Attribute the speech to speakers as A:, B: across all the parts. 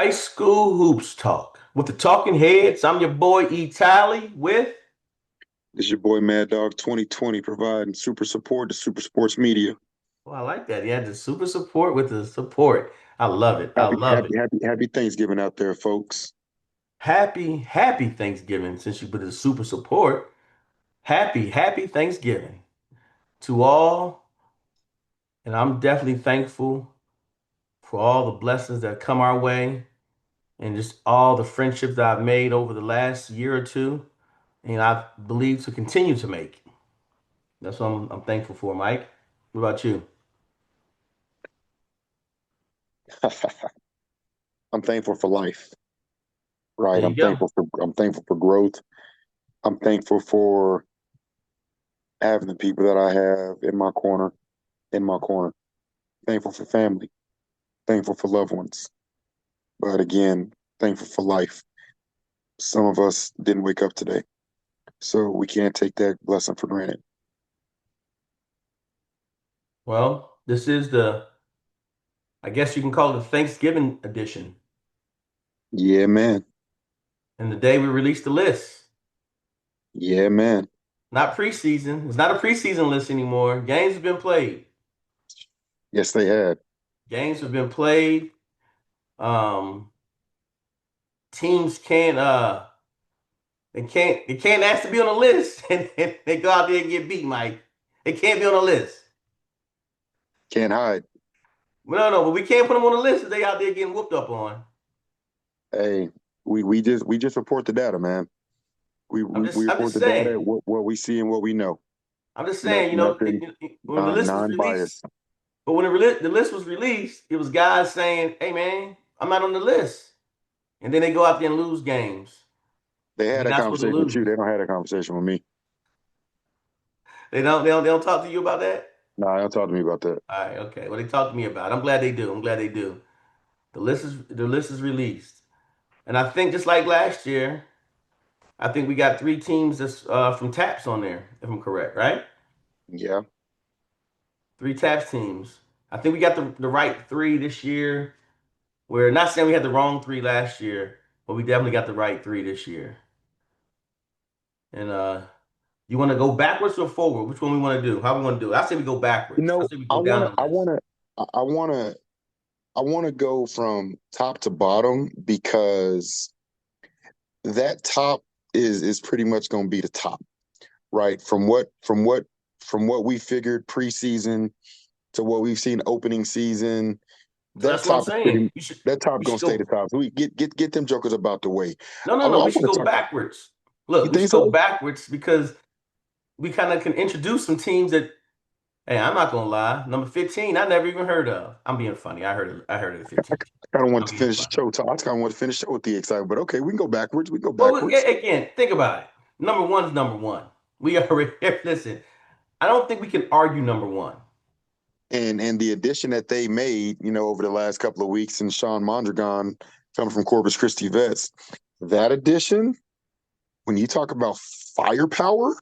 A: High school hoops talk with the talking heads. I'm your boy E. Talley with.
B: This is your boy Mad Dog 2020 providing super support to Super Sports Media.
A: Well, I like that. He had the super support with the support. I love it. I
B: Happy,
A: love
B: happy,
A: it.
B: happy, happy Thanksgiving out there, folks.
A: Happy Thanksgiving since you put the super support. Happy Thanksgiving to all. And I'm definitely thankful for all the blessings that come our way and just all the friendships that I've made over the last year or two. And I believe to continue to make. That's what I'm thankful for, Mike. What about you?
B: I'm thankful for life,
A: There
B: right?
A: you go.
B: I'm thankful for growth. I'm thankful for having the people that I have in my corner. Thankful for family, thankful for loved ones. But again, thankful for life. Some of us didn't wake up today, so we can't take that blessing for granted.
A: Well, this is I guess you can call it the Thanksgiving edition.
B: Yeah, man.
A: And the day we released the list.
B: Yeah, man.
A: Not preseason. It's not a preseason list anymore. Games have been played.
B: Yes, they had.
A: Games have been played. Um, teams can't ask to be on the list and they go out there and get beat, Mike. They can't be on the list.
B: Can't hide.
A: No, but we can't put them on the list if they out there getting whooped up on.
B: Hey, we just report the data, man. We
A: I'm
B: we,
A: just
B: we
A: I'm
B: report
A: just
B: the data,
A: saying.
B: what we see and what we know.
A: I'm just saying,
B: Nothing
A: when the list was released,
B: non-biased.
A: but when the list was released, it was guys saying, "Hey, man, I'm not on the list," and then they go out there and lose games,
B: They
A: and
B: had
A: you're
B: that
A: not supposed to
B: conversation with you.
A: lose.
B: They don't have that conversation with me.
A: They don't talk to you about that.
B: Nah, don't talk to me about that.
A: All right, okay. Well, they talk to me about it. I'm glad they do. I'm glad they do. The list is released, and I think just like last year, I think we got three teams that's from TAPS on there, if I'm correct, right?
B: Yeah.
A: Three TAPS teams. I think we got the right three this year. We're not saying we had the wrong three last year, but we definitely got the right three this year. And you want to go backwards or forward? Which one we want to do? How we want to do it? I say we go
B: You
A: backwards. I
B: know,
A: say we
B: I
A: go down
B: wanna
A: the
B: I
A: list.
B: wanna I wanna I wanna go from top to bottom because that top is pretty much gonna be the top, right? From what we figured preseason to what we've seen opening season.
A: So
B: That
A: that's what I'm
B: top is
A: saying.
B: pretty.
A: You should
B: That top
A: we
B: gonna
A: should
B: stay the
A: go.
B: top. So we get them jokers about the way.
A: No.
B: I
A: We should
B: want to
A: go
B: talk.
A: backwards.
B: You
A: Look, we
B: think
A: should go
B: so?
A: backwards because we kind of can introduce some teams that. Hey, I'm not gonna lie. Number 15, I never even heard of. I'm being funny. I heard of the 15.
B: I kind of want
A: I'm
B: to
A: being
B: finish the
A: funny.
B: show. I kind of want to finish the show with the excitement, but okay, we can go backwards. We can go
A: Well,
B: backwards.
A: again, think about it. Number one is number one. We already listen. I don't think we can argue number one.
B: And the addition that they made, over the last couple of weeks, and Sean Mondragon coming from Corpus Christi Vets, that addition, when you talk about firepower,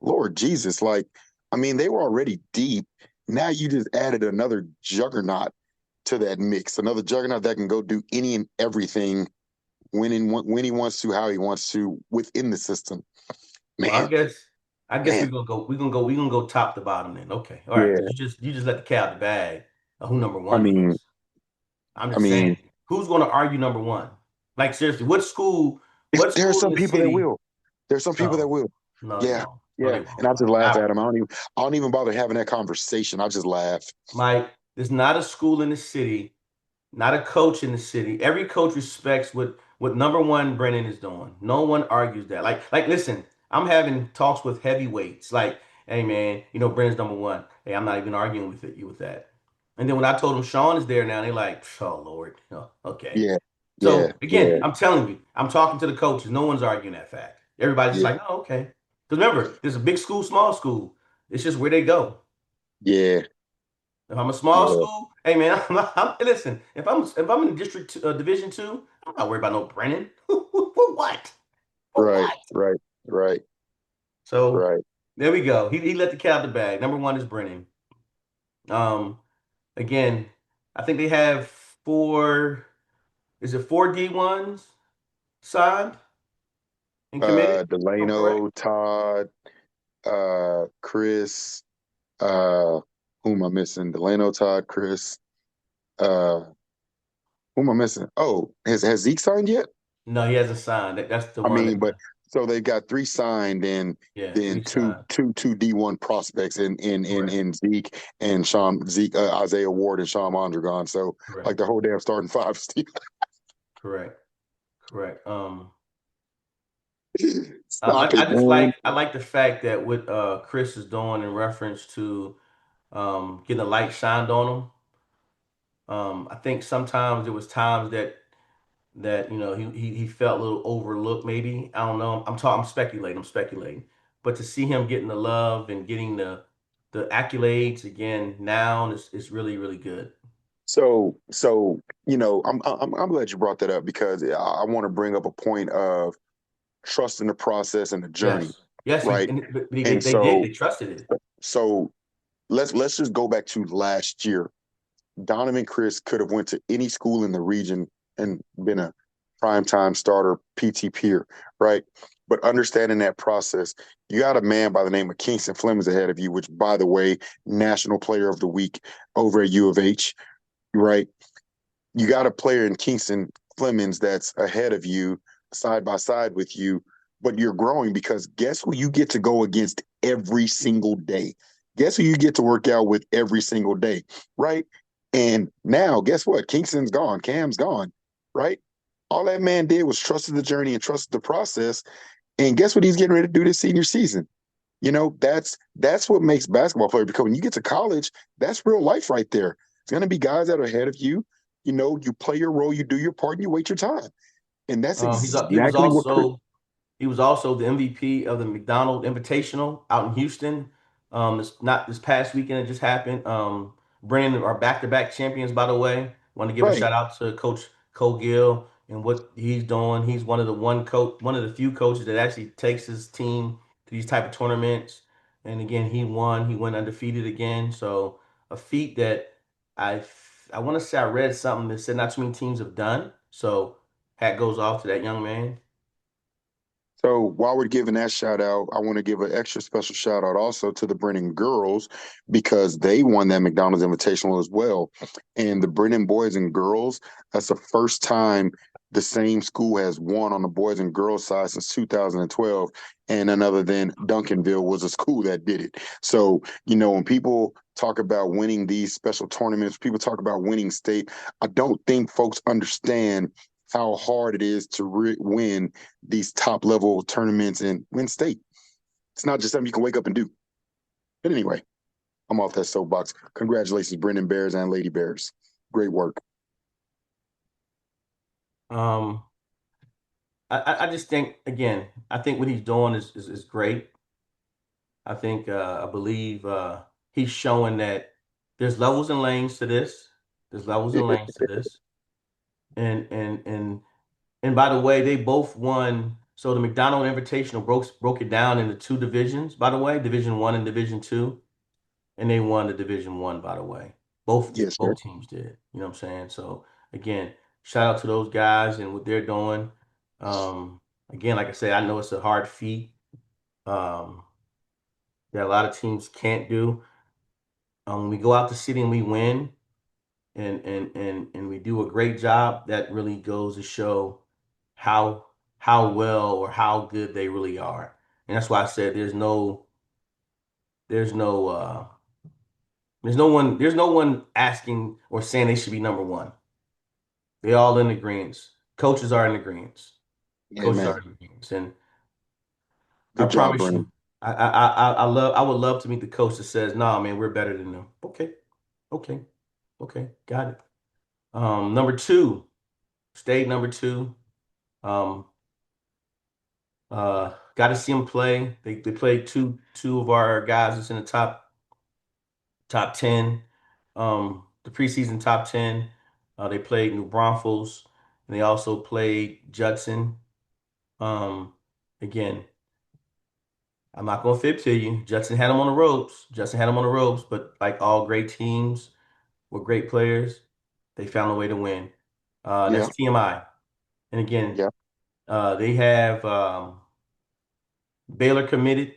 B: Lord Jesus, like, I mean, they were already deep. Now you just added another juggernaut to that mix, another juggernaut that can go do any and everything when he wants to, how he wants to within the system.
A: Well, I
B: Man,
A: guess I guess
B: man,
A: we're gonna go top to bottom then. Okay. All right, because
B: yeah.
A: you just let the cat out the bag of who number
B: I
A: one
B: mean,
A: is. I'm
B: I
A: just saying,
B: mean,
A: who's gonna argue number one? Like seriously, what
B: there are
A: school in
B: some
A: the
B: people that
A: city?
B: will. There's some people that
A: No,
B: will.
A: no, they
B: Yeah,
A: won't. No,
B: yeah.
A: they
B: And
A: won't,
B: I just
A: Mike.
B: laugh at them. I don't even bother having that conversation. I just laugh.
A: Mike, there's not a school in the city, not a coach in the city. Every coach respects what number one Brennan is doing. No one argues that. Listen, I'm having talks with heavyweights. Like, hey man, Brennan's number one. Hey, I'm not even arguing you with that. And then when I told them Sean is there now, they're like, oh Lord, oh, okay.
B: Yeah, yeah,
A: So again,
B: yeah,
A: I'm telling you, I'm talking to the coaches. No one's arguing that fact. Everybody's just
B: yeah,
A: like, oh, okay. Because remember, there's a big school, small school. It's just where they go.
B: yeah,
A: If I'm a small
B: yeah.
A: school, hey man, listen. If I'm in Division two, I'm not worried about no Brennan. For what? For
B: Right,
A: what?
B: right, right,
A: So
B: right.
A: there we go. He let the cat out the bag. Number one is Brennan. Um, again, I think they have four. is it four D1s signed and committed? I'm correct.
B: Delano, Todd, Chris, who am I missing? Delano, Todd, Chris, uh, who am I missing? Oh, has Zeke signed yet?
A: No, he hasn't signed. That's the
B: I
A: one that,
B: mean, but so they got three signed and
A: yeah,
B: then
A: three signed.
B: two D1 prospects
A: Correct.
B: in Zeke and Sean Zeke Isaiah Ward and Sean Mondragon. So like
A: Correct.
B: the whole damn starting five, Steve.
A: Correct. Correct.
B: Stop it, man.
A: I like the fact that what Chris is doing in reference to getting the light shined on him. I think sometimes there was times that he felt a little overlooked maybe. I don't know. I'm speculating. I'm speculating. But to see him getting the love and getting the accolades again now is really really good.
B: So I'm glad you brought that up because I want to bring up a point of trust in the process and the journey,
A: Yes. Yes,
B: right?
A: but
B: And
A: they did. They trusted it.
B: so let's just go back to last year. Donovan Chris could have went to any school in the region and been a primetime starter, PT peer, right? But understanding that process, you got a man by the name of Kingston Flemings ahead of you, which, by the way, National Player of the Week over at U of H, right? You got a player in Kingston Clemens that's ahead of you, side by side with you, but you're growing because guess who you get to go against every single day? Guess who you get to work out with every single day, right? And now, guess what? Kingston's gone, Cam's gone, right? All that man did was trusted the journey and trusted the process. And guess what he's getting ready to do this senior season? That's what makes basketball player because when you get to college, that's real life right there. It's gonna be guys that are ahead of you. You play your role, you do your part, and you wait your time. And that's
A: He was
B: exactly what Chris.
A: also He was also the MVP of the McDonald Invitational out in Houston. Not this past weekend, it just happened. Brennan are back-to-back champions, by the way. Want to give a
B: Right.
A: shout out to Coach Cole Gill and what he's doing. He's one of the few coaches that actually takes his team to these type of tournaments. And again, he won. He went undefeated again. So a feat that I I want to say I read something that said not too many teams have done. So hat goes off to that young man.
B: So while we're giving that shout out, I want to give an extra special shout out also to the Brennan girls because they won that McDonald's Invitational as well. And the Brennan boys and girls, that's the first time the same school has won on the boys and girls side since 2012. And none other than Duncanville was a school that did it. So, when people talk about winning these special tournaments, people talk about winning state, I don't think folks understand how hard it is to win these top level tournaments and win state. It's not just something you can wake up and do. But anyway, I'm off that soapbox. Congratulations, Brendan Bears and Lady Bears. Great work.
A: Um, I just think again, I think what he's doing is great. I believe he's showing that there's levels and lanes to this. There's levels and lanes to this. And and and and by the way, they both won. So the McDonald Invitational broke it down into two divisions, by the way, Division One and Division Two. And they won the Division One, by the way.
B: Yes, sir.
A: Both teams did. You know what I'm saying? So again, shout out to those guys and what they're doing. Again, like I said, I know it's a hard feat um, that a lot of teams can't do. When we go out the city and we win and we do a great job, that really goes to show how how well or how good they really are. And that's why I said there's no there's no one asking or saying they should be number one. They all in agreement. Coaches are in agreement. Coaches are
B: Amen.
A: in agreement. And I
B: Good job,
A: promise
B: Brennan.
A: you, I would love to meet the coach that says, "Nah, man, we're better than them." Okay, okay, okay, got it. Number two, stayed number two. Um, got to see them play. They played two of our guys that's in the top 10, the preseason top 10. They played New Braunfels, and they also played Judson. Um, again, I'm not gonna fib to you. Judson had them on the ropes. Judson had them on the ropes, but like all great teams with great players, they found a way to win.
B: Yeah,
A: That's TMI. And again,
B: yeah.
A: they have Baylor committed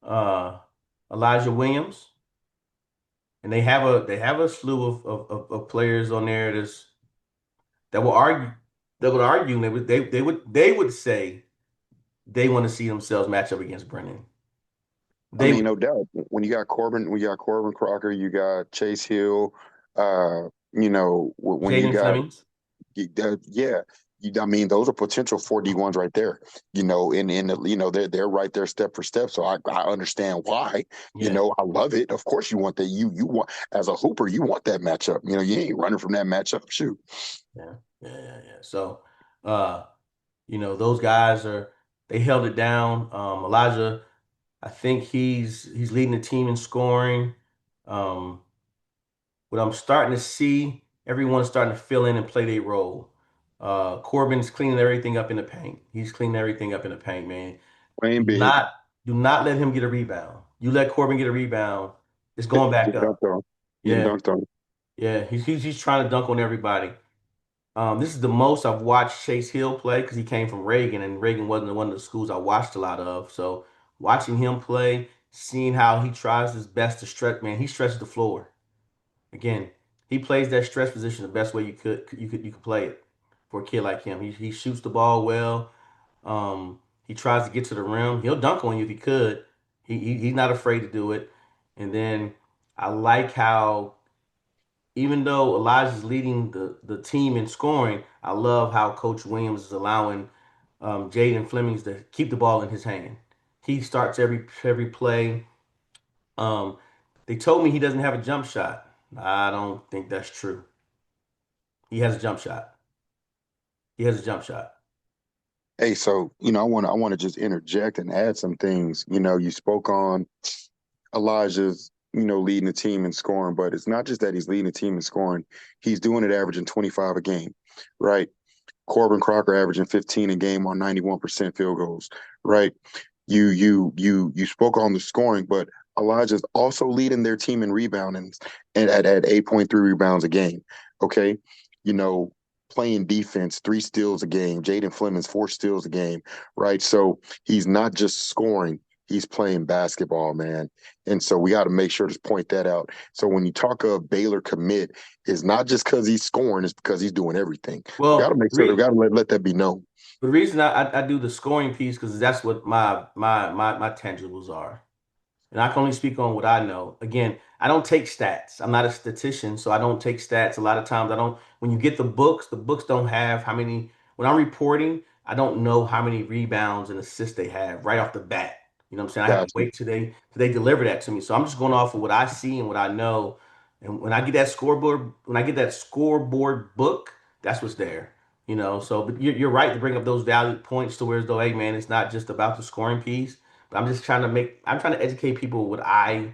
A: uh, Elijah Williams, and they have a slew of players on there that will argue that would argue they would say they want to see themselves match up against Brennan.
B: I
A: They
B: mean,
A: would
B: no doubt. When you got Corbin Crocker, you got Chase Hill. When you
A: Jaden
B: got
A: Flemings.
B: yeah, I mean, those are potential 4D1s right there. They're right there step for step. So I understand why.
A: Yeah,
B: I love it. Of course, you want that. You want as a hooper, you want that matchup. You ain't running from that matchup. Shoot.
A: yeah, yeah. So, uh, those guys they held it down. Elijah, I think he's leading the team in scoring. Um, what I'm starting to see, everyone's starting to fill in and play their role. Corbin's cleaning everything up in the paint. He's cleaning everything up in the paint, man.
B: Playing
A: Do
B: big,
A: not do not let him get a rebound. You let Corbin get a rebound, it's going back
B: get
A: up.
B: dunked on, getting
A: Yeah,
B: dunked on.
A: yeah. He's trying to dunk on everybody. This is the most I've watched Chase Hill play because he came from Reagan, and Reagan wasn't one of the schools I watched a lot of. So watching him play, seeing how he tries his best to stretch, man, he stretches the floor. Again, he plays that stretch position the best way you could play it for a kid like him. He shoots the ball well. He tries to get to the rim. He'll dunk on you if he could. He's not afraid to do it. And then I like how even though Elijah's leading the team in scoring, I love how Coach Williams is allowing Jaden Flemings to keep the ball in his hand. He starts every play. Um, they told me he doesn't have a jump shot. I don't think that's true. He has a jump shot. He has a jump shot.
B: Hey, so I want to just interject and add some things. You spoke on Elijah's, leading the team in scoring, but it's not just that he's leading the team in scoring. He's doing it averaging 25 a game, right? Corbin Crocker averaging 15 a game on 91% field goals, right? You spoke on the scoring, but Elijah's also leading their team in rebounding and at 8.3 rebounds a game. Okay. You know, playing defense, 3 steals a game. Jaden Fleming's 4 steals a game, right? So he's not just scoring, he's playing basketball, man. And so we got to make sure to point that out. So when you talk of Baylor commit, it's not just because he's scoring, it's because he's doing everything. We got to
A: Well,
B: make sure, we got to let that be known.
A: the reason I do the scoring piece because that's what my tangibles are. And I can only speak on what I know. Again, I don't take stats. I'm not a statistician, so I don't take stats. A lot of times I don't, when you get the books don't have how many, when I'm reporting, I don't know how many rebounds and assists they have right off the bat. You know what I'm saying? I have to
B: Got you.
A: wait till they deliver that to me. So I'm just going off of what I see and what I know. And when I get that scoreboard book, that's what's there. So but you're right to bring up those value points to where as though, hey man, it's not just about the scoring piece. But I'm trying to educate people what I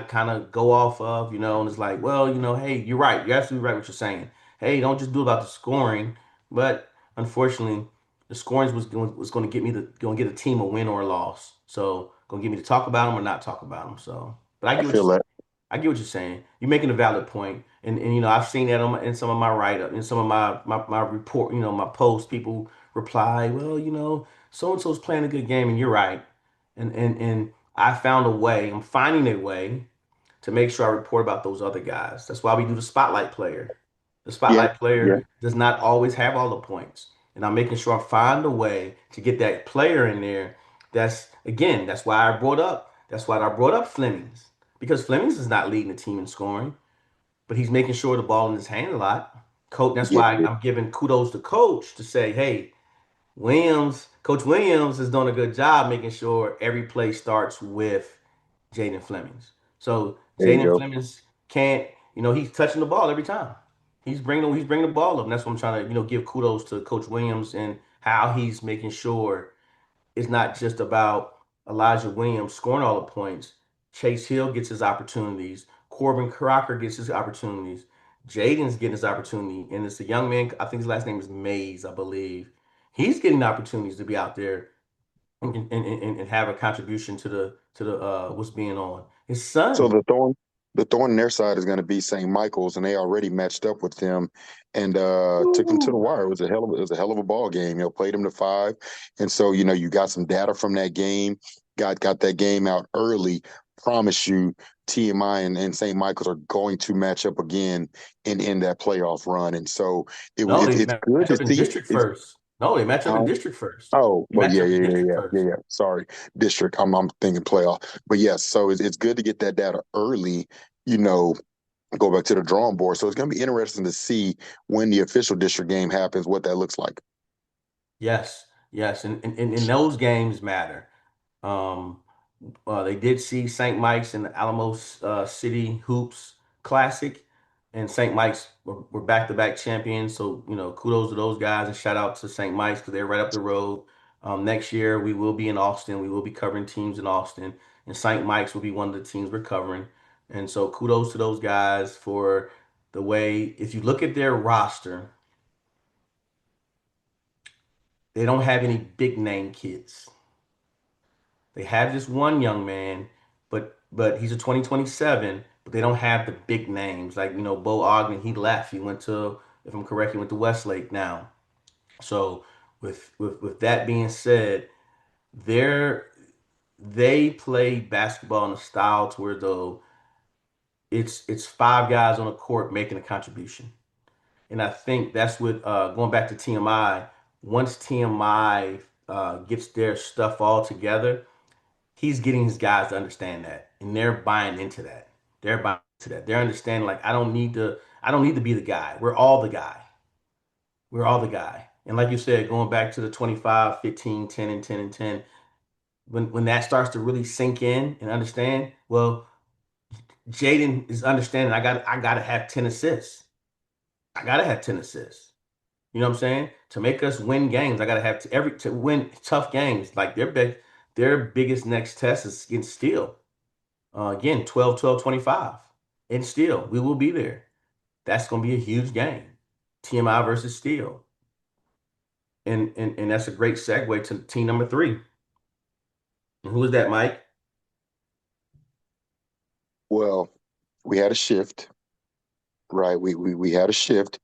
A: kind of go off of, and it's like, well, hey, you're right. You're absolutely right what you're saying. Hey, don't just do about the scoring, but unfortunately, the scoring was going to going to get a team a win or a loss. So, going to get me to talk about them or not talk about them. So, but
B: I feel that.
A: I get what you're saying. You're making a valid point, and I've seen that in some of my write up, in some of my report, my posts. People reply, well, so and so's playing a good game, and you're right. And I found a way. I'm finding a way to make sure I report about those other guys. That's why we do the spotlight player. The
B: Yeah,
A: spotlight
B: yeah.
A: player does not always have all the points, and I'm making sure I find a way to get that player in there. That's why I brought up. That's why I brought up Flemings because Flemings is not leading the team in scoring, but he's making sure the ball in his hand a lot. Coach, that's
B: Yeah,
A: why I'm giving kudos to coach to say, hey, Coach Williams is doing a good job making sure every play starts with Jaden Flemings. So
B: there you
A: Jaden
B: go.
A: Flemings can't, he's touching the ball every time. He's bringing the ball up, and that's what I'm trying to, give kudos to Coach Williams and how he's making sure it's not just about Elijah Williams scoring all the points. Chase Hill gets his opportunities. Corbin Crocker gets his opportunities. Jaden's getting his opportunity, and it's a young man. I think his last name is Mays, I believe. He's getting opportunities to be out there and have a contribution to the what's being on. His
B: So
A: son,
B: the thorn. the thorn in their side is going to be St. Michael's, and they already matched up with them and took them to the
A: Ooh.
B: wire. It was a hell of a ball game. Played them to five, and so you got some data from that game. Got that game out early. Promise you, TMI and St. Michael's are going to match up again and end that playoff run. And so
A: No, they
B: it's good
A: match
B: to
A: up in
B: see.
A: district first. No, they match up in
B: Uh,
A: district first.
B: Oh,
A: They
B: well,
A: match
B: yeah,
A: up in
B: yeah, yeah,
A: district
B: yeah, yeah,
A: first.
B: yeah. Sorry, district. I'm thinking playoff, but yes. So it's good to get that data early. You know, go back to the drawing board. So it's going to be interesting to see when the official district game happens, what that looks like.
A: Yes, yes, and those games matter. Um, they did see St. Mike's in the Alamo City Hoops Classic, and St. Mike's were back-to-back champions. So, kudos to those guys and shout out to St. Mike's because they're right up the road. Next year, we will be in Austin. We will be covering teams in Austin, and St. Mike's will be one of the teams we're covering. And so, kudos to those guys for the way, if you look at their roster, they don't have any big name kids. They have this one young man, but he's a 2027, but they don't have the big names. Like, Bo Ogden, he left. He went to, if I'm correct, he went to Westlake now. So with that being said, they're they play basketball in a style to where though it's five guys on the court making a contribution. And I think that's what going back to TMI, once TMI gets their stuff all together, he's getting his guys to understand that, and they're buying into that. They're buying into that. They're understanding like I don't need to be the guy. We're all the guy. We're all the guy. And like you said, going back to the 25, 15, 10, and 10 and 10, when that starts to really sink in and understand, well, Jaden is understanding I gotta have 10 assists. I gotta have 10 assists. You know what I'm saying? To make us win games, I gotta have to win tough games. Like their biggest next test is against Steele. Again, 12, 12, 25. And still, we will be there. That's going to be a huge game. TMI versus Steel. And that's a great segue to team number three. And who is that, Mike?
B: Well, we had a shift, right? We had a shift,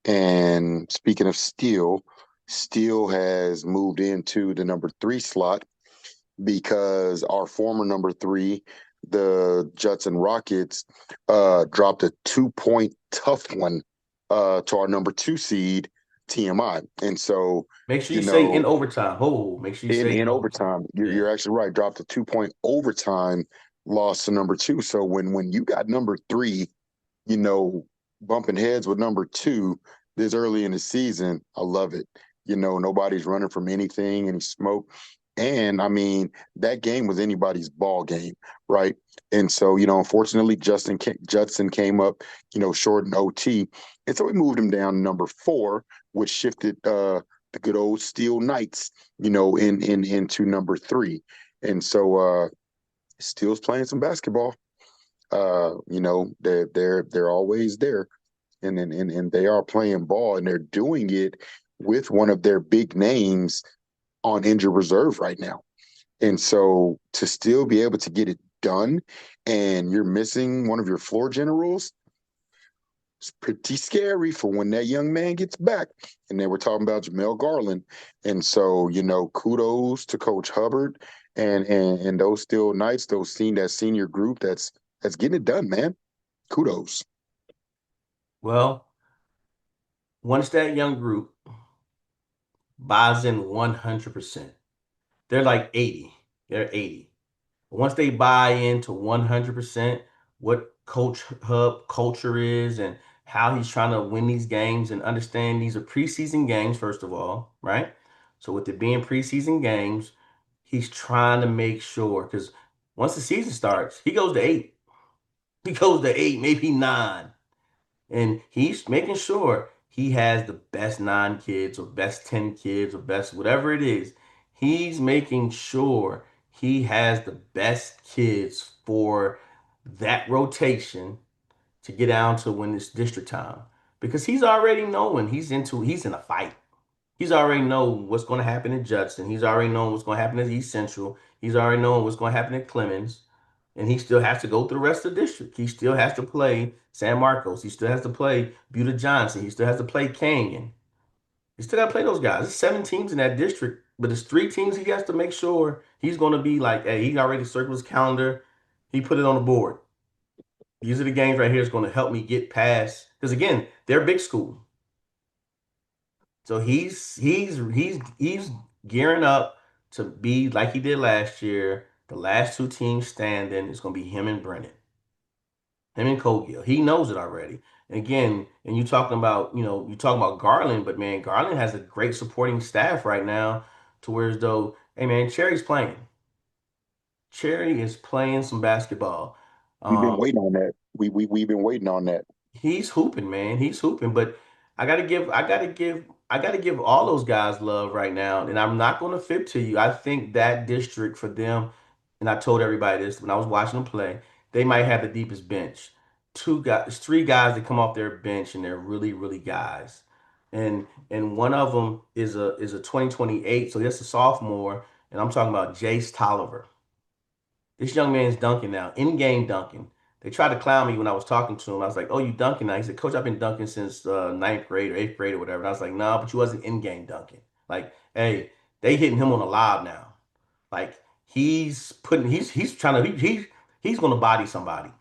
B: and speaking of Steele, Steele has moved into the number three slot because our former number three, the Judson Rockets, dropped a 2 point tough one to our number two seed, TMI. And so,
A: Make sure
B: you
A: you say in
B: know,
A: overtime. Oh, make sure you say
B: in
A: in overtime.
B: overtime,
A: Yeah.
B: you're actually right, dropped a 2 point overtime loss to number two. So when you got number three, you know, bumping heads with number two this early in the season, I love it. Nobody's running from anything, any smoke. And I mean, that game was anybody's ball game, right? And so, unfortunately, Judson came up, short in OT. And so we moved him down to number four, which shifted the good old Steel Knights, into number three. And so Steele's playing some basketball. They're always there, and they are playing ball, and they're doing it with one of their big names on injured reserve right now. And so to still be able to get it done, and you're missing one of your floor generals, it's pretty scary for when that young man gets back. And then we're talking about Jamel Garland, and so kudos to Coach Hubbard and those Steel Knights, that senior group that's getting it done, man. Kudos.
A: Well, once that young group buys in 100%, they're like 80. They're 80. Once they buy into 100% what Coach Hub culture is and how he's trying to win these games and understand these are preseason games, first of all, right? So with it being preseason games, he's trying to make sure because once the season starts, he goes to eight. He goes to eight, maybe nine. And he's making sure he has the best nine kids or best 10 kids or best whatever it is. He's making sure he has the best kids for that rotation to get down to when it's district time. Because he's already knowing he's in a fight. He's already know what's going to happen at Judson. He's already known what's going to happen at East Central. He's already known what's going to happen at Clemens. And he still has to go through the rest of the district. He still has to play San Marcos. He still has to play Buda Johnson. He still has to play Canyon. He still got to play those guys. There's 7 teams in that district, but it's 3 teams he has to make sure he's going to be like, hey, he already circled his calendar. He put it on the board. These are the games right here that's going to help me get past. Because again, they're big school. So he's gearing up to be like he did last year. The last 2 teams standing is going to be him and Brennan, him and Cogill. He knows it already. And again, and you talking about you talking about Garland, but man, Garland has a great supporting staff right now, to where as though, hey man, Cherry's playing. Cherry is playing some basketball.
B: We've been
A: Um,
B: waiting on that. We've been waiting on that.
A: He's hooping, man. He's hooping, but I gotta give all those guys love right now. And I'm not gonna fib to you. I think that district for them, and I told everybody this when I was watching them play, they might have the deepest bench. 2 guys, 3 guys that come off their bench and they're really, really guys. And one of them is a 2028, so that's a sophomore, and I'm talking about Jace Tolliver. This young man's dunking now, in-game dunking. They tried to clown me when I was talking to him. I was like, "Oh, you dunking now?" He said, "Coach, I've been dunking since ninth grade or eighth grade or whatever." And I was like, "No, but you wasn't in-game dunking. Like, hey, they hitting him on a lob now. Like he's trying to he's going to body somebody."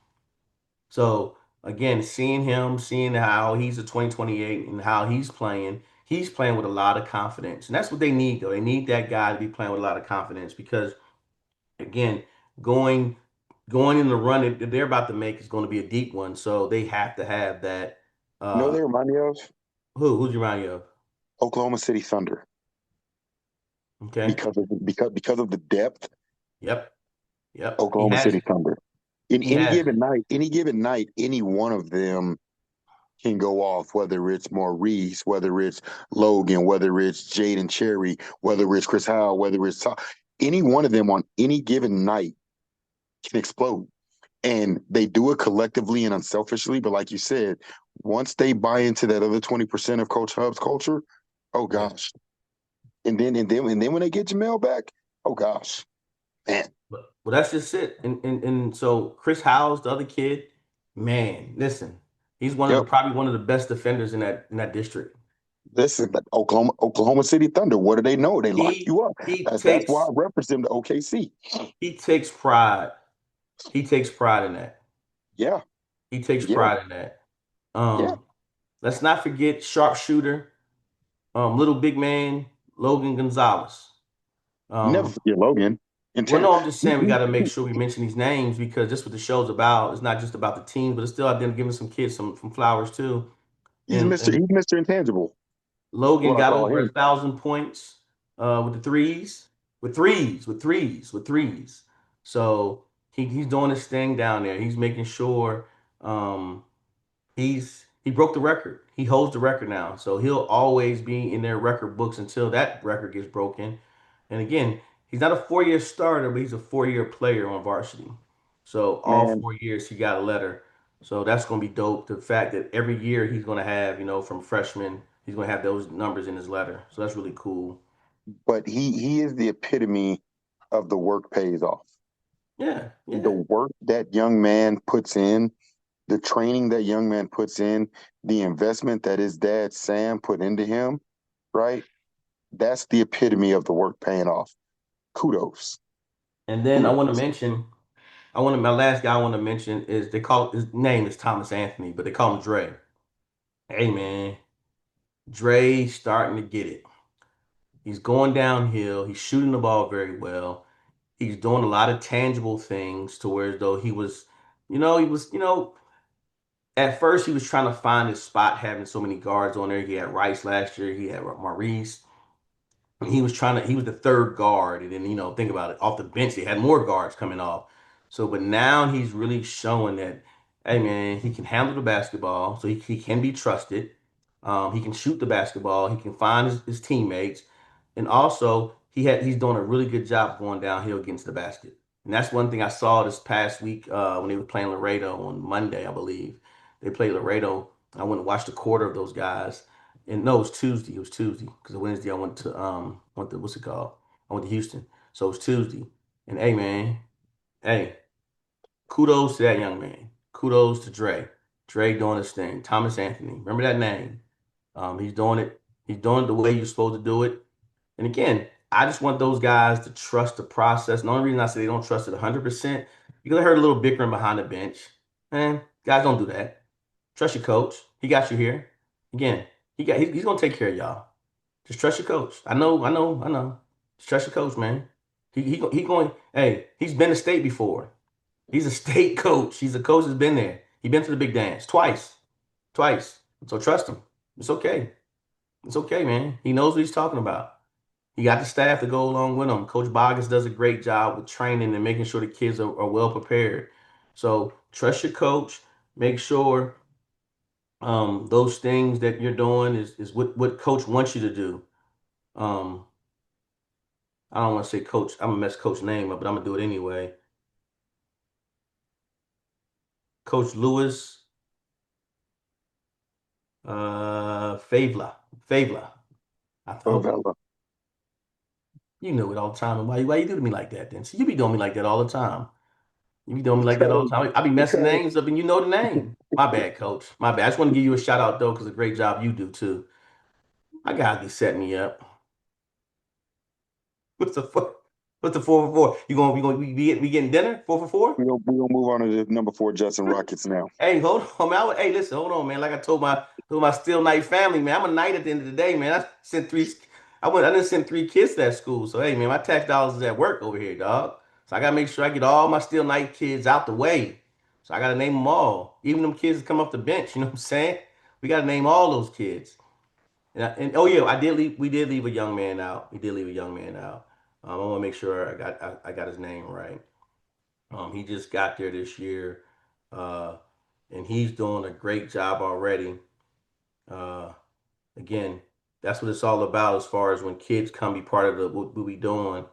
A: So again, seeing him, seeing how he's a 2028 and how he's playing with a lot of confidence, and that's what they need though. They need that guy to be playing with a lot of confidence because again, going going in the run that they're about to make is going to be a deep one. So they have to have that.
B: You know what
A: Uh,
B: they remind me of?
A: who's you remind you of?
B: Oklahoma City Thunder
A: Okay.
B: because of the depth.
A: Yep. Yep. He
B: Oklahoma
A: has
B: City
A: it.
B: Thunder. In
A: He has it.
B: any given night, any one of them can go off. Whether it's Maurice, whether it's Logan, whether it's Jaden Cherry, whether it's Chris Howell, whether it's any one of them on any given night can explode. And they do it collectively and unselfishly. But like you said, once they buy into that other 20% of Coach Hub's culture, oh
A: Yeah.
B: gosh. And then when they get Jamel back, oh gosh, man.
A: Well, that's just it. And so Chris Howell's the other kid. Man, listen, he's
B: Yep.
A: probably one of the best defenders in that district.
B: Listen, Oklahoma City Thunder. What do they know? They lock
A: He
B: you up.
A: he
B: That's why I
A: takes
B: referenced them to OKC.
A: he takes pride. He takes pride in that.
B: Yeah,
A: He takes
B: yeah,
A: pride in that.
B: yeah.
A: Let's not forget sharpshooter, little big man, Logan Gonzalez.
B: You never
A: Um,
B: forget Logan.
A: well,
B: Intent.
A: no, I'm just saying we got to make sure we mention these names because that's what the show's about. It's not just about the team, but it's still out there giving some kids some flowers too. And
B: He's Mr. Intangible.
A: Logan
B: What I
A: got
B: call
A: over a
B: him.
A: thousand points with the threes, with threes. So he's doing his thing down there. He's making sure. Um, he broke the record. He holds the record now. So he'll always be in their record books until that record gets broken. And again, he's not a 4-year starter, but he's a 4-year player on varsity. So all
B: Man,
A: 4 years he got a letter. So that's gonna be dope. The fact that every year he's gonna have, from freshman, he's gonna have those numbers in his letter. So that's really cool.
B: but he is the epitome of the work pays off.
A: Yeah,
B: The
A: yeah.
B: work that young man puts in, the training that young man puts in, the investment that his dad Sam put into him, right? That's the epitome of the work paying off. Kudos.
A: And then I want to
B: Kudos.
A: mention, my last guy I want to mention is they call his name is Thomas Anthony, but they call him Dre. Hey man, Dre starting to get it. He's going downhill. He's shooting the ball very well. He's doing a lot of tangible things to where as though at first he was trying to find his spot having so many guards on there. He had Rice last year. He had Maurice. He was the third guard. And then, think about it. Off the bench, they had more guards coming off. So, but now he's really showing that, hey man, he can handle the basketball. So he can be trusted. He can shoot the basketball. He can find his teammates. And also he's doing a really good job going downhill against the basket. And that's one thing I saw this past week when they were playing Laredo on Monday, I believe. They played Laredo. I went and watched a quarter of those guys. And no, it was Tuesday. It was Tuesday because Wednesday I went to what's it called? I went to Houston. So it was Tuesday. And hey man, hey, Kudos to that young man. Kudos to Dre. Dre doing his thing. Thomas Anthony. Remember that name. He's doing it. He's doing it the way you're supposed to do it. And again, I just want those guys to trust the process. And the only reason I say they don't trust it 100%, because I heard a little bickering behind the bench. Man, guys don't do that. Trust your coach. He got you here. Again, he's gonna take care of y'all. Just trust your coach. I know. Just trust your coach, man. He going. Hey, he's been to state before. He's a state coach. He's a coach that's been there. He's been to the big dance twice, twice. So trust him. It's okay. It's okay, man. He knows what he's talking about. He got the staff to go along with him. Coach Boggins does a great job with training and making sure the kids are well prepared. So trust your coach. Make sure those things that you're doing is what coach wants you to do. Um, I don't want to say coach. I'm gonna mess coach name up, but I'm gonna do it anyway. Coach Lewis Favla. I hope
B: Favela.
A: you knew it all the time. And why you do to me like that then? See, you be doing me like that all the time. You be doing me like that all the time. I be messing
B: Because
A: names up and you know the name. My bad, coach. My bad. I just want to give you a shout out though, because a great job you do too. I gotta be setting me up. What's the four? What's the 4 for 4? We getting dinner? 4 for 4?
B: we gonna move on to the number 4 Judson Rockets now.
A: Hey, hold on, man. Hey, listen, hold on, man. Like I told my Steel Knight family, man. I'm a knight at the end of the day, man. I didn't send 3 kids to that school. So hey, man, my tax dollars is at work over here, dog. So I gotta make sure I get all my Steel Knight kids out the way. So I gotta name them all. Even them kids that come off the bench, you know what I'm saying? We gotta name all those kids. And oh yeah, we did leave a young man out. We did leave a young man out. I want to make sure I got his name right. He just got there this year, uh, and he's doing a great job already. Uh, Again, that's what it's all about as far as when kids come be part of what we doing,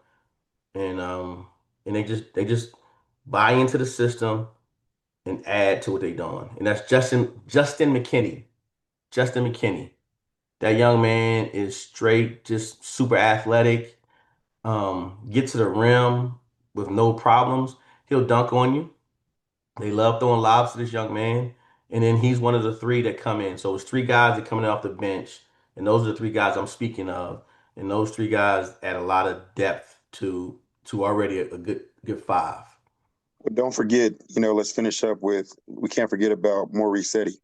A: and and they just buy into the system and add to what they doing, and that's Justin McKinney. Justin McKinney. That young man is straight, just super athletic. Get to the rim with no problems. He'll dunk on you. They love throwing lobs to this young man. And then he's one of the 3 that come in. So it's 3 guys that coming off the bench. And those are the 3 guys I'm speaking of. And those 3 guys add a lot of depth to already a good 5.
B: But don't forget, let's finish up with we can't forget about Maurice Setti.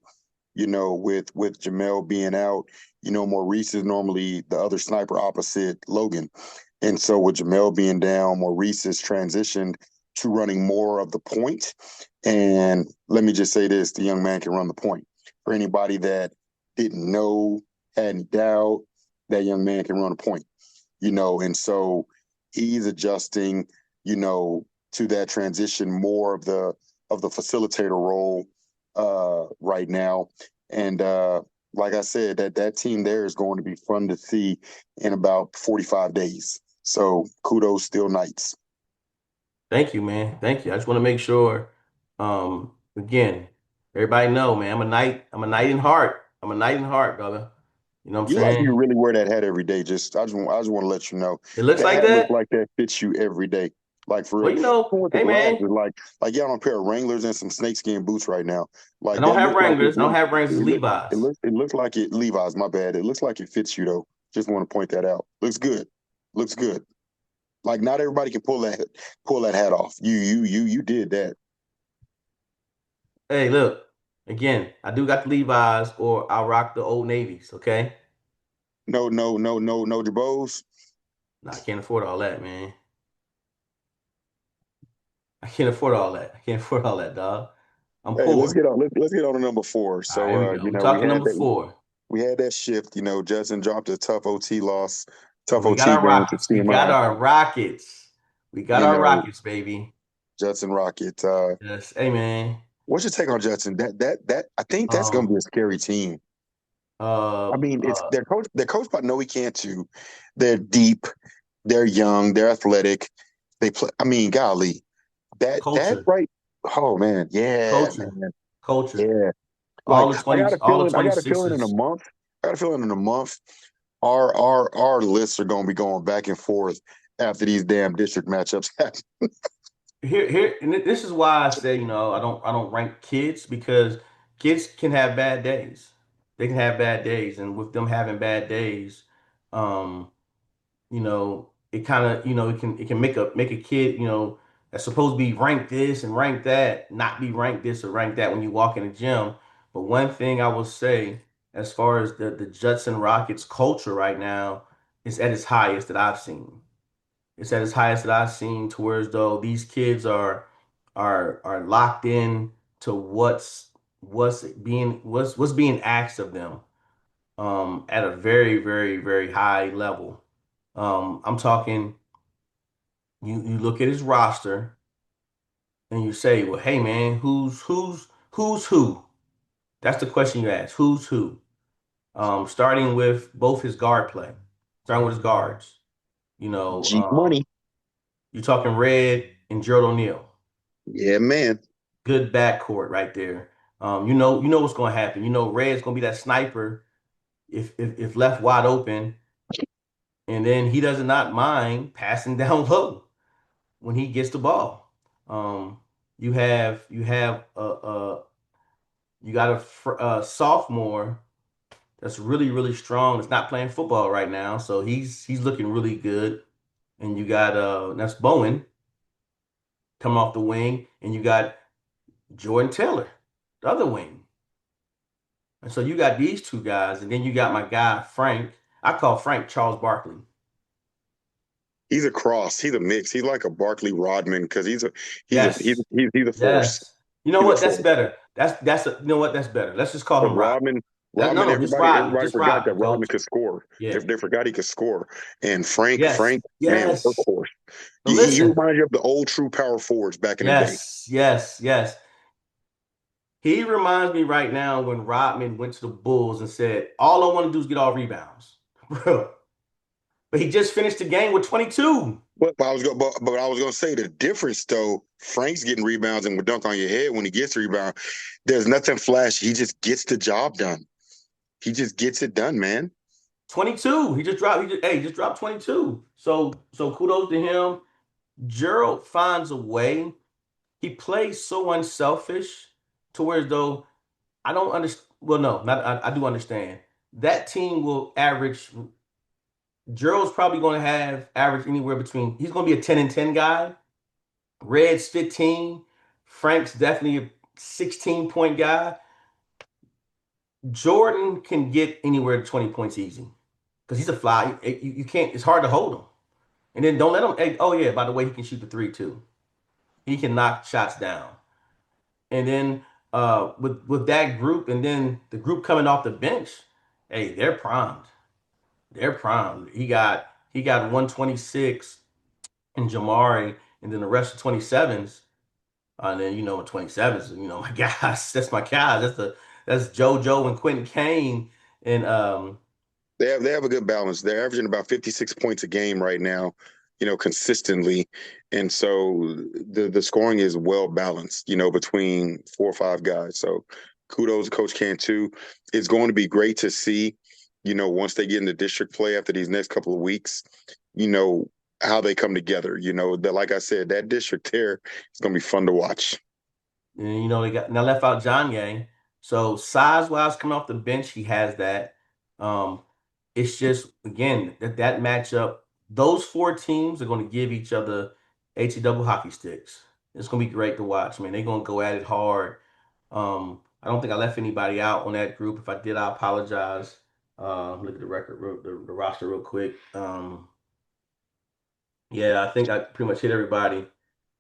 B: With Jamel being out, Maurice is normally the other sniper opposite Logan. And so with Jamel being down, Maurice has transitioned to running more of the point. And let me just say this, the young man can run the point. For anybody that didn't know, had any doubt, that young man can run a point. And so he's adjusting, to that transition more of the facilitator role right now. And like I said, that team there is going to be fun to see in about 45 days. So kudos, still Knights.
A: Thank you, man. Thank you. I just want to make sure, again, everybody know, man, I'm a knight in heart. I'm a knight in heart, brother. You know what I'm
B: You like you
A: saying?
B: really wear that hat every day. I just want to let you know
A: It looks
B: that
A: like
B: hat looks
A: that.
B: like that fits you every day. Like for
A: Well,
B: real.
A: you know,
B: Even with the
A: hey,
B: glasses,
A: man,
B: like you got on a pair of Wranglers and some snakeskin boots right now.
A: I
B: Like
A: don't
B: that
A: have
B: looks like
A: Wranglers. I don't have Wranglers, it's
B: it
A: Levi's.
B: looks like it Levi's, my bad. It looks like it fits you though. Just want to point that out. Looks good. Looks good. Like not everybody can pull that hat off. You did that.
A: Hey, look, again, I do got the Levi's or I'll rock the Old Navies, okay?
B: No Jabos.
A: No, I can't afford all that, man. I can't afford all that. I can't afford all that, dog. I'm
B: Hey, let's
A: poor.
B: get on. Let's get on to number 4.
A: All right,
B: So,
A: here we go. We talking number 4.
B: we had that shift. Judson dropped a tough OT loss,
A: But
B: tough
A: we got
B: OT
A: our
B: game to
A: Rockets. We got
B: CMI.
A: our Rockets. We got
B: You
A: our
B: know,
A: Rockets, baby.
B: Judson Rocket.
A: Yes. Hey, man.
B: What's your take on Judson? That I think that's going to be
A: Um,
B: a scary team.
A: uh,
B: I mean, it's
A: uh,
B: their coach, but no, he can't too. They're deep. They're young. They're athletic. They play. I mean, golly, that
A: Culture,
B: right. Oh man, yeah,
A: culture,
B: man,
A: culture.
B: yeah.
A: All
B: Like
A: the 20s, all the
B: I got a feeling in a
A: 26s.
B: month. I got a feeling in a month, our lists are going to be going back and forth after these damn district matchups happen.
A: here, and this is why I say, I don't rank kids because kids can have bad days. They can have bad days, and with them having bad days, um, it kind of, it can make a kid, that's supposed to be ranked this and ranked that, not be ranked this or ranked that when you walk in the gym. But one thing I will say, as far as the Judson Rockets culture right now, is at its highest that I've seen. It's at its highest that I've seen, to where as though these kids are locked in to what's being asked of them, at a very, very, very high level. I'm talking, you look at his roster and you say, well, hey man, who's who? That's the question you ask. Who's who? Starting with both his guard play, starting with his guards. You know,
B: G Money.
A: you're talking Red and Gerald O'Neal.
B: Yeah, man.
A: Good backcourt right there. You know what's going to happen. You know Red's going to be that sniper if left wide open, and then he does not mind passing down low when he gets the ball. Um, you got a sophomore that's really, really strong. That's not playing football right now, so he's looking really good. And you got that's Bowen coming off the wing, and you got Jordan Taylor, the other wing. And so you got these two guys, and then you got my guy Frank. I call Frank Charles Barkley.
B: He's a cross. He's a mix. He's like a Barkley Rodman because
A: Yes,
B: he's a force.
A: yes. You know
B: He's a
A: what? That's
B: force.
A: better. You know what? That's better. Let's just call
B: But
A: him Rodney. No,
B: Rodman,
A: no, just
B: everybody
A: Rodney.
B: everybody
A: Just
B: forgot
A: Rodney,
B: that Rodman
A: coach.
B: could score.
A: Yeah.
B: They forgot he could score. And
A: Yes.
B: Frank, man,
A: Yes.
B: workhorse.
A: But
B: He
A: listen.
B: reminds you of the old true power forwards back in the day.
A: Yes. Yes. Yes. He reminds me right now when Rodman went to the Bulls and said, "All I want to do is get all rebounds." Bro. But he just finished the game with 22.
B: But I was gonna say the difference though. Frank's getting rebounds and will dunk on your head when he gets the rebound. There's nothing flashy. He just gets the job done. He just gets it done, man.
A: 22. He just dropped 22. So kudos to him. Gerald finds a way. He plays so unselfish to where as though I don't understand. Well, no, not I do understand. That team will average. Gerald's probably going to have average anywhere between. He's going to be a 10 and 10 guy. Red's 15. Frank's definitely a 16-point guy. Jordan can get anywhere to 20 points easy because he's a fly. You can't. It's hard to hold him. And then don't let him. Oh yeah, by the way, he can shoot the three too. He can knock shots down. And then with that group, and then the group coming off the bench, hey, they're primed. They're primed. He got 126 in Jamari, and then the rest of 27s. And then 27s. My guys. That's my guys. That's JoJo and Quentin Kane, and
B: They have a good balance. They're averaging about 56 points a game right now, consistently. And so the scoring is well balanced, between 4 or 5 guys. So kudos to Coach Cantu. It's going to be great to see, once they get into district play after these next couple of weeks, you know, how they come together. That like I said, that district there is going to be fun to watch.
A: and they got now left out John Yang. So size wise, coming off the bench, he has that. Um, it's just again that matchup. Those four teams are going to give each other double hockey sticks. It's going to be great to watch, man. They're going to go at it hard. I don't think I left anybody out on that group. If I did, I apologize. Look at the record, the roster real quick. Yeah, I think I pretty much hit everybody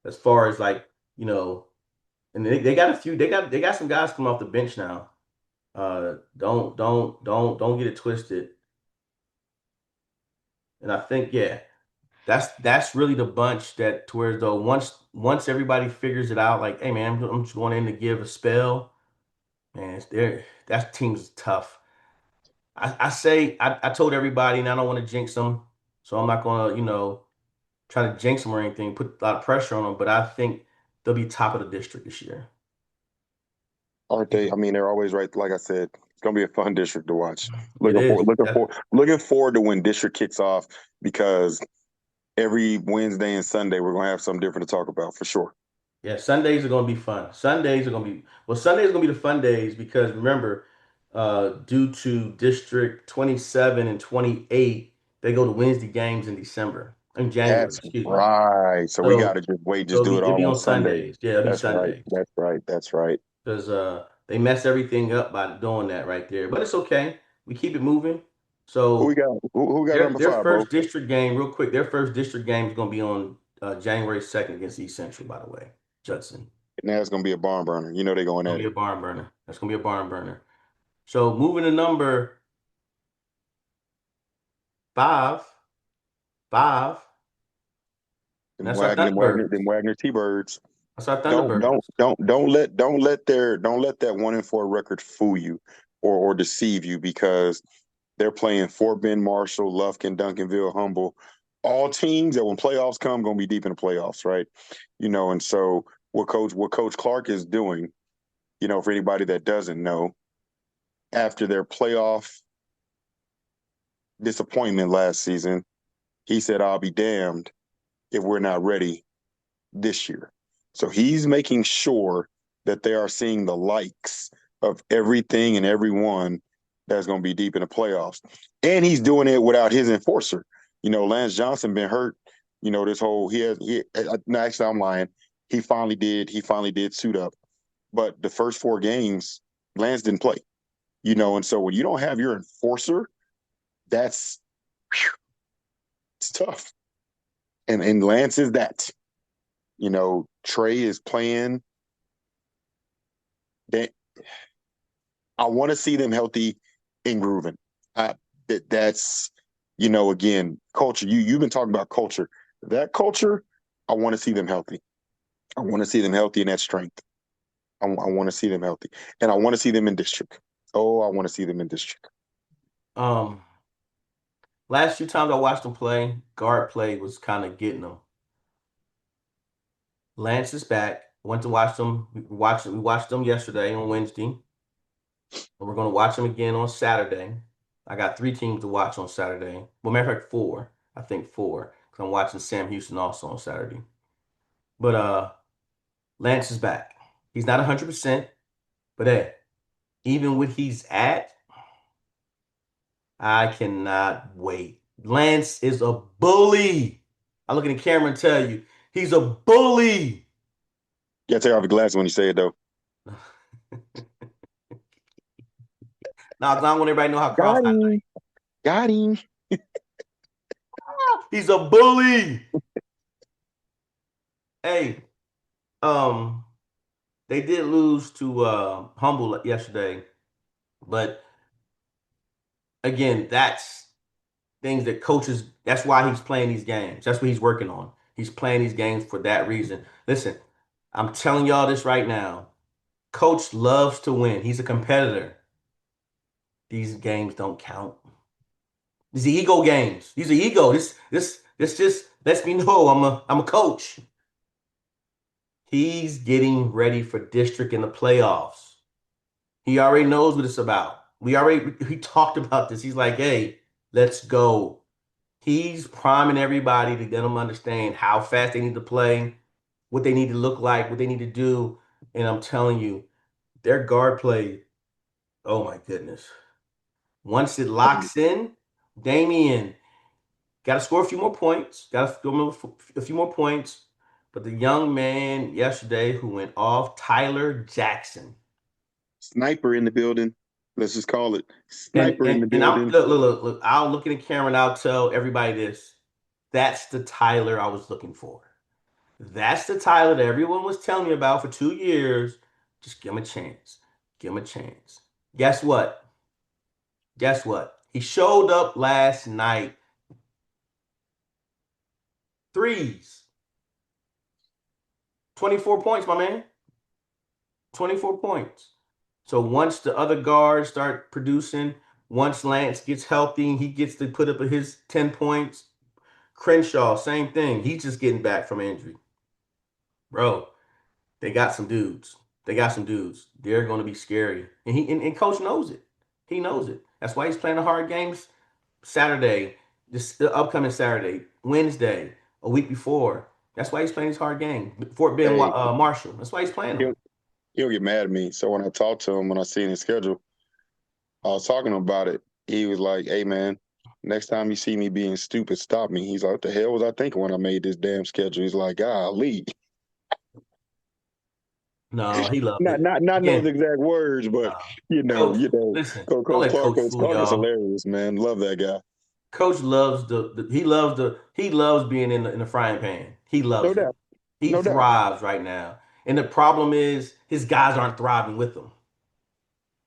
A: as far as like, you know, and they got a few, they got some guys coming off the bench now. Don't get it twisted. And I think, yeah, that's really the bunch that to where though once everybody figures it out, like, hey man, I'm just going in to give a spell, man, that team's tough. I told everybody, and I don't want to jinx them, so I'm not gonna, try to jinx them or anything, put a lot of pressure on them, but I think they'll be top of the district this year.
B: Aren't they? I mean, they're always right. Like I said, it's gonna be a fun district to watch.
A: It
B: Looking for
A: is.
B: looking for looking forward to when district kicks off because every Wednesday and Sunday we're gonna have something different to talk about for sure.
A: Yeah, Sundays are going to be fun. Sundays are going to be, well, Sundays are going to be the fun days because remember, due to District 27 and 28, they go to Wednesday games in December, in January,
B: That's
A: excuse me.
B: right. So we got
A: So,
B: to just wait,
A: so
B: just do it
A: it'll
B: all
A: be
B: on
A: on
B: Sunday.
A: Sundays. Yeah, it'll be
B: That's right.
A: Sundays
B: That's right. That's right.
A: because they mess everything up by doing that right there. But it's okay. We keep it moving.
B: Who we
A: So
B: got? Who got
A: their
B: number
A: their
B: five, bro?
A: first district game, real quick, their first district game is going to be on January 2nd against East Central, by the way, Judson.
B: Now it's gonna be a barn burner. You know they're going
A: Gonna
B: at
A: be a
B: it.
A: barn burner. That's gonna be a barn burner. So moving to number five, five, and
B: Them Wagner, them Wagner, them Wagner T-Birds.
A: That's our
B: Don't don't
A: Thunderbirds.
B: don't don't let that 1-4 record fool you or deceive you because they're playing Fort Bend, Marshall, Lufkin, Duncanville, Humble, all teams that when playoffs come gonna be deep in the playoffs, right? And so what Coach Clark is doing, for anybody that doesn't know, after their playoff disappointment last season, he said, "I'll be damned if we're not ready this year." So he's making sure that they are seeing the likes of everything and everyone that's going to be deep in the playoffs. And he's doing it without his enforcer. Lance Johnson been hurt. This whole no, actually I'm lying. He finally did suit up. But the first 4 games, Lance didn't play. And so when you don't have your enforcer, that's it's tough. And Lance is that. Trey is playing. That I want to see them healthy and grooving. That's again culture. You've been talking about culture. That culture, I want to see them healthy. I want to see them healthy in that strength. I want to see them healthy, and I want to see them in district. Oh, I want to see them in district.
A: Um, last few times I watched them play, guard play was kind of getting them. Lance is back. Went to watch them. We watched them yesterday on Wednesday, and we're gonna watch them again on Saturday. I got 3 teams to watch on Saturday. Well, matter of fact, four. I think four. Because I'm watching Sam Houston also on Saturday. But Lance is back. He's not 100%, but hey, even what he's at, I cannot wait. Lance is a bully. I look in the camera and tell you, he's a bully.
B: You gotta take off your glasses when you say it though.
A: Now, 'cause I don't want everybody to know how cross
B: Got
A: I
B: him. Got him.
A: think. He's a bully. Hey, um, they did lose to Humble yesterday, but again, that's things that coaches, that's why he's playing these games. That's what he's working on. He's playing these games for that reason. Listen, I'm telling y'all this right now. Coach loves to win. He's a competitor. These games don't count. These are ego games. These are ego. This just lets me know I'm a coach. He's getting ready for district in the playoffs. He already knows what it's about. We talked about this. He's like, hey, let's go. He's priming everybody to get them understand how fast they need to play, what they need to look like, what they need to do. And I'm telling you, their guard play, oh my goodness. Once it locks in, Damian got to score a few more points, got to score a few more points. But the young man yesterday who went off, Tyler Jackson.
B: Sniper in the building. Let's just call it
A: And
B: sniper in
A: and
B: the
A: and I'm
B: building.
A: look, I'll look in the camera and I'll tell everybody this. That's the Tyler I was looking for. That's the Tyler that everyone was telling me about for 2 years. Just give him a chance. Give him a chance. Guess what? Guess what? He showed up last night. Threes. 24 points, my man. 24 points. So once the other guards start producing, once Lance gets healthy, he gets to put up his 10 points. Crenshaw, same thing. He's just getting back from injury. Bro, they got some dudes. They got some dudes. They're going to be scary. And coach knows it. He knows it. That's why he's playing the hard games Saturday, this the upcoming Saturday, Wednesday. a week before. That's why he's playing his hard game. Fort Bend
B: Hey,
A: Marshall. That's why he's playing them.
B: he'll he'll get mad at me. So when I talked to him, when I seen his schedule, I was talking about it. He was like, "Hey man, next time you see me being stupid, stop me." He's like, "What the hell was I thinking when I made this damn schedule?" He's like, "Golly."
A: No, he loved
B: Not
A: it.
B: not those
A: Again,
B: exact words, but
A: coach,
B: you know,
A: listen, don't
B: Coach
A: let
B: Clark,
A: coach
B: Coach
A: fool
B: Clark is
A: y'all.
B: hilarious, man. Love that guy.
A: Coach loves he loves being in the frying pan. He
B: No
A: loves it.
B: doubt,
A: He
B: no doubt.
A: thrives right now. And the problem is his guys aren't thriving with him.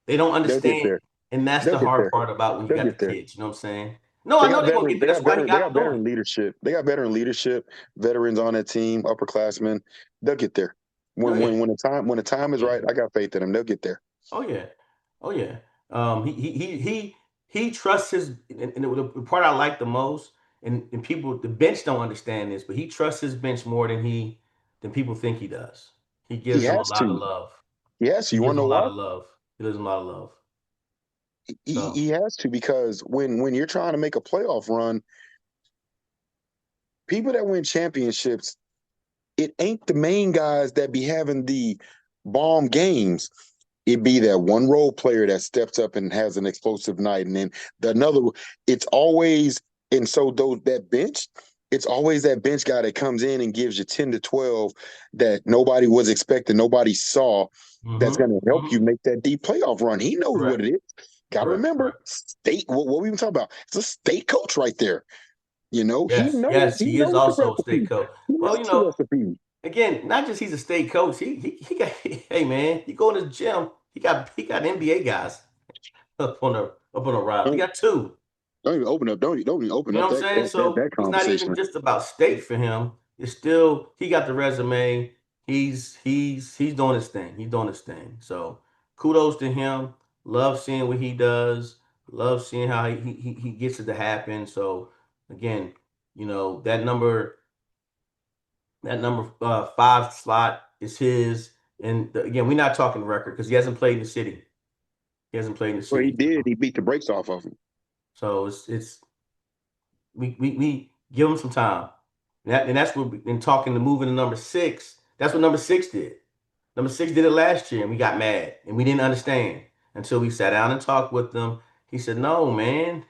A: They don't
B: They'll get
A: understand.
B: there.
A: And that's
B: They'll
A: the
B: get
A: hard
B: there.
A: part about when you
B: They'll
A: got the
B: get there.
A: kids. You know what I'm saying? No, I know they're gonna get there. That's why he
B: They
A: got
B: got
A: them doing
B: veteran
A: it.
B: leadership. They got veteran leadership, veterans on that team, upperclassmen. They'll get there.
A: Oh yeah.
B: When the time is
A: Yeah.
B: right, I got faith in them. They'll get there.
A: Oh yeah. Oh yeah. He trusts his and the part I like the most, and people the bench don't understand this, but he trusts his bench more than people think he does. He
B: He
A: gives them a
B: has
A: lot of
B: to.
A: love.
B: He has to.
A: He
B: You want
A: gives
B: to
A: them
B: know
A: a lot
B: why?
A: of love. He gives them a lot of love. So
B: He has to because when you're trying to make a playoff run, people that win championships, it ain't the main guys that be having the bomb games. It be that one role player that steps up and has an explosive night, and then another. It's always and so those that bench. It's always that bench guy that comes in and gives you 10 to 12 that nobody was expecting, nobody saw. That's going to help you
A: hmm
B: make that deep playoff run. He knows what
A: correct.
B: it is. Got to
A: Correct.
B: remember,
A: Correct.
B: state. What we even talking about? It's a state coach right there. You know,
A: Yes, yes,
B: he
A: he is
B: knows the
A: also a state
B: recipe.
A: coach.
B: He
A: Well,
B: knows the recipe.
A: again, not just he's a state coach. He got hey man, you go in the gym. He got NBA guys up on the rise. He
B: Don't,
A: got two.
B: don't even open up. Don't even open
A: You know
B: up
A: what I'm saying? So
B: that
A: it's not even
B: conversation.
A: just about state for him. It's still he got the resume. He's doing his thing. He's doing his thing. So kudos to him. Love seeing what he does. Love seeing how he gets it to happen. So again, that number 5 slot is his. And again, we're not talking record because he hasn't played in the city. He hasn't played in the
B: Well, he
A: city.
B: did. He beat the brakes off of him.
A: So it's we give him some time. And that's what in talking to moving to number 6. That's what number 6 did. Number 6 did it last year, and we got mad and we didn't understand until we sat down and talked with them. He said, "No, man,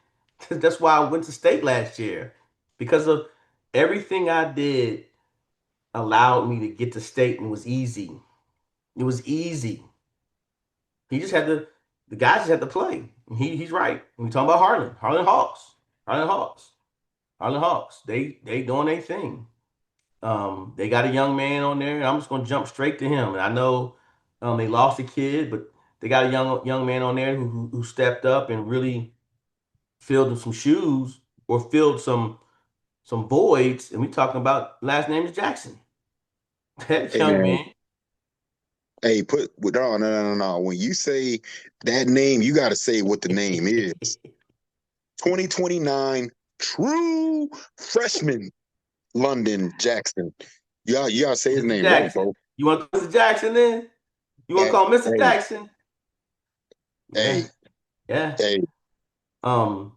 A: that's why I went to state last year because of everything I did allowed me to get to state and was easy. It was easy. He just had to, the guys just had to play. He's right. We talking about Harlan Hawks, Harlan Hawks. They doing their thing. They got a young man on there. I'm just gonna jump straight to him. And I know they lost a kid, but they got a young man on there who stepped up and really filled some shoes or filled some voids. And we talking about last name is Jackson. That
B: Hey
A: young
B: man.
A: man.
B: Hey, no. When you say that name, you got to say what the name is. 2029 true freshman London Jackson. You gotta say his
A: Mr.
B: name right,
A: Jackson.
B: bro.
A: You want to call Mr. Jackson then? You want to
B: Hey,
A: call him Mr.
B: hey,
A: Jackson? Yeah,
B: hey,
A: yeah.
B: hey.
A: Um,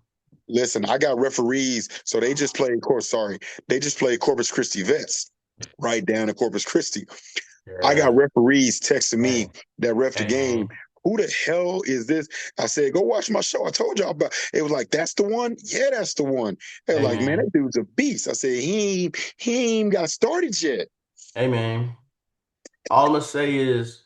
B: Listen, I got referees, so they just played. Of course, sorry, they just played Corpus Christi Vets right down in Corpus Christi. I got
A: yeah.
B: referees texting me
A: Hey,
B: that ref the
A: hey,
B: game.
A: man.
B: Who the hell is this? I said, go watch my show. I told y'all about it. Was like, that's the one? Yeah, that's the one. They're
A: Hey,
B: like, man, that
A: man.
B: dude's a beast. I said, he ain't got started yet.
A: Hey, man. All I'm gonna say is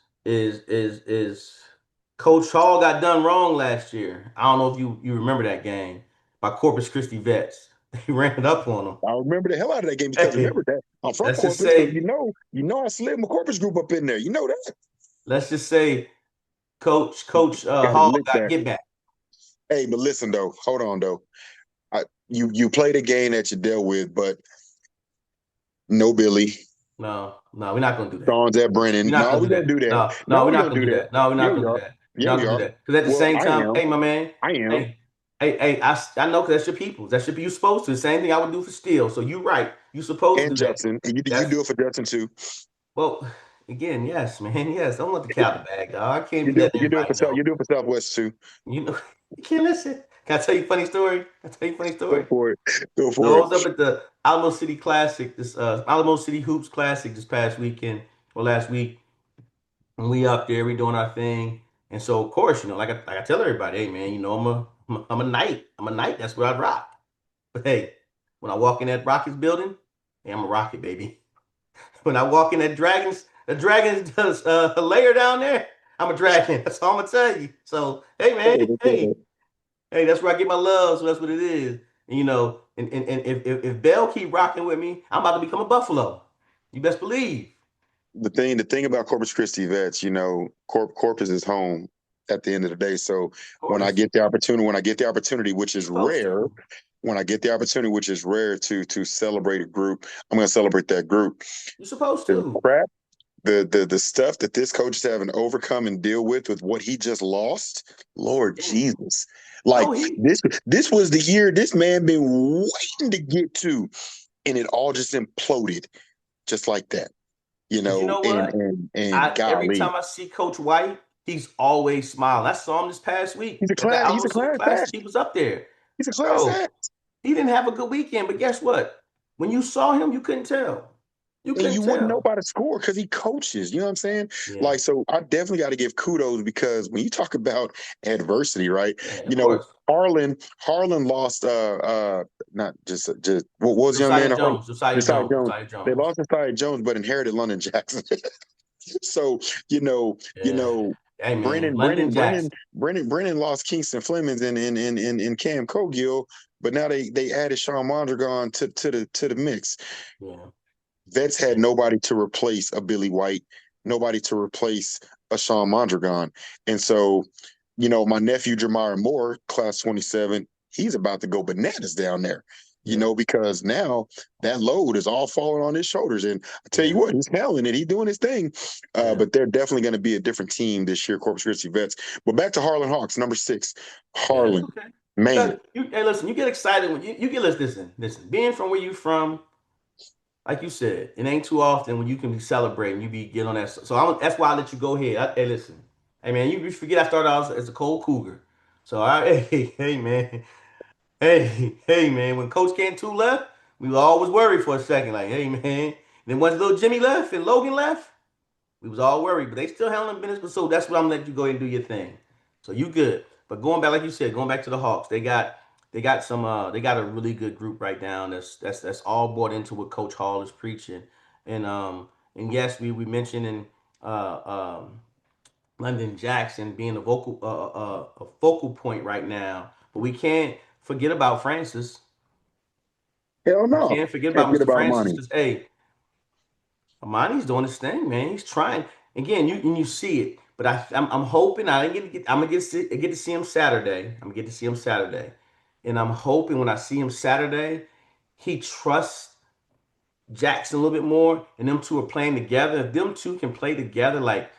A: Coach Hall got done wrong last year. I don't know if you remember that game by Corpus Christi Vets. They ran it up on
B: I remember the hell out of that game
A: them.
B: because remember that I'm from
A: let's just
B: Corpus, so
A: say,
B: I slid my Corpus group up in there. You know that.
A: let's just say, Coach
B: Got it
A: Hall
B: licked
A: got
B: there.
A: get back.
B: Hey, but listen though, hold on though. You played a game that you dealt with, but no Billy.
A: No, no, we're not gonna do that.
B: Sean's at
A: We're
B: Brennan.
A: not
B: No,
A: gonna
B: we're
A: do
B: gonna
A: that.
B: do that.
A: No, no,
B: No,
A: we're
B: we're
A: not
B: gonna
A: gonna
B: do
A: do
B: that.
A: that. No, we're
B: Yeah,
A: not
B: we
A: gonna do
B: are.
A: that. We're
B: Yeah,
A: not
B: we
A: gonna do
B: are.
A: that. Because at the
B: Well,
A: same
B: I
A: time,
B: am.
A: hey, my man,
B: I am.
A: hey, I know because that's your people. That should be you supposed to. The same thing I would do for Steele. So you're right. You supposed to
B: And
A: do that.
B: Judson. And you
A: That's
B: do it for Judson too.
A: well, again, yes, man, yes. I don't want the cow to bag, dog. I can't be letting
B: You do it
A: everybody know.
B: You do it for Southwest too.
A: You know, you can't listen. Can I tell you a funny story? Can I tell you a funny
B: Go
A: story?
B: for it. Go
A: So
B: for
A: I
B: it.
A: was up at the Alamo City Classic, this Alamo City Hoops Classic this past weekend or last week, and we up there, we doing our thing. And so of course, like I tell everybody, hey man, I'm a knight. I'm a knight. That's what I rock. But hey, when I walk in that Rockets building, hey, I'm a Rocket baby. When I walk in the Dragons does a layer down there, I'm a Dragon. That's all I'm gonna tell you. So hey man, hey, that's where I get my love. So that's what it is. And, and if Bell keep rocking with me, I'm about to become a Buffalo. You best believe.
B: The thing about Corpus Christi vets, Corpus is home at the end of the day. So
A: Of course,
B: when I get the opportunity,
A: you're supposed to.
B: when I get the opportunity, which is rare to celebrate a group, I'm going to celebrate that group.
A: You're supposed
B: The
A: to.
B: crap, the stuff that this coach is having to overcome and deal with what he just lost, Lord
A: And
B: Jesus.
A: no,
B: Like
A: he.
B: this was the year this man been waiting to get to, and it all just imploded just like that.
A: But you know
B: And
A: what? Every
B: golly,
A: time I see Coach White, he's always smiling. I saw him this past week at the
B: he's
A: Alamo
B: a
A: City
B: class
A: Classic.
B: act.
A: He was up there,
B: He's a class
A: bro.
B: act.
A: He didn't have a good weekend, but guess what? When you saw him, you couldn't tell. You
B: And
A: couldn't
B: you wouldn't know
A: tell.
B: by the score because he coaches. You know what I'm saying?
A: Yeah,
B: Like, so I definitely got to give kudos because when you talk about adversity, right?
A: yeah, of
B: You know,
A: course.
B: Harlan lost not just what was young man
A: Josiah
B: at Harlan?
A: Jones, Josiah
B: Josiah
A: Jones,
B: Jones.
A: Josiah
B: They
A: Jones.
B: lost Josiah Jones, but inherited London Jackson. So, you
A: Yeah.
B: know,
A: Hey man, London Jackson.
B: Brennan lost Kingston Flemings and Cam Cogill, but now they added Sean Mondragon to the mix.
A: Yeah.
B: Vets had
A: Yeah.
B: nobody to replace a Billy White, nobody to replace a Sean Mondragon. And so, my nephew Jamar Moore, class 27, he's about to go bananas down there,
A: Yeah.
B: because now that load is all falling on his shoulders. And I tell you
A: Yeah.
B: what, he's handling it. He's doing his thing.
A: Yeah.
B: But they're definitely going to be a different team this year, Corpus Christi Vets. But back to Harlan Hawks, number 6.
A: Yeah, that's
B: Harlan,
A: okay.
B: man,
A: Hey, listen, you get excited when you get listen. Being from where you from, like you said, it ain't too often when you can be celebrating, you be get on that. So that's why I let you go ahead. Hey, listen, hey man, you forget I started out as a cold cougar. So hey man, hey man, when Coach Cantu left, we were always worried for a second, like hey man. Then once little Jimmy left and Logan left, we was all worried, but they still handling business. But so that's what I'm letting you go ahead and do your thing. So you good. But going back, like you said, going back to the Hawks, they got a really good group right now. That's all bought into what Coach Hall is preaching. And and yes, we mentioned in London Jackson being a focal point right now, but we can't forget about Francis.
B: hell
A: We
B: no.
A: can't forget
B: Can't
A: about
B: forget
A: Mr.
B: about
A: Francis
B: money.
A: because hey, Amani's doing his thing, man. He's trying. Again, you see it, but I'm hoping I didn't get to get I'm gonna get to see him Saturday. I'm gonna get to see him Saturday, and I'm hoping when I see him Saturday, he trusts Jackson a little bit more, and them two are playing together. If them two can play together, like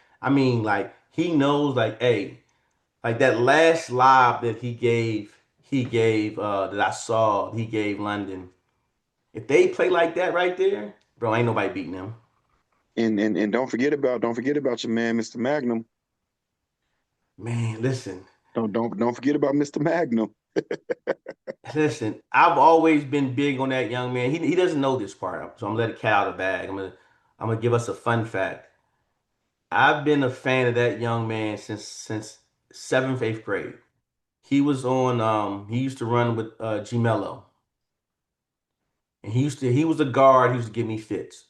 A: he knows, like hey, like that last lob that he gave that I saw, he gave London. If they play like that right there, bro, ain't nobody beating them.
B: And don't forget about your man, Mr. Magnum.
A: Man, listen.
B: Don't forget about Mr. Magnum.
A: Listen, I've always been big on that young man. He doesn't know this part, so I'm gonna let it cat out of the bag. I'm gonna give us a fun fact. I've been a fan of that young man since seventh, eighth grade. He used to run with G Mello. And he was a guard, he used to give me fits.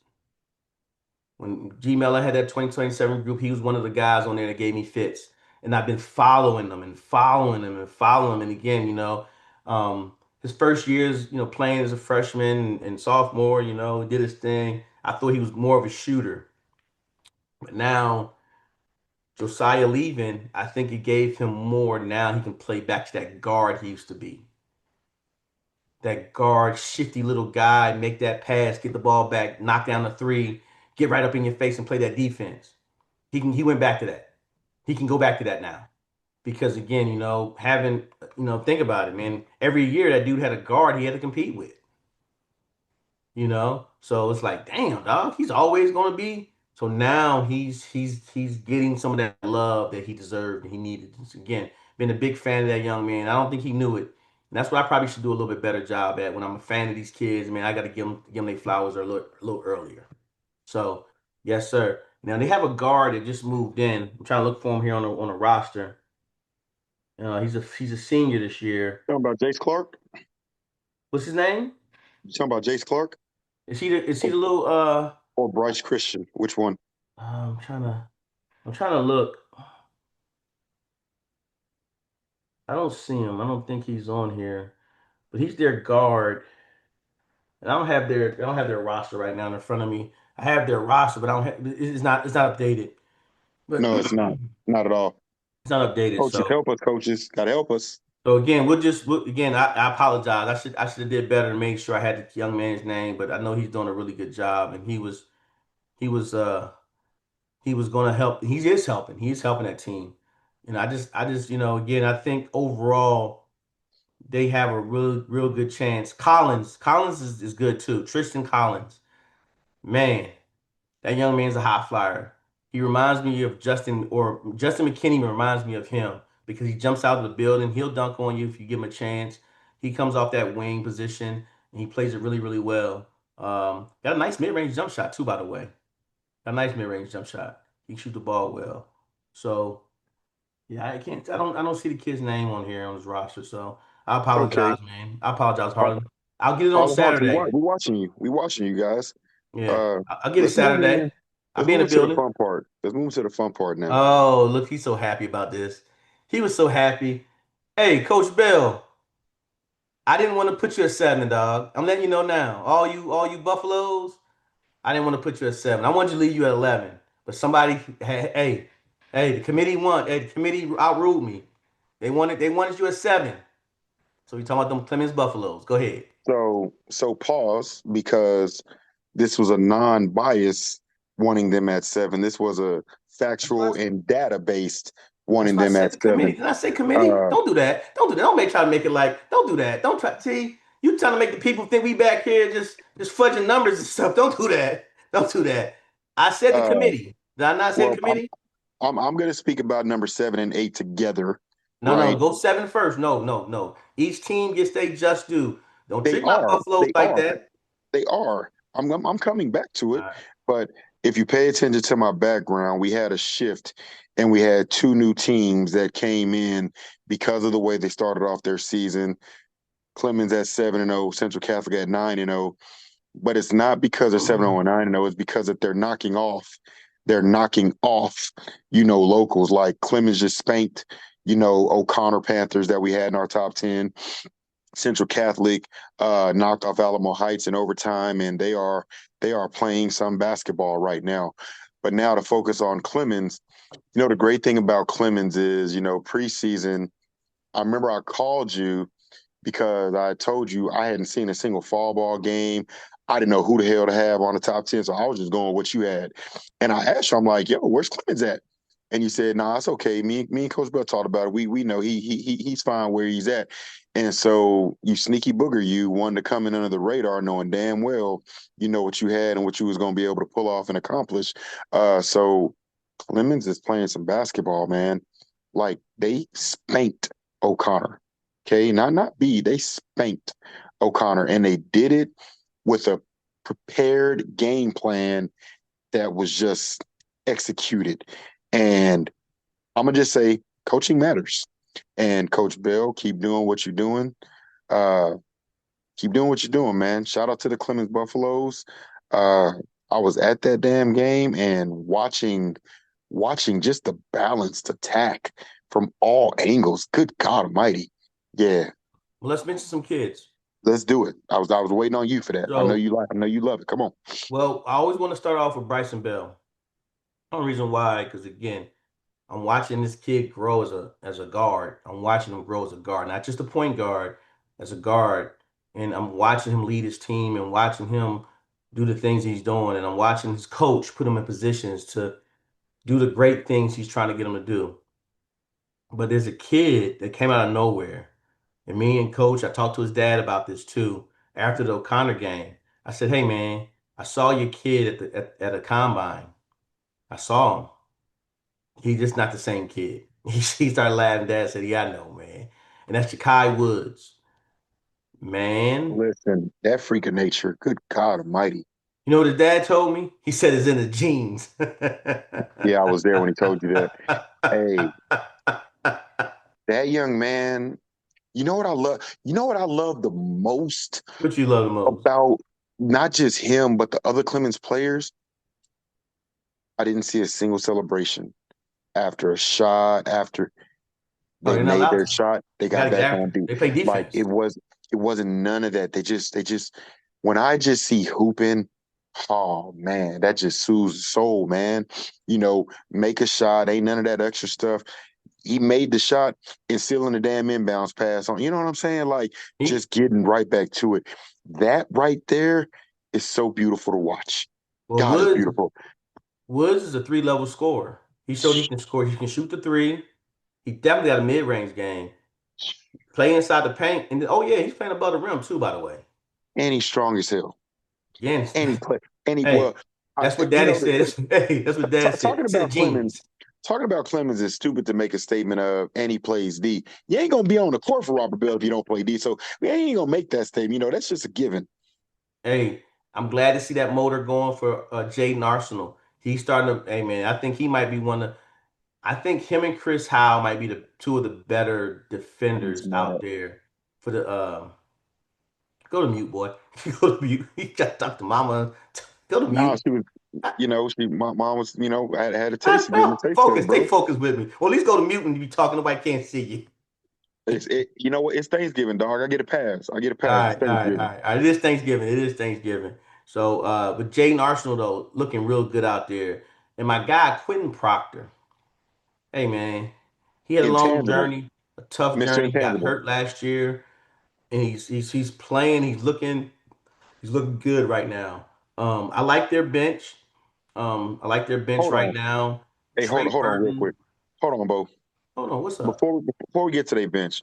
A: When G Mello had that 2027 group, he was one of the guys on there that gave me fits. And I've been following them and following them and following them. And again, his first years, playing as a freshman and sophomore, he did his thing. I thought he was more of a shooter. But now Josiah leaving, I think it gave him more. Now he can play back to that guard he used to be. That guard, shifty little guy, make that pass, get the ball back, knock down the three, get right up in your face and play that defense. He went back to that. He can go back to that now. Because again, think about it, man. Every year that dude had a guard he had to compete with. So it's like, damn, dog, he's always gonna be. So now he's getting some of that love that he deserved and he needed. Again, been a big fan of that young man. I don't think he knew it. And that's what I probably should do a little bit better job at when I'm a fan of these kids. Man, I got to give them their flowers a little earlier. So, yes, sir. Now they have a guard that just moved in. I'm trying to look for him here on the roster. He's a senior this year.
B: Talking about Jace Clark?
A: What's his name?
B: You talking about Jace Clark
A: Is he the little
B: or Bryce Christian? Which one?
A: I'm trying to look. I don't see him. I don't think he's on here. But he's their guard. And I don't have their roster right now in front of me. I have their roster, but I don't have it's not updated. But
B: No, it's not.
A: it's
B: Not at all.
A: not updated.
B: Coaches, help us, coaches. Gotta help us.
A: So again, again, I apologize. I should have did better to make sure I had the young man's name, but I know he's doing a really good job and he was he was gonna help. He is helping. He is helping that team. And I just, again, I think overall they have a real good chance. Collins is good too. Tristan Collins. Man, that young man's a high flyer. He reminds me of Justin McKinney reminds me of him because he jumps out of the building. He'll dunk on you if you give him a chance. He comes off that wing position and he plays it really, really well. Got a nice mid-range jump shot too, by the way. Got a nice mid-range jump shot. He can shoot the ball well. So yeah, I don't see the kid's name on here on his roster. So I
B: Okay.
A: apologize, man. I apologize, Harlan. I'll get it on
B: Powerhouse,
A: Saturday.
B: we watching you. We watching you guys.
A: Yeah,
B: Uh,
A: I'll get it
B: let's move
A: Saturday.
B: in.
A: I'll
B: Let's
A: be in
B: move
A: the
B: into the
A: building.
B: fun part. Let's move to the fun part now.
A: Oh, look, he's so happy about this. He was so happy. Hey, Coach Bell, I didn't want to put you at 7, dog. I'm letting you know now. All you Buffaloes, I didn't want to put you at 7. I wanted to leave you at 11. But the committee outruled me. They wanted you at 7. So we talking about them Clemens Buffaloes. Go ahead.
B: So pause because this was a non-bias wanting them at 7. This was a
A: That's what
B: factual
A: I,
B: and data-based
A: that's
B: wanting
A: what I
B: them
A: said
B: at
A: the committee.
B: 7.
A: Did I say committee?
B: Uh,
A: Don't do that. Don't do that. Try to make it like. Don't do that. Don't try. See, you trying to make the people think we back here just fudging numbers and stuff. Don't do that. Don't do that. I said the
B: uh,
A: committee. Did I not say the
B: well,
A: committee?
B: I'm going to speak about number 7 and 8 together,
A: No, no.
B: right?
A: Go 7 first. No, no, no. Each team gets their just due. Don't
B: They
A: treat my
B: are.
A: Buffaloes
B: They
A: like
B: are.
A: that.
B: They are. I'm coming back to
A: All
B: it,
A: right.
B: but if you pay attention to my background, we had a shift and we had two new teams that came in because of the way they started off their season. Clemens at 7-0, Central Catholic at 9-0. But it's not because they're 7-0 and 9-0, it's because that they're knocking off, locals like Clemens just spanked, O'Connor Panthers that we had in our top 10. Central Catholic knocked off Alamo Heights in overtime, and they are playing some basketball right now. But now to focus on Clemens, the great thing about Clemens is, preseason. I remember I called you because I told you I hadn't seen a single fall ball game. I didn't know who the hell to have on the top 10, so I was just going with what you had. And I asked you, I'm like, yo, where's Clemens at? And you said, nah, it's okay. Me and Coach Bell talked about it. We know he's fine where he's at. And so you sneaky booger, you wanted to come in under the radar, knowing damn well you know what you had and what you was going to be able to pull off and accomplish. So Clemens is playing some basketball, man. Like they spanked O'Connor. Okay, not B. They spanked O'Connor, and they did it with a prepared game plan that was just executed. And I'm gonna just say, coaching matters. And Coach Bell, keep doing what you're doing. Uh, keep doing what you're doing, man. Shout out to the Clemens Buffaloes. Uh, I was at that damn game and watching just the balanced attack from all angles. Good God Almighty. Yeah,
A: Well, let's mention some kids.
B: let's do it. I was waiting on you for that.
A: So,
B: I know you love it. Come on.
A: well, I always want to start off with Bryson Bell. One reason why, because again, I'm watching this kid grow as a guard. I'm watching him grow as a guard, not just a point guard, as a guard. And I'm watching him lead his team and watching him do the things he's doing. And I'm watching his coach put him in positions to do the great things he's trying to get him to do. But there's a kid that came out of nowhere. And me and coach, I talked to his dad about this too after the O'Connor game. I said, hey man, I saw your kid at a combine. I saw him. He's just not the same kid. He started laughing. Dad said, "Yeah, I know, man." And that's Jakai Woods, man.
B: Listen, that freak of nature. Good God Almighty.
A: You know what his dad told me? He said it's in the genes.
B: Yeah, I was there when he told you that. Hey, that young man. You know what I love? You know what I love the most
A: What you love the most?
B: about not just him, but the other Clemens players? I didn't see a single celebration after a shot, after
A: Oh,
B: they
A: they're not
B: made
A: allowed
B: their
A: to.
B: shot, they
A: They got
B: got
A: to get
B: back on
A: after.
B: dude.
A: They play
B: Like
A: defense.
B: it wasn't none of that. They just when I just see hooping, oh man, that just soothes the soul, man. Make a shot, ain't none of that extra stuff. He made the shot and still in the damn inbounds pass on. You know what I'm saying? Like
A: He
B: just getting right back to it. That right there is so beautiful to watch.
A: well,
B: God, it's beautiful.
A: Woods is a three-level scorer. He showed he can score. He can shoot the three. He definitely got a mid-range game. Play inside the paint, and oh yeah, he's playing above the rim too. By the way,
B: And he's strong as hell.
A: again,
B: And he play and he
A: hey,
B: well, I,
A: that's what
B: you
A: Daddy
B: know,
A: said. Hey, that's what Dad said.
B: talking
A: It's in the
B: about Clemens,
A: genes.
B: talking about Clemens is stupid to make a statement of and he plays D. You ain't gonna be on the court for Robert Bell if you don't play D. So we ain't gonna make that statement. That's just a given.
A: Hey, I'm glad to see that motor going for Jaden Arsenal. He's starting to. Hey man, I think he might be one of. I think him and Chris Howe might be the two of the better
B: He's
A: defenders
B: mad.
A: out there for the. Go to mute, boy. Go to mute. You got to talk to mama. Go to
B: Now
A: mute.
B: she was, my mom was, had a taste of getting a taste of
A: Focus.
B: it,
A: Stay
B: bro.
A: focused with me. Well, at least go to mute when you be talking. Nobody can't see you.
B: You know what? It's Thanksgiving, dog. I get a pass. I get a
A: All
B: pass. It's
A: right, all right, all
B: Thanksgiving.
A: right, all right. It is Thanksgiving. It is Thanksgiving. So, but Jaden Arsenal though, looking real good out there. And my guy Quentin Proctor. Hey man, he had a long
B: Intangible,
A: journey, a tough
B: Mr.
A: journey. He got
B: Intangible.
A: hurt last year, and he's playing. He's looking good right now. I like their bench. I like their bench
B: Hold
A: right
B: on.
A: now.
B: Hey,
A: Trey
B: hold on real
A: Burton.
B: quick. Hold on, Bo.
A: Hold on, what's up?
B: Before we get to their bench,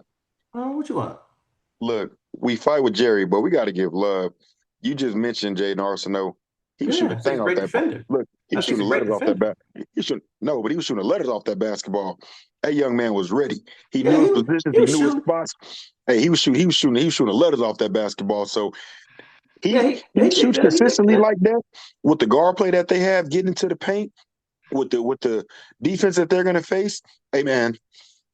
A: What you want?
B: look, we fight with Jerry, but we got to give love. You just mentioned Jaden Arsenault. He was shooting
A: Yeah,
B: a
A: I think he's
B: thing
A: a
B: off
A: great
B: that.
A: defender.
B: Look, he
A: I
B: was
A: think he's
B: shooting
A: a great
B: letters off that
A: defender.
B: bat. He should no, but he was shooting letters off that basketball. That young man was ready. He
A: Yeah,
B: knew his positions.
A: he
B: He
A: was
B: knew his
A: shooting.
B: spots. Hey, he was shooting letters off that basketball. So
A: Yeah,
B: he
A: he did
B: shoots
A: good. He did
B: consistently
A: good.
B: like that with the guard play that they have, getting into the paint with the defense that they're going to face. Hey man,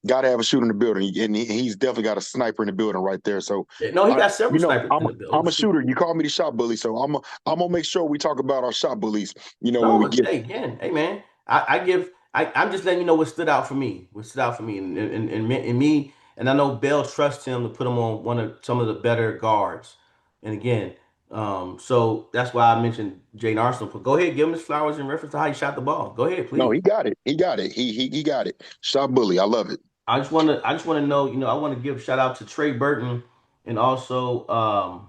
B: got to have a shooter in the building, and he's definitely got a sniper in the building right there. So,
A: Yeah, no, he got several snipers in the bill.
B: I'm a shooter. You call me the shot bully, so I'm gonna make sure we talk about our shot bullies. When we
A: No,
B: get
A: hey, again, hey man, I'm just letting you know what stood out for me. What stood out for me, and me, and I know Bell trusts him to put him on some of the better guards. And again, so that's why I mentioned Jaden Arsenal. But go ahead, give him his flowers in reference to how he shot the ball. Go ahead,
B: no,
A: please.
B: he got it. He got it. He got it. Shot bully. I love it.
A: I just want to know, I want to give shout out to Trey Burton and also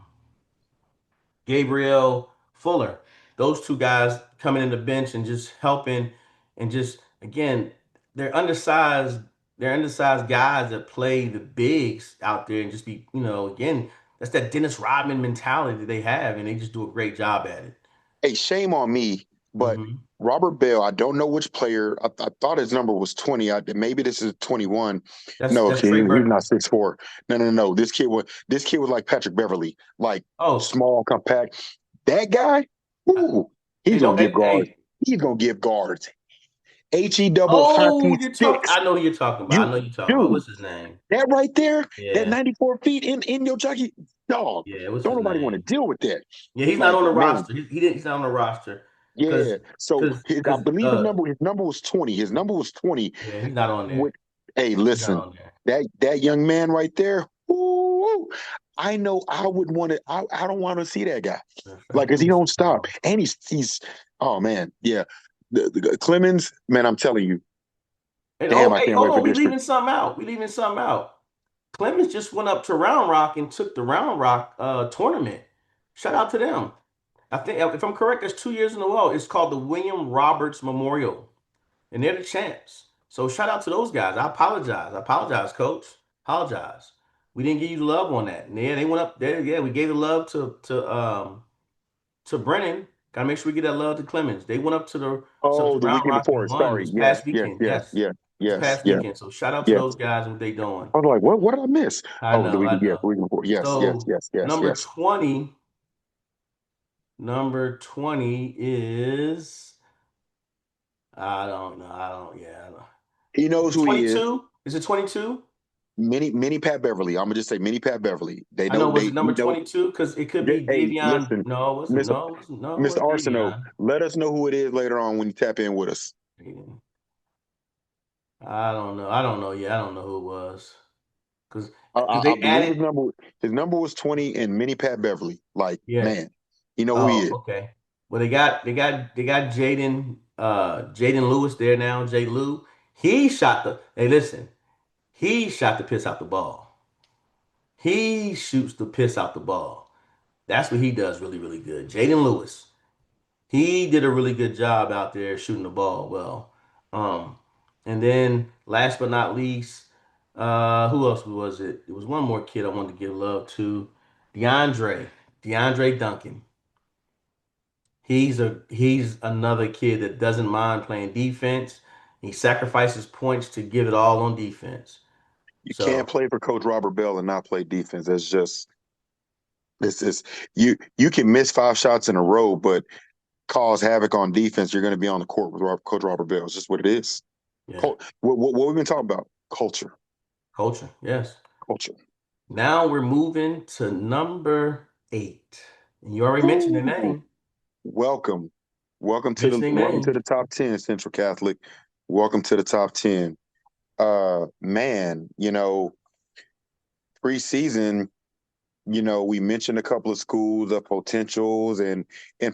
A: Gabriel Fuller. Those two guys coming in the bench and just helping and just again, they're undersized, they're undersized guys that play the bigs out there and just be, again, that's that Dennis Rodman mentality that they have, and they just do a great job at it.
B: Hey, shame on me, but
A: Hmm.
B: Robert Bell. I don't know which player. I thought his number was 20. Maybe this is 21.
A: That's
B: No,
A: that's
B: okay,
A: Trey
B: he's
A: Burton.
B: not 6'4". No, no, no, no. This kid was like Patrick Beverly, like
A: Oh,
B: small, compact. That guy, ooh, he's
A: hey,
B: gonna
A: no,
B: give
A: hey,
B: guards.
A: hey.
B: He's gonna give guards. He double
A: Oh,
B: hockey
A: you're talking. I
B: sticks.
A: know who you're talking about. I
B: You
A: know you're talking about.
B: dude,
A: What's his name?
B: that right there, that
A: Yeah,
B: 94 feet in your jockey, dog.
A: yeah. What's
B: Don't
A: his
B: nobody want to
A: name?
B: deal with that.
A: Yeah, he's not
B: Like
A: on the
B: man,
A: roster. He didn't. He's not on the roster because
B: yeah. So
A: because
B: I
A: because
B: believe his number was 20. His number was 20.
A: yeah, he's not on
B: With
A: there.
B: hey,
A: He's not
B: listen,
A: on there.
B: that young man right there. Ooh, I know I would want to. I don't want to see that guy. Like, cause
A: Let
B: he
A: me see.
B: don't
A: Hold
B: stop,
A: on.
B: and he's. Oh man, yeah. The Clemens, man, I'm telling you,
A: And
B: damn,
A: oh,
B: I
A: hey,
B: can't
A: hold
B: wait for
A: on. We
B: district.
A: leaving something out. We leaving something out. Clemens just went up to Round Rock and took the Round Rock tournament. Shout out to them. I think if I'm correct, that's 2 years in a row. It's called the William Roberts Memorial, and they're the champs. So shout out to those guys. I apologize. I apologize, coach. Apologize. We didn't give you the love on that. And yeah, they went up there. Yeah, we gave the love to Brennan. Gotta make sure we get that love to Clemens. They went up to the
B: Oh,
A: to
B: the
A: Round
B: weekend
A: Rock and
B: before.
A: won
B: Sorry.
A: this
B: Yes,
A: past
B: yes,
A: weekend.
B: yes,
A: Yes,
B: yes,
A: this
B: yes,
A: past
B: yes,
A: weekend. So shout out to
B: yes.
A: those guys and what they doing.
B: I was like, what? What did I miss?
A: I
B: Oh, the
A: know, I
B: weekend. Yeah,
A: know.
B: the weekend before. Yes, yes,
A: So
B: yes, yes,
A: number
B: yes.
A: 20, number 20 is I don't know. I don't. Yeah. I don't.
B: He
A: Is
B: knows
A: it
B: who he is.
A: 22? Is it 22?
B: Mini Pat Beverly. I'm gonna just say Mini Pat Beverly. They
A: I
B: know
A: know. Was
B: they
A: it number
B: he knows.
A: 22? Because it could be
B: Hey,
A: Davion.
B: listen,
A: No, it wasn't.
B: Mr.
A: No, it wasn't. No, it
B: Mr.
A: wasn't
B: Arsenault,
A: Davion.
B: let us know who it is later on when you tap in with us.
A: I don't know. I don't know. Yeah, I don't know who it was. Because
B: I
A: they
B: believe
A: added.
B: his number was 20 and Mini Pat Beverly. Like,
A: Yeah.
B: man, you know who he
A: Oh,
B: is.
A: okay. Well, they got Jaden Lewis there now. Jay Lou. He shot the. Hey, listen. He shot the piss out the ball. He shoots the piss out the ball. That's what he does really, really good. Jaden Lewis. He did a really good job out there shooting the ball well. Um, and then last but not least, who else was it? It was one more kid I wanted to give love to. DeAndre. DeAndre Duncan. He's another kid that doesn't mind playing defense. He sacrifices points to give it all on defense.
B: You can't
A: So
B: play for Coach Robert Bell and not play defense. That's just this is you can miss 5 shots in a row, but cause havoc on defense. You're going to be on the court with Coach Robert Bell. It's just what it is.
A: yeah,
B: What we've been talking about? Culture,
A: culture. Yes.
B: culture.
A: Now we're moving to number 8. And you already mentioned the
B: Ooh,
A: name.
B: welcome,
A: Mentioning
B: welcome to
A: name.
B: the top 10, Central Catholic. Welcome to the top 10. Man, preseason, we mentioned a couple of schools of potentials and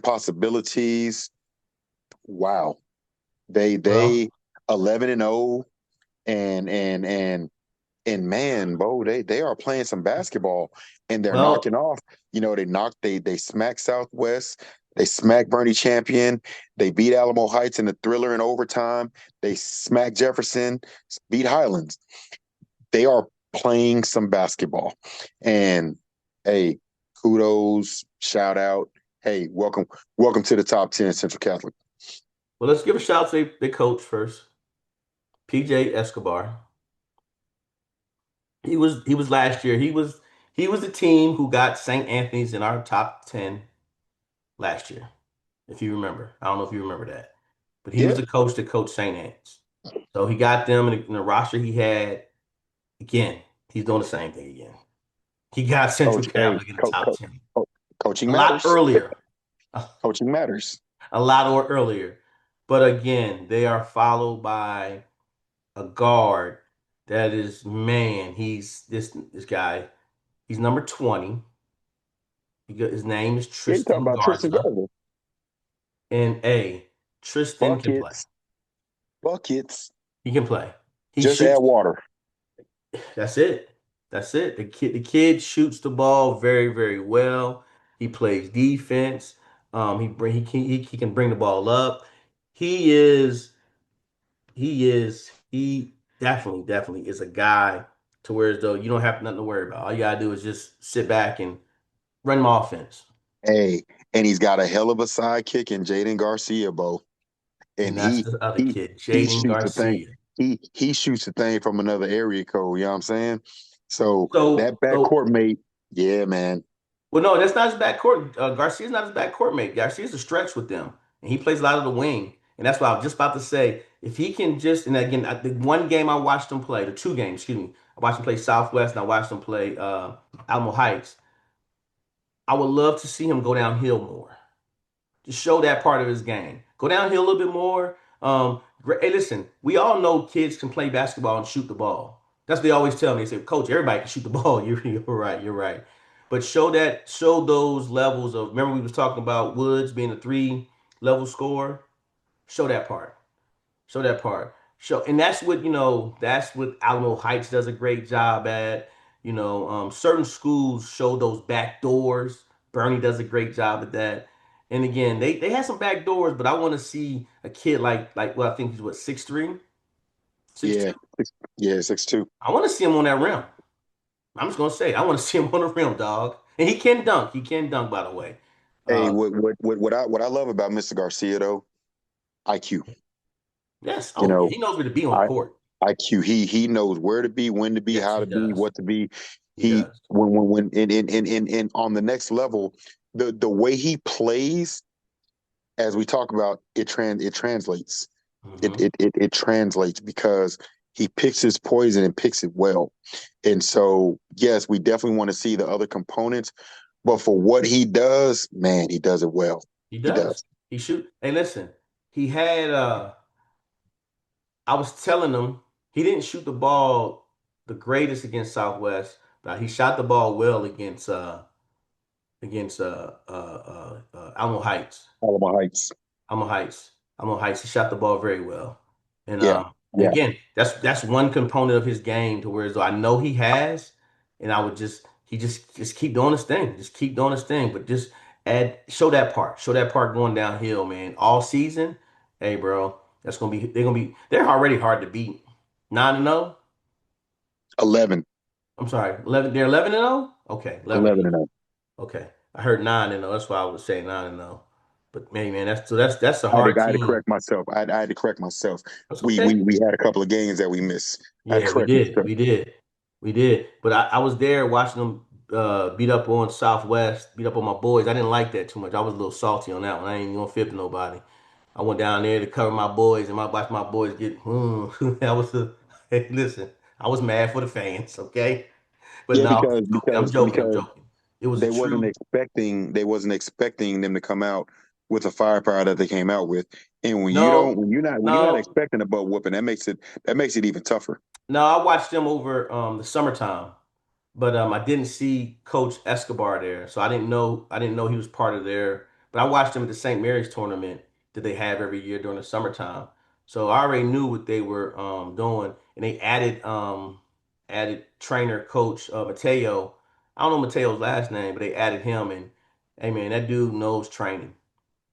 B: possibilities. Wow, they
A: Well,
B: 11-0, and man, Bo, they are playing some basketball and they're knocking
A: well,
B: off. They smack Southwest, they smack Bernie Champion, they beat Alamo Heights in the thriller in overtime, they smack Jefferson, beat Highlands. They are playing some basketball. And hey, kudos, shout out. Hey, welcome to the top 10, Central Catholic.
A: let's give a shout out to the coach first. PJ Escobar. He was last year. He was the team who got St. Anthony's in our top 10 last year, if you remember. I don't know if you remember that. But he was
B: Yeah,
A: the coach that coached St. Anne's. So he got them in the roster he had. Again, he's doing the same thing again. He got Central
B: coach. Hey,
A: Catholic in the top 10
B: coaching
A: a lot
B: matters.
A: earlier.
B: Coaching matters.
A: A lot or earlier. But again, they are followed by a guard that is, man, he's this guy. He's number 20. His name is
B: Yeah, you talking
A: Tristan
B: about Tristan
A: Garza.
B: Garza.
A: And A, Tristan can play.
B: Buckets, buckets.
A: He can play. He
B: Just add
A: shoots.
B: water.
A: That's it. That's it. The kid shoots the ball very, very well. He plays defense. He can bring the ball up. He is he definitely is a guy to where as though you don't have nothing to worry about. All you gotta do is just sit back and run my offense.
B: Hey, and he's got a hell of a sidekick in Jaden Garcia, Bo. And
A: And that's the other
B: he
A: kid,
B: he
A: Jaden
B: shoots the thing.
A: Garcia.
B: He shoots the thing from another area code. You know what I'm saying? So that
A: So
B: backcourt mate, yeah, man.
A: well, no, that's not his backcourt. Garcia's not his backcourt mate. Garcia's a stretch with them, and he plays a lot of the wing. And that's why I was just about to say, if he can just, and again, the one game I watched him play, the 2 games, excuse me, I watched him play Southwest, and I watched him play Alamo Heights. I would love to see him go downhill more, to show that part of his game. Go downhill a little bit more. Hey, listen, we all know kids can play basketball and shoot the ball. That's what they always tell me. They say, Coach, everybody can shoot the ball. You're right. You're right. But show those levels of. Remember, we was talking about Woods being a 3 level scorer. Show that part. Show that part. And that's what That's what Alamo Heights does a great job at. Certain schools show those back doors. Bernie does a great job at that. And again, they have some back doors, but I want to see a kid like well, I think he's what 6'3", 6'2".
B: Yeah, yeah, 6'2".
A: I want to see him on that rim. I'm just gonna say I want to see him on the rim, dog. And he can dunk. He can dunk, by the way.
B: Hey,
A: Uh,
B: what I love about Mr. Garcia though, IQ.
A: yes.
B: You
A: Oh yeah,
B: know,
A: he knows where to be on the
B: I
A: court.
B: IQ. He knows where to be, when to be,
A: Yes,
B: how
A: he
B: to be,
A: does.
B: what to be.
A: He
B: He
A: does.
B: when in on the next level, the way he plays, as we talk about, it translates.
A: Hmm.
B: It translates because he picks his poison and picks it well. And so, yes, we definitely want to see the other components, but for what he does, man, he does it well.
A: He
B: He
A: does.
B: does.
A: He shoot. Hey, listen. He had. I was telling him he didn't shoot the ball the greatest against Southwest, but he shot the ball well against Alamo Heights.
B: Alamo Heights.
A: Alamo Heights. Alamo Heights. He shot the ball very well. And
B: Yeah, yeah.
A: again, that's one component of his game to where as though I know he has, and I would just keep doing his thing. Just keep doing his thing. But just add show that part. Show that part going downhill, man. All season. Hey bro, they're already hard to beat. 9-0.
B: 11,
A: I'm sorry, 11. They're 11-0. Okay, 11-0.
B: 11 and 0.
A: Okay, I heard 9-0. That's why I was saying 9-0. But man, that's a hard
B: I had to
A: team.
B: correct myself. I had to correct myself.
A: That's okay.
B: We had a couple of games that we missed. I had to
A: Yeah, we
B: correct
A: did.
B: myself.
A: We did. We did. But I was there watching them beat up on Southwest, beat up on my boys. I didn't like that too much. I was a little salty on that one. I ain't even gonna flip to nobody. I went down there to cover my boys and watch my boys get. I was hey, listen. I was mad for the fans. Okay, but
B: Yeah,
A: no, I'm joking. I'm joking. I'm
B: because
A: joking. It was a true.
B: they wasn't expecting them to come out with the firepower that they came out with. And
A: No,
B: when you're not
A: no,
B: expecting a butt whooping, that makes it even tougher.
A: no. I watched them over the summertime. But I didn't see Coach Escobar there, so I didn't know he was part of there. But I watched him at the St. Mary's tournament that they have every year during the summertime. So I already knew what they were doing, and they added trainer coach Mateo. I don't know Mateo's last name, but they added him, and hey man, that dude knows training.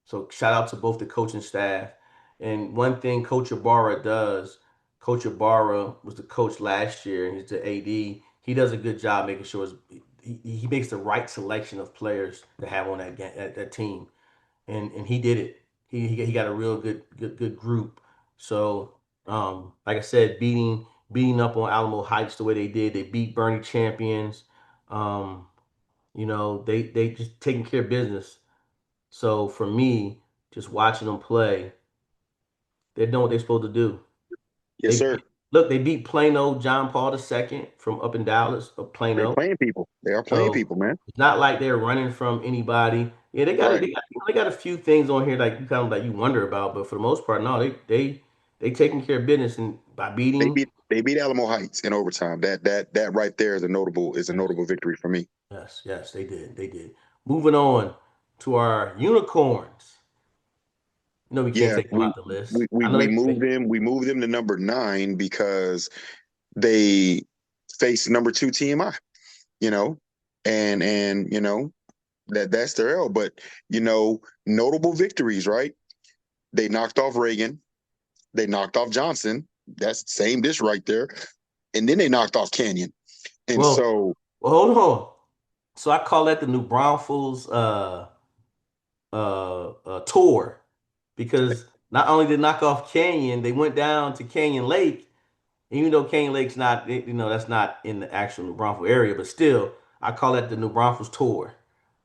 A: So shout out to both the coaching staff. And one thing Coach Ibarra does, Coach Ibarra was the coach last year and he's the AD. He does a good job making sure he makes the right selection of players to have on that team. And he did it. He got a real good group. So like I said, beating up on Alamo Heights the way they did, they beat Bernie champions. Um, they just taking care of business. So for me, just watching them play, they're doing what they're supposed to do.
B: Yes,
A: They
B: sir.
A: look, they beat Plano John Paul II from up in Dallas of
B: They're
A: Plano.
B: playing people. They are playing
A: So
B: people, man.
A: it's not like they're running from anybody. Yeah,
B: Right.
A: they got a few things on here like you kind of like you wonder about, but for the most part, no, they taking care of business and by beating.
B: They beat Alamo Heights in overtime. That right there is a
A: Yes,
B: notable victory for me.
A: yes, they did. Moving on to our unicorns. No, we can't
B: Yeah,
A: take them out the list. I know
B: we moved them. We moved them to number 9 because they faced number 2 TMI. You know, and that's their L. But notable victories, right? They knocked off Reagan. They knocked off Johnson. That's the same dish right there. And then they knocked off Canyon. And
A: well,
B: so,
A: well, hold on. So I call that the New Braunfels tour because not only did knock off Canyon, they went down to Canyon Lake. And even though Canyon Lake's not, that's not in the actual New Braunfels area, but still, I call that the New Braunfels tour.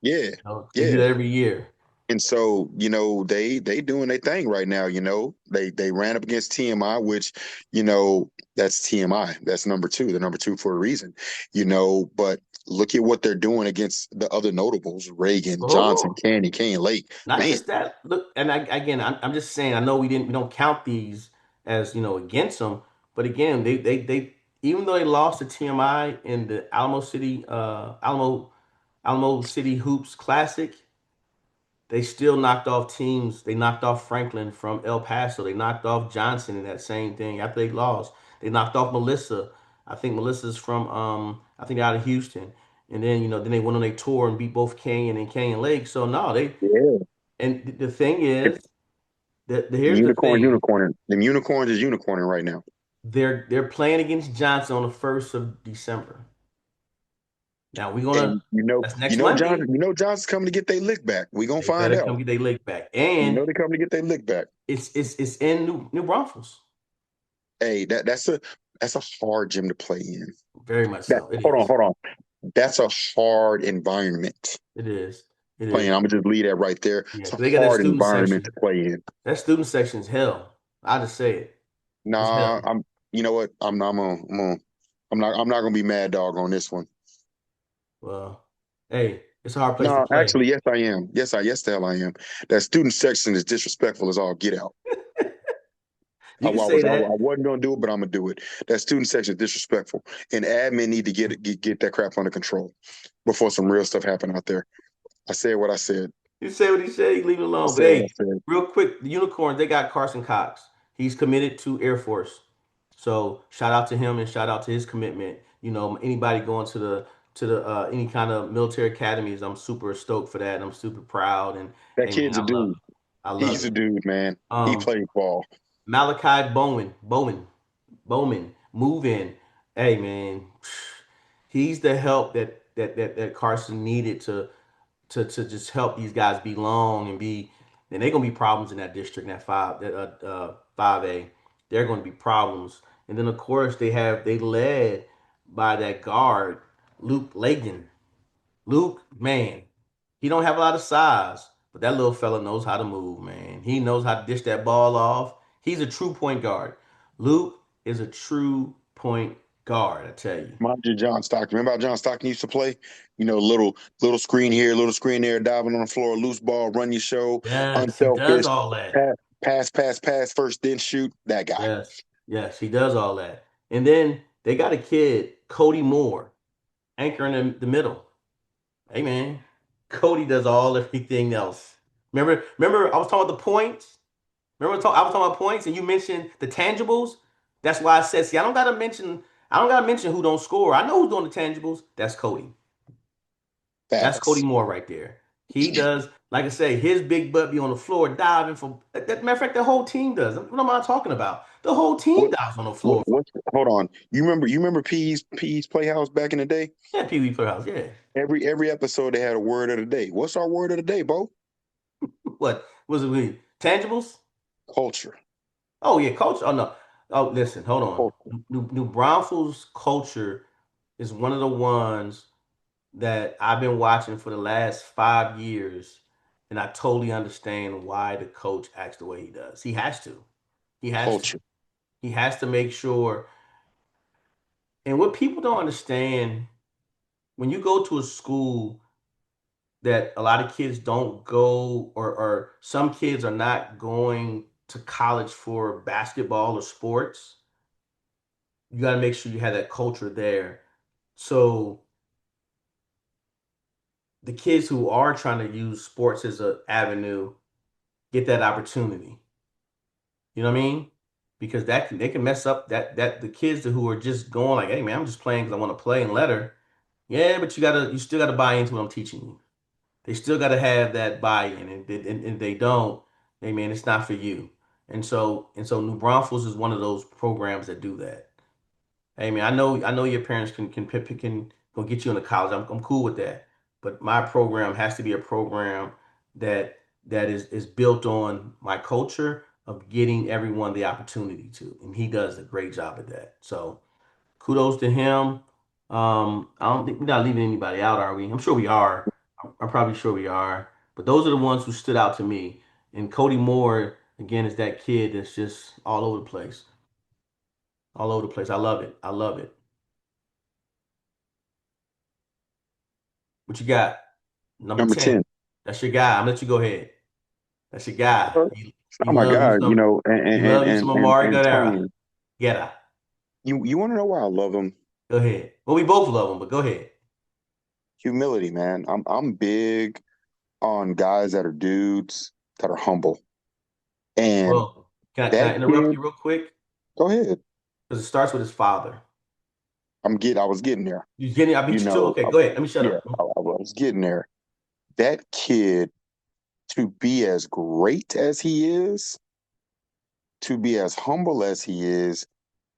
B: yeah,
A: They do
B: yeah.
A: that every year.
B: And so, they doing their thing right now. They ran up against TMI, which, that's TMI. That's number 2. They're number 2 for a reason. But look at what they're doing against the other notables: Reagan,
A: But hold
B: Johnson,
A: on,
B: Canyon Lake.
A: not
B: Man,
A: just that. Look, and again, I'm just saying. I know we don't count these as against them, but again, they even though they lost to TMI in the Alamo City Hoops Classic, they still knocked off teams. They knocked off Franklin from El Paso. They knocked off Johnson in that same thing after they lost. They knocked off Melissa. I think Melissa's from I think out of Houston. And then then they went on a tour and beat both Canyon and Canyon Lake. So no, they
B: yeah.
A: and the thing is that
B: Them
A: here's the thing.
B: unicorns is unicorning right now.
A: They're playing against Johnson on the 1st of December. Now we're gonna.
B: And you know,
A: That's
B: you
A: next
B: know, Johnson,
A: Monday.
B: you know, Johnson's coming to get their lick back. We gonna
A: They
B: find
A: better
B: out.
A: come get their leg back,
B: You
A: and
B: know, they coming to get their lick back.
A: it's in New Braunfels.
B: Hey, that's a hard gym to play in.
A: Very much
B: That
A: so. It
B: hold on,
A: is.
B: hold on. That's a hard environment
A: It is. It
B: playing.
A: is.
B: I'm gonna just leave that right there.
A: Yeah,
B: It's
A: 'cause
B: a
A: they got that
B: hard
A: student
B: environment to
A: section.
B: play in.
A: That student section is hell. I just say it. It's
B: Nah,
A: hell.
B: I'm. You know what? I'm not gonna be mad dog on this one.
A: Well, hey, it's a hard place to
B: No,
A: play.
B: actually, yes, I am. Yes, the hell I am. That student section is disrespectful as all get out.
A: You can say
B: I
A: that.
B: wasn't gonna do it, but I'm gonna do it. That student section is disrespectful, and admin need to get that crap under control before some real stuff happen out there. I said what I said.
A: You say what he said, you leave it
B: I
A: alone. But
B: said what
A: hey,
B: I said.
A: real quick, the Unicorns, they got Carson Cox. He's committed to Air Force. So shout out to him and shout out to his commitment. You know, anybody going to the any kind of military academies, I'm super stoked for that. And I'm super proud and
B: That
A: hey man,
B: kid's a
A: I love
B: dude.
A: it. I love
B: He's a
A: it.
B: dude, man. He
A: Um,
B: plays ball.
A: Malachi Bowman, move in. Hey man, he's the help that Carson needed to just help these guys be long and be. And they're gonna be problems in that district, in that 5A. They're gonna be problems. And then of course they led by that guard Luke Lagan. Luke, man, he don't have a lot of size, but that little fella knows how to move, man. He knows how to dish that ball off. He's a true point guard. Luke is a true point guard, I tell you.
B: Mind you, John Stockton. Remember how John Stockton used to play? You know, little screen here, little screen there, diving on the floor, loose ball, run your show,
A: Yes, he does
B: unselfish,
A: all that.
B: pass, pass, first, then shoot. That guy.
A: Yes, yes, he does all that. And then they got a kid, Cody Moore, anchoring in the middle. Hey man, Cody does all everything else. Remember, I was talking about the points. I was talking about points, and you mentioned the tangibles. That's why I said, see, I don't gotta mention who don't score. I know who's doing the tangibles. That's Cody. That's Cody
B: Facts.
A: Moore right there. He does, like I say, his big butt be on the floor diving for. Matter of fact, the whole team does. What am I talking about? The whole team
B: What
A: dives on the floor.
B: hold on. You remember P's Playhouse back in the day?
A: Yeah, Pee Wee Playhouse. Yeah.
B: Every episode they had a word of the day. What's our word of the day, Bo?
A: What was it? Tangibles?
B: Culture.
A: Oh yeah, culture. Oh no. Oh, listen, hold on.
B: Culture.
A: New Braunfels culture is one of the ones that I've been watching for the last 5 years, and I totally understand why the coach acts the way he does. He has to. He has to.
B: Culture.
A: He has to make sure. And what people don't understand, when you go to a school that a lot of kids don't go, or some kids are not going to college for basketball or sports, you got to make sure you have that culture there. So the kids who are trying to use sports as an avenue get that opportunity. You know what I mean? Because they can mess up that the kids who are just going like, hey man, I'm just playing because I want to play and let her. Yeah, but you still gotta buy into what I'm teaching you. They still gotta have that buy-in, and they don't, hey man, it's not for you. And so New Braunfels is one of those programs that do that. Hey man, I know your parents can go get you into college. I'm cool with that. But my program has to be a program that is built on my culture of getting everyone the opportunity to. And he does a great job at that. So kudos to him. I don't think we're not leaving anybody out, are we? I'm sure we are. I'm probably sure we are. But those are the ones who stood out to me. And Cody Moore, again, is that kid that's just all over the place. All over the place. I love it. I love it. What you got? Number
B: Number
A: 10.
B: 10.
A: That's your guy. I'm gonna let you go ahead. That's your guy. You
B: Oh my
A: love you
B: God,
A: some you love you some Amari Guerrera.
B: Tony,
A: Guerra.
B: you want to know why I love him?
A: Go ahead. Well, we both love him, but go ahead.
B: Humility, man. I'm big on guys that are dudes that are humble. And
A: Well, can
B: that
A: I interrupt
B: kid,
A: you real quick?
B: go ahead.
A: Because it starts with his father.
B: I was getting there.
A: You getting I
B: You
A: beat you too?
B: know,
A: Okay, go ahead. Let me shut
B: yeah,
A: up.
B: I was getting there. That kid to be as great as he is, to be as humble as he is,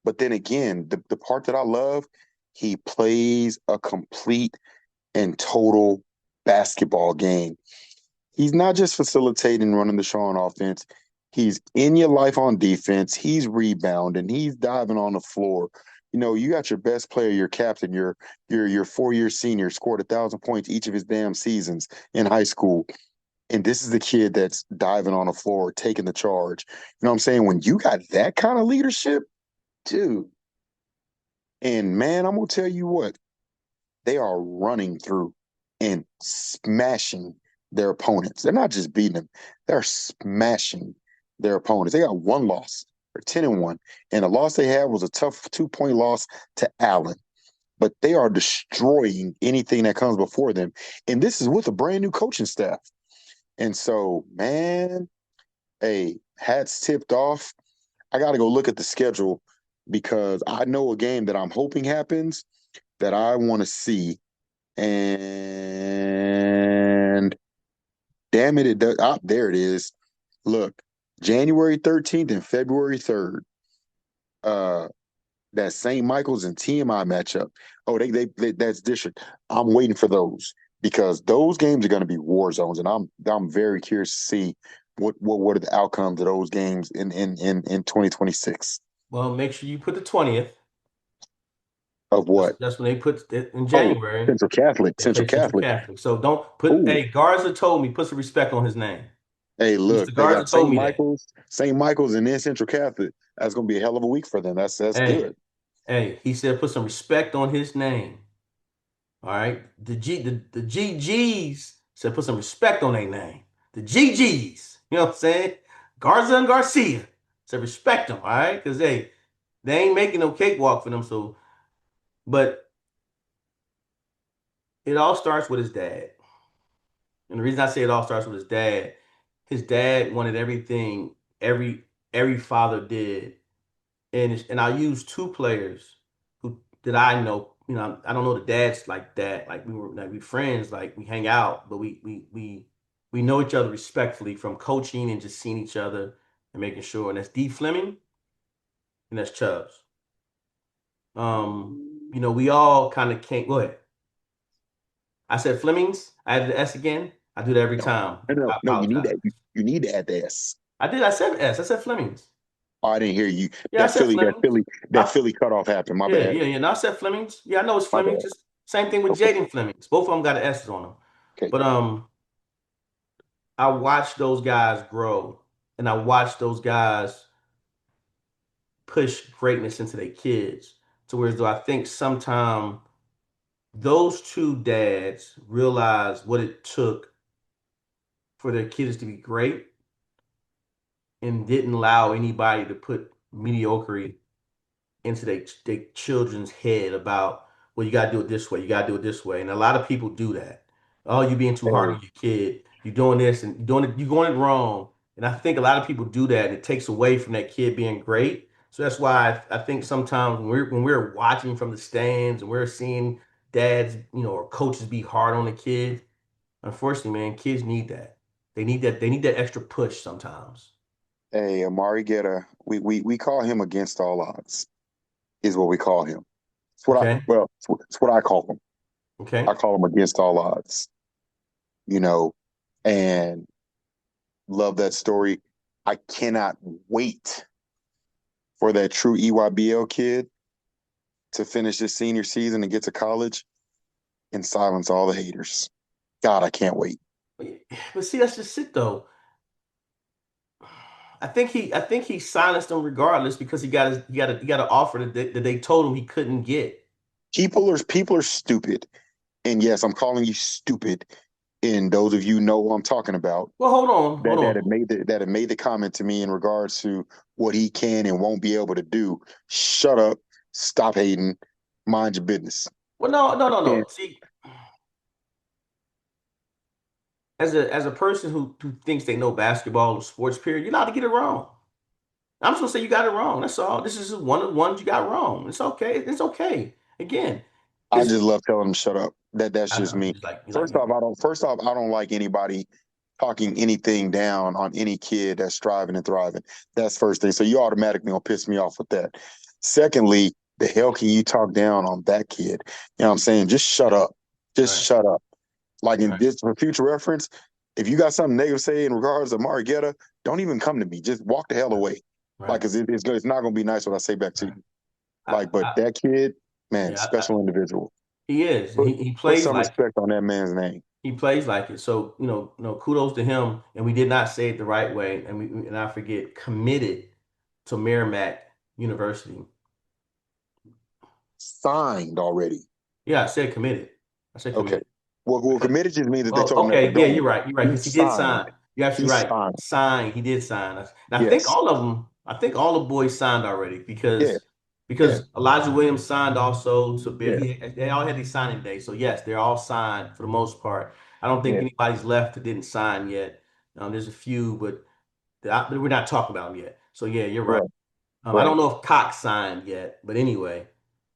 B: but then again, the part that I love, he plays a complete and total basketball game. He's not just facilitating running the show on offense. He's in your life on defense. He's rebounding. He's diving on the floor. You know, you got your best player, your captain, your 4 year senior scored 1,000 points each of his damn seasons in high school. And this is the kid that's diving on the floor, taking the charge. You know what I'm saying? When you got that kind of leadership, dude, and man, I'm gonna tell you what, they are running through and smashing their opponents. They're not just beating them, they're smashing their opponents. They got one loss. They're 10-1. And the loss they had was a tough 2 point loss to Allen. But they are destroying anything that comes before them. And this is with a brand new coaching staff. And so, man, hey, hats tipped off. I got to go look at the schedule because I know a game that I'm hoping happens that I want to see. And damn it, it does. Ah, there it is. Look, January 13th and February 3rd. Uh, that St. Michael's and TMI matchup. Oh, they that's district. I'm waiting for those because those games are going to be war zones, and I'm very curious to see what are the outcomes of those games in 2026
A: Well, make sure you put the 20th.
B: of
A: That's,
B: what?
A: that's when they put it in
B: Oh,
A: January.
B: Central Catholic,
A: They play
B: Central
A: Central
B: Catholic.
A: Catholic. So don't put,
B: Oh,
A: hey, Garza told me, put some respect on his name.
B: hey, look,
A: Mr.
B: they
A: Garza
B: got
A: told me that.
B: St. Michael's, and then Central Catholic. That's going to be a hell of a week for them. That's
A: Hey,
B: good.
A: hey, he said put some respect on his name. All right. The GGs said put some respect on their name. The GGs, you know what I'm saying? Garza and Garcia said respect them, all right? Because they ain't making no cakewalk for them. So, but it all starts with his dad. And the reason I say it all starts with his dad wanted everything every father did. And I use two players who that I know. You know, I don't know the dads like that. Like we friends, like we hang out, but we know each other respectfully from coaching and just seeing each other and making sure. And that's D Fleming and that's Chubbs. We all kind of can't go ahead. I said Flemings. I added the S again. I do that every
B: No,
A: time.
B: no, no,
A: I
B: no. You need
A: apologize.
B: that. You need to add the S.
A: I did. I said S. I said Flemings.
B: Oh, I didn't hear you.
A: Yeah, I said Flemings.
B: That Philly cutoff happened. My
A: Yeah,
B: bad.
A: yeah, yeah. No, I said Flemings. Yeah, I know it's
B: My
A: Flemings.
B: bad.
A: Just same thing with
B: Okay.
A: Jaden Flemings. Both of them got an S on them.
B: Okay.
A: But I watched those guys grow, and I watched those guys push greatness into their kids. To whereas though I think sometime those two dads realized what it took for their kids to be great and didn't allow anybody to put mediocrity into their children's head about, well, you got to do it this way, you got to do it this way, and a lot of people do that. Oh, you're being too hard
B: Hey,
A: on your kid. You're doing this and you're doing it. You're going it wrong. And I think a lot of people do that, and it takes away from that kid being great. So that's why I think sometimes when we're watching from the stands and we're seeing dads, or coaches be hard on the kid, unfortunately, man, kids need that. They need that. They need that extra push sometimes.
B: hey, Amari Guetta, we call him against all odds, is what we call him.
A: Okay.
B: It's what I call him. I
A: Okay.
B: call him against all odds, you know, and love that story. I cannot wait for that true EYBL kid to finish his senior season and get to college and silence all the haters. God, I can't wait.
A: But see, that's just it though. I think he silenced them regardless because he got an offer that they told him he couldn't get.
B: People are stupid. And yes, I'm calling you stupid. And those of you know who I'm talking about
A: Well, hold on, hold
B: that have
A: on.
B: made the comment to me in regards to what he can and won't be able to do. Shut up, stop hating, mind your business.
A: Well, no, no, no,
B: And
A: no. See, as a person who thinks they know basketball or sports, period, you're allowed to get it wrong. I'm just gonna say you got it wrong. That's all. This is one of the ones you got wrong. It's okay. It's okay. Again,
B: I
A: because
B: just love telling him shut up. That's
A: I
B: just
A: know
B: me.
A: you like.
B: First off, I don't like anybody talking anything down on any kid that's striving and thriving. That's first thing. So you automatically gonna piss me off with that. Secondly, the hell can you talk down on that kid? You know what I'm saying? Just shut up. Just
A: Right.
B: shut up. Like in
A: Right.
B: this for future reference, if you got something negative to say in regards to Marietta, don't even come to me. Just walk the hell
A: Right.
B: away. Like,
A: Right.
B: cause it's not gonna be nice what I say back to
A: Right.
B: you. Like, but
A: I
B: that kid, man,
A: yeah,
B: special individual.
A: he is.
B: Put
A: He
B: put
A: plays
B: some
A: like
B: respect on that man's name.
A: he plays like it. So, kudos to him. And we did not say it the right way. And I forget, committed to Merrimack University.
B: Signed already.
A: Yeah, I said committed. I said
B: Okay.
A: committed.
B: Well,
A: Because
B: committed just means that they
A: Oh,
B: told him at the
A: okay. Yeah,
B: door.
A: you're right. You're right.
B: He
A: Because he did
B: signed.
A: sign. You're
B: He
A: absolutely right.
B: signed.
A: Sign. He did sign. And I think
B: Yes.
A: all of them. I think all the boys signed already
B: Yeah. Yeah.
A: because Elijah Williams signed also to Bill.
B: Yeah.
A: They all had these signing days. So yes, they're all signed for the most part. I don't think
B: Yeah.
A: anybody's left that didn't sign yet. There's a few, but we're not talking about them yet. So yeah, you're right.
B: Right.
A: I
B: Right.
A: don't know if Cox signed yet, but anyway,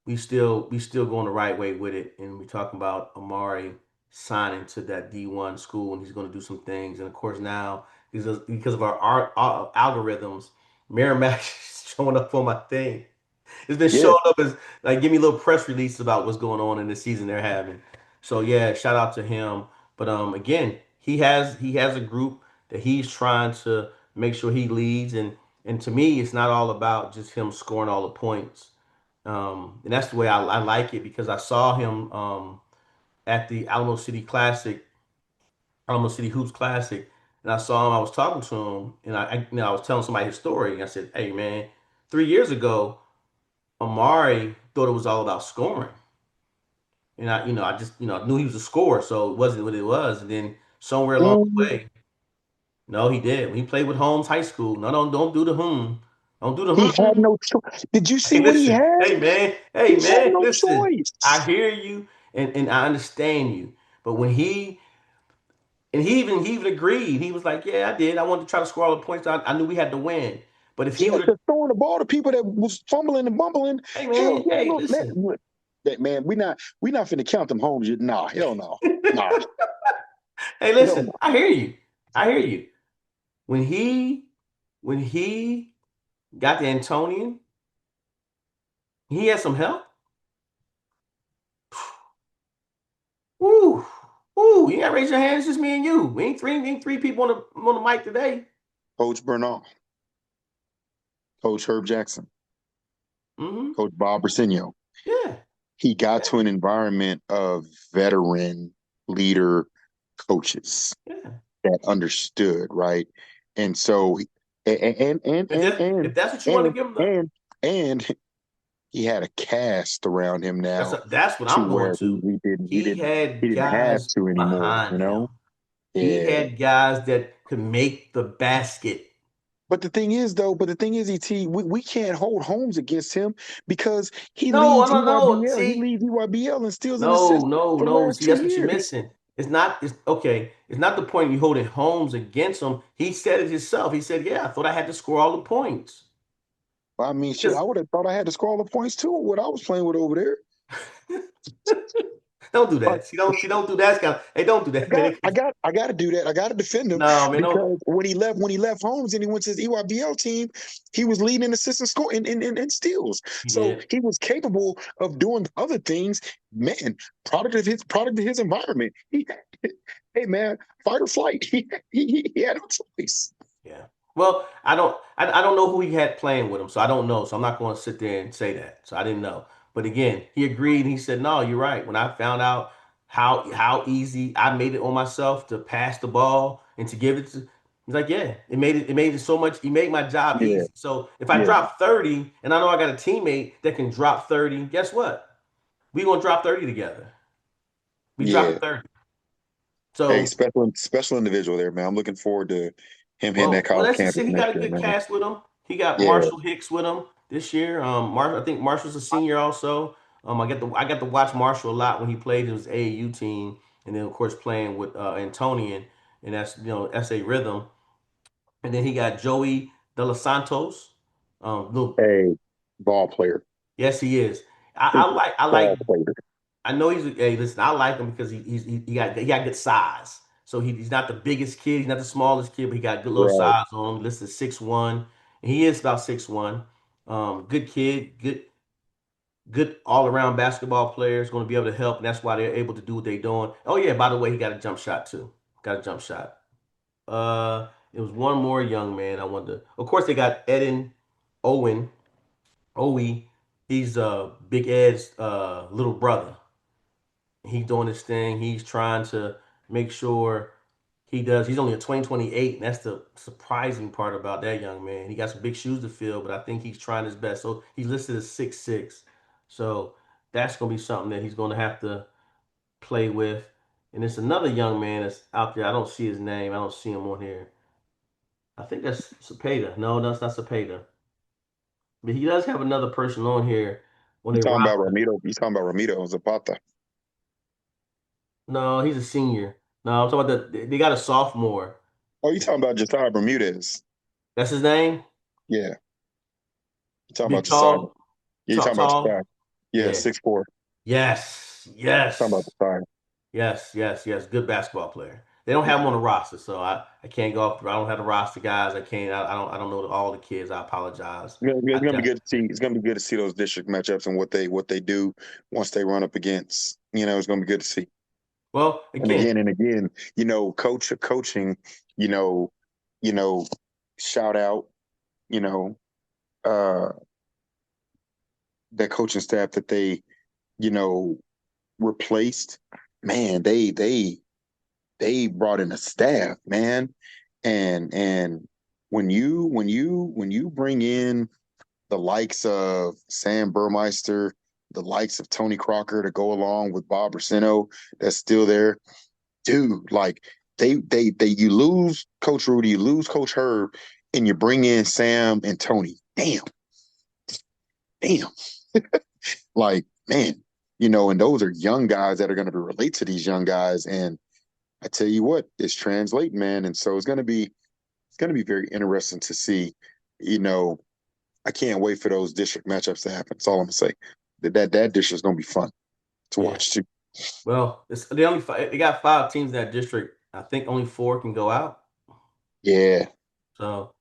A: we still going the right way with it, and we're talking about Amari signing to that D1 school, and he's going to do some things. And of course now, because of our algorithms, Merrimack is showing up on my thing. It's been
B: Yeah.
A: showing up as like give me little press releases about what's going on in the season they're having. So yeah, shout out to him. But again, he has a group that he's trying to make sure he leads, and to me, it's not all about just him scoring all the points. And that's the way I like it because I saw him at the Alamo City Hoops Classic, and I saw him. I was talking to him, and I was telling somebody his story. And I said, "Hey, man, 3 years ago, Amari thought it was all about scoring, and I just knew he was a scorer, so it wasn't what it was. And then somewhere along the
B: Mm,
A: way, no, he did. When he played with Holmes High School, no, don't do the don't do the
B: he had
A: hmm.
B: no choice. Did you
A: Hey,
B: see what he
A: listen.
B: had?
A: Hey,
B: He had
A: man,
B: no
A: listen. I
B: choice.
A: hear you and I understand you. But he even agreed. He was like, "Yeah, I did. I wanted to try to score all the points. I knew we had to win. But if he
B: Yeah,
A: would have,
B: because throwing the ball to people that was fumbling and bumbling,
A: hey
B: hell
A: man,
B: yeah,
A: hey,
B: look,
A: listen.
B: that man, we not finna count them homes yet. Nah, hell no. Nah,
A: Hey,
B: hell
A: listen.
B: no.
A: I hear you. I hear you. When he got the Antonian, he had some help. Woo, woo. You gotta raise your hands. It's just me and you. We ain't three people on the mic today.
B: Coach Bernal, Coach Herb Jackson,
A: Hmm.
B: Coach Bob Arsenio.
A: Yeah,
B: He got to
A: yeah,
B: an environment of veteran leader coaches
A: yeah.
B: that understood, right? And so, and and
A: If
B: and
A: that
B: and
A: if that's what you want to
B: and
A: give him,
B: and and he had a cast around him now
A: that's what
B: to
A: I'm going
B: where he,
A: to.
B: he didn't he
A: He
B: didn't he
A: had
B: didn't have
A: guys
B: to anymore,
A: behind him. He
B: Yeah.
A: had guys that could make the basket.
B: But the thing is, ET, we can't hold Holmes against him because he
A: No,
B: leads
A: no, no.
B: EYBL. He
A: See,
B: leads EYBL and steals and
A: no,
B: assists
A: no,
B: for the
A: no.
B: last
A: See,
B: two
A: that's what you're
B: years.
A: missing. It's okay. It's not the point you holding Holmes against him. He said it himself. He said, "Yeah, I thought I had to score all the points."
B: I mean, shit, I
A: Because
B: would have thought I had to score all the points too. What I was playing with over there.
A: don't do
B: Like,
A: that. She don't do that. Kind of, hey, don't do that, man.
B: I got to do that. I got to defend him
A: No, man, don't.
B: because when he left Holmes and he went to his EYBL team, he was leading in assistant score in steals.
A: He
B: So
A: did.
B: he was capable of doing other things. Man, product of his environment. Hey man, fight or flight. He had no choice.
A: Yeah. Well, I don't know who he had playing with him, so I don't know. So I'm not going to sit there and say that. So I didn't know. But again, he agreed. He said, "No, you're right." When I found out how easy I made it on myself to pass the ball and to give it to, he's like, "Yeah, it made it so much. He made my job
B: Yeah,
A: easy." So if I
B: yeah,
A: drop 30 and I know I got a teammate that can drop 30, guess what? We gonna drop 30 together. We
B: yeah.
A: dropping 30.
B: Hey,
A: So
B: special individual there, man. I'm looking forward to him hitting that
A: well,
B: college
A: that's just
B: campus
A: it. He got
B: next
A: a
B: year,
A: good
B: man.
A: cast with him. He got
B: Yeah.
A: Marshall Hicks with him this year. I think Marshall's a senior also. I got to watch Marshall a lot when he played his AAU team, and then of course playing with Antonian, and that's SA Rhythm, and then he got Joey De Los Santos. Little,
B: Hey, ball player.
A: yes, he is. I like
B: Ball player.
A: I know hey, listen, I like him because he got good size. So he's not the biggest kid, he's not the smallest kid, but he got good little
B: Right.
A: size on him. Listed 6'1", and he is about 6'1". Good kid, good. good all around basketball player. Is going to be able to help, and that's why they're able to do what they're doing. Oh yeah, by the way, he got a jump shot too. Got a jump shot. It was one more young man. I wonder. Of course, they got Eden Owen. Owe. He's Big Ed's little brother. He's doing his thing. He's trying to make sure he does. He's only a 2028, and that's the surprising part about that young man. He got some big shoes to fill, but I think he's trying his best. So he's listed as 6'6". So that's gonna be something that he's gonna have to play with. And it's another young man that's out there. I don't see his name. I don't see him on here. I think that's Cepeda. No, that's not Cepeda. But he does have another person on here when
B: You
A: they
B: talking about
A: roster.
B: Ramiro? You talking about Ramiro Zapata?
A: No, he's a senior. No, I'm talking about they got a sophomore.
B: Oh, you talking about Josiah Bermudez?
A: That's his name.
B: Yeah, you talking about
A: Big,
B: Josiah?
A: tall,
B: Yeah, you talking about Josiah?
A: tall.
B: Yeah,
A: Yeah.
B: 6'4".
A: Yes.
B: Talking about
A: Yes.
B: Josiah.
A: Yes. Yes. Yes. Good basketball player. They don't have him on the roster, so I can't go up. I don't have the roster guys. I can't. I don't know all the kids. I apologize.
B: It's
A: I
B: gonna be
A: just,
B: good to see. It's gonna be good to see those district matchups and what they do once they run up against. It's gonna be good to see.
A: well, again,
B: And again, coaching. You know, you know, shout out. You know, uh, that coaching staff that they you know replaced. Man, they brought in a staff, man, and when you bring in the likes of Sam Burmeister, the likes of Tony Crocker to go along with Bob Rossino that's still there, dude. Like they you lose Coach Rudy, you lose Coach Herb, and you bring in Sam and Tony. Damn, like man, and those are young guys that are going to relate to these young guys, and I tell you what, it's translating, man, and so it's going to be very interesting to see. You know, I can't wait for those district matchups to happen. That's all I'm gonna say. That district is gonna be fun to
A: yeah.
B: watch too.
A: Well, they got 5 teams in that district. I think only 4 can go out.
B: Yeah,
A: So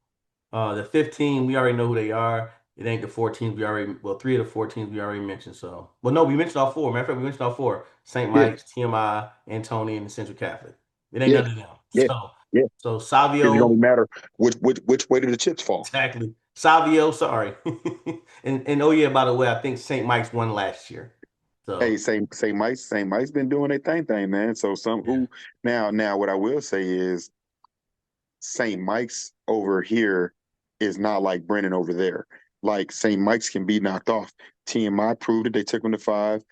A: the 15, we already know who they are. It ain't the 14s we already, well, 3 of the 14s we already mentioned. So, well, no, we mentioned all 4. Matter of fact, we mentioned all 4. St.
B: yeah,
A: Mike's, TMI, Antonian, and Central Catholic. It ain't
B: yeah,
A: none of them.
B: yeah, yeah.
A: So
B: Because it's gonna
A: Savio,
B: matter which way do the chips fall.
A: exactly. Savio, sorry. And oh yeah, by the way, I think St. Mike's won last year.
B: Hey,
A: So
B: St. Mike's been doing their thing, man. So some
A: yeah,
B: who now what I will say is St. Mike's over here is not like Brennan over there. Like St. Mike's can be knocked off. TMI proved it. They took them to 5.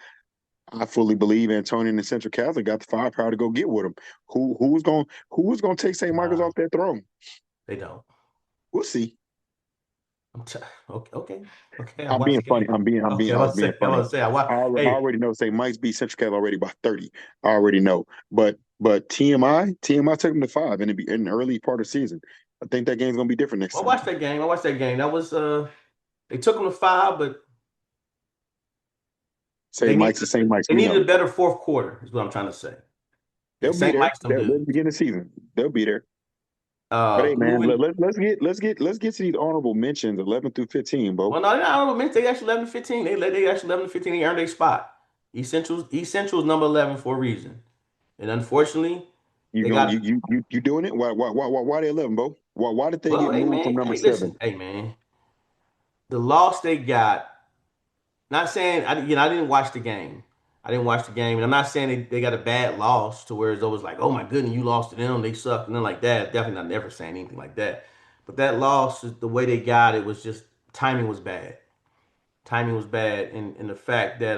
B: I fully believe Antonian and Central Catholic got the firepower to go get with them. Who's going to take St. Michael's
A: nah,
B: off that throne?
A: they don't.
B: We'll see.
A: I'm t okay, okay, okay. I
B: I'm
A: watched
B: being
A: the
B: funny.
A: game.
B: I was being
A: I
B: funny.
A: was say, I watch.
B: I
A: Hey,
B: already know St. Mike's beat Central Catholic already by 30. I already know. But TMI took them to 5 in the early part of the season. I think that game's gonna be different next
A: I
B: time.
A: watched that game. I watched that game. That was they took them to 5, but they
B: St.
A: needed
B: Mike's and St. Mike's,
A: they
B: we
A: needed
B: know.
A: a better fourth quarter. Is what I'm trying to say. Yeah,
B: They'll be
A: St.
B: there.
A: Mike's them
B: They'll
A: dudes.
B: begin the season. They'll be there. But hey, man,
A: Moving.
B: let's get to these honorable mentions, 11 through 15, Bo.
A: Well, no, they're not honorable mentions. They actually 11 to 15. They actually 11 to 15. They earned their spot. East Central's number 11 for a reason, and unfortunately,
B: You
A: they
B: going
A: got.
B: you doing it? Why they 11, Bo? Why did they
A: Well,
B: get
A: hey
B: moved from
A: man,
B: number
A: hey
B: 7?
A: listen, hey man, the loss they got. Not saying I didn't watch the game. I didn't watch the game, and I'm not saying they got a bad loss to where it's always like, oh my goodness, you lost to them, they suck, and then like that. Definitely not never saying anything like that. But that loss, the way they got it was just timing was bad. Timing was bad, and the fact that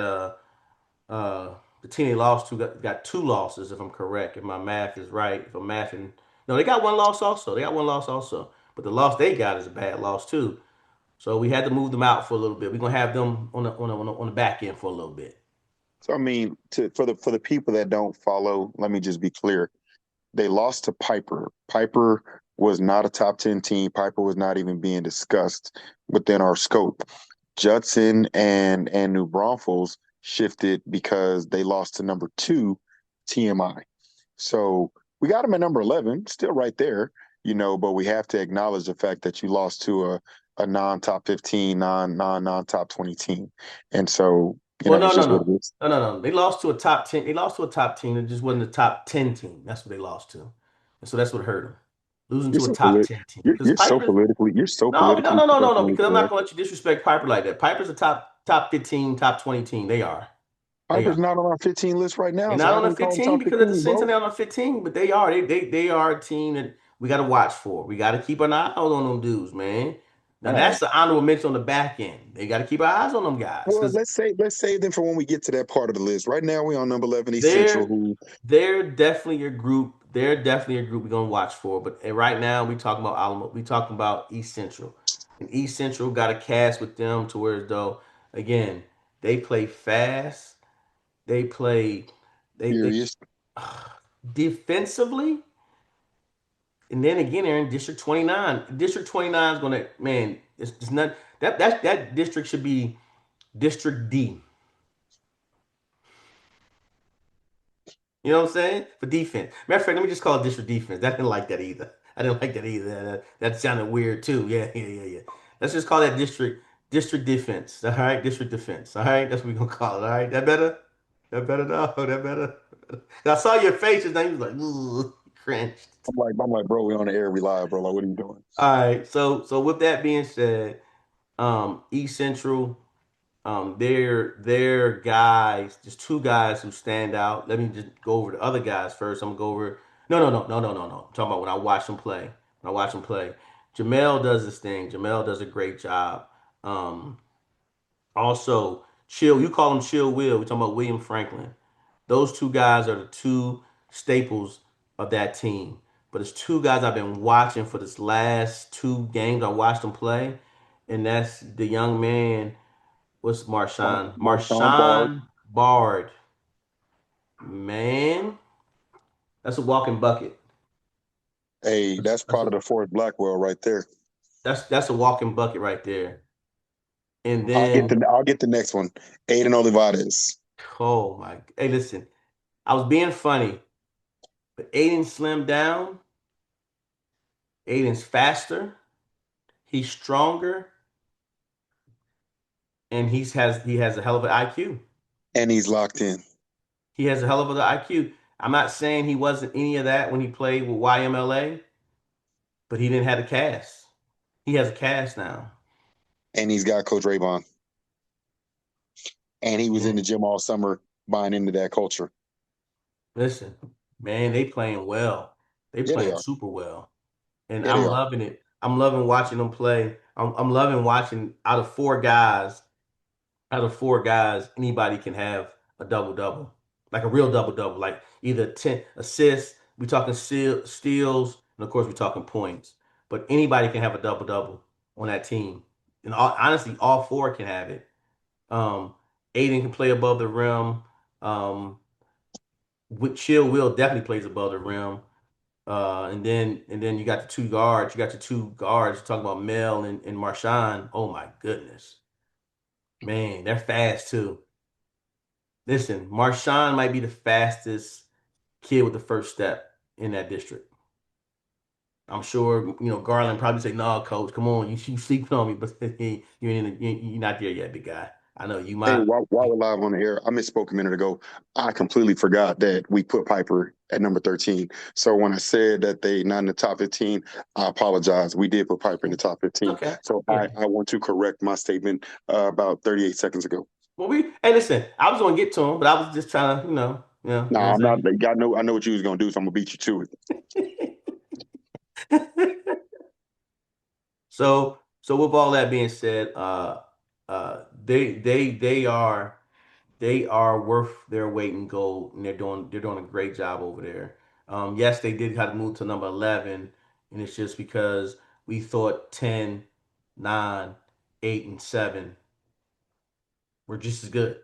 A: the team they lost to got 2 losses, if I'm correct, if my math is right. If I'm mathing, no, they got 1 loss also. They got 1 loss also, but the loss they got is a bad loss too. So we had to move them out for a little bit. We're gonna have them on the back end for a little bit.
B: So I mean, for the people that don't follow, let me just be clear. They lost to Piper. Piper was not a top 10 team. Piper was not even being discussed within our scope. Judson and New Braunfels shifted because they lost to number 2 TMI. So we got them at number 11, still right there, but we have to acknowledge the fact that you lost to a non-top 15, non-top 20 team. And so,
A: Well,
B: it's
A: no, no,
B: just what
A: no,
B: it is.
A: no, no, no. They lost to a top 10. They lost to a top team. It just wasn't a top 10 team. That's what they lost to. And so that's what hurt them. Losing
B: You're
A: to a
B: so
A: top
B: polit-
A: 10 team.
B: you're,
A: Because
B: you're so
A: Piper's
B: politically you're so
A: no, no,
B: politically
A: no, no, no, no.
B: professionally
A: Because I'm not
B: correct.
A: gonna let you disrespect Piper like that. Piper's a top 15, top 20 team. They are. They
B: Piper's
A: are.
B: not on our 15 list right
A: They're
B: now, so
A: not
B: how
A: on
B: can
A: the
B: we call them
A: 15
B: top
A: because at the
B: 15,
A: same time
B: bro?
A: they're on the 15, but they are. They are a team that we got to watch for. We got to keep an eye out on them dudes, man. Now
B: All right.
A: that's the honorable mention on the back end. They got to keep our eyes on them guys
B: Well,
A: because
B: let's save them for when we get to that part of the list. Right now, we on number 11, East Central,
A: they're
B: who
A: they're definitely a group. They're definitely a group we're gonna watch for. But right now we talking about Alamo. We talking about East Central, and East Central got a cast with them to where though again they play fast. They play they
B: furious,
A: defensively. And then again, they're in District 29. District 29 is gonna man. It's not that district should be District D. You know what I'm saying? For defense. Matter of fact, let me just call it district defense. I didn't like that either. I didn't like that either. That sounded weird too. Yeah, yeah, yeah, yeah. Let's just call that district defense. All right, district defense. All right, that's what we're gonna call it. All right, that better? That better? No, that better. I saw your faces. Now you was like, ooh, cringed.
B: I'm like, bro, we on the air, we live, bro. Like, what are you doing?
A: All right. So with that being said, East Central. They're guys, just two guys who stand out. Let me just go over the other guys first. I'm gonna go over. No, no, no, no, no, no, no. I'm talking about when I watch them play. When I watch them play, Jamel does this thing. Jamel does a great job. Um, Also, Chill. You call him Chill Will. We're talking about William Franklin. Those two guys are the two staples of that team. But it's two guys I've been watching for this last two games. I watched them play, and that's the young man. What's Marshawn?
B: Marshawn Bard.
A: Marshawn Bard. Man, that's a walking bucket.
B: Hey,
A: That's
B: that's
A: that's a,
B: part of the Forrest Blackwell right there.
A: that's a walking bucket right there. And
B: I'll get
A: then,
B: the I'll get the next one. Aiden Olivares.
A: oh my, hey, listen, I was being funny, but Aiden slimmed down. Aiden's faster. He's stronger, and he has a hell of an IQ.
B: And he's locked in.
A: He has a hell of an IQ. I'm not saying he wasn't any of that when he played with YMLA, but he didn't have a cast. He has a cast now.
B: And he's got Coach Raybon. And he was in the
A: Man,
B: gym all summer buying into that culture.
A: listen, man, they playing well. They
B: Yeah, they
A: playing
B: are.
A: super well, and
B: Yeah, they
A: I'm
B: are.
A: loving it. I'm loving watching them play. I'm loving watching out of four guys, anybody can have a double double, like a real double double, like either 10 assists. We talking steals, and of course we talking points. But anybody can have a double double on that team, and honestly, all four can have it. Um, Aiden can play above the rim. Um, with Chill Will definitely plays above the rim. And then you got the two guards. You got the two guards. You're talking about Mel and Marshawn. Oh my goodness, man, they're fast too. Listen, Marshawn might be the fastest kid with the first step in that district. I'm sure Garland probably say, "No, coach, come on, you sleeping on me," but you're not there yet, big guy. I know you
B: Hey,
A: might.
B: while we're live on the air, I misspoke a minute ago. I completely forgot that we put Piper at number 13. So when I said that they not in the top 15, I apologize. We did put Piper in the top
A: It's
B: 15.
A: okay.
B: So
A: Yeah.
B: I want to correct my statement about 38 seconds ago.
A: Well, hey, listen, I was gonna get to him, but I was just trying to, you know
B: Nah,
A: what
B: I'm not.
A: I'm
B: I know what you was gonna do, so I'm gonna beat you to it.
A: saying. So with all that being said, they are worth their weight in gold, and they're doing a great job over there. Yes, they did have to move to number 11, and it's just because we thought 10, 9, 8, and 7 were just as good.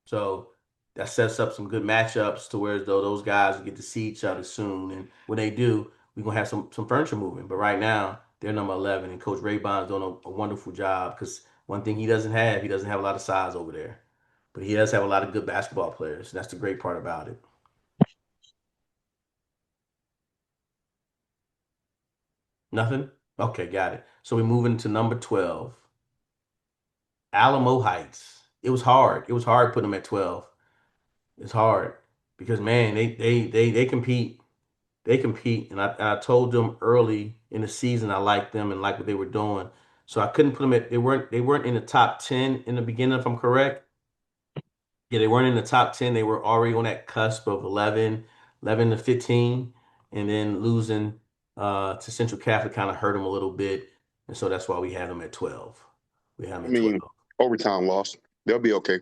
A: So that sets up some good matchups to where though those guys will get to see each other soon, and when they do, we're gonna have some furniture moving. But right now, they're number 11, and Coach Raybon's doing a wonderful job because one thing he doesn't have a lot of size over there, but he does have a lot of good basketball players. That's the great part about it. Nothing? Okay, got it. So we're moving to number 12, Alamo Heights. It was hard. It was hard putting them at 12. It's hard because man, they compete. They compete, and I told them early in the season I liked them and liked what they were doing. So I couldn't put them at they weren't in the top 10 in the beginning, if I'm correct. Yeah, they weren't in the top 10. They were already on that cusp of 11 to 15, and then losing to Central Catholic kind of hurt them a little bit. And so that's why we had them at 12. We had them
B: I
A: at
B: mean,
A: 12.
B: overtime loss. They'll be okay.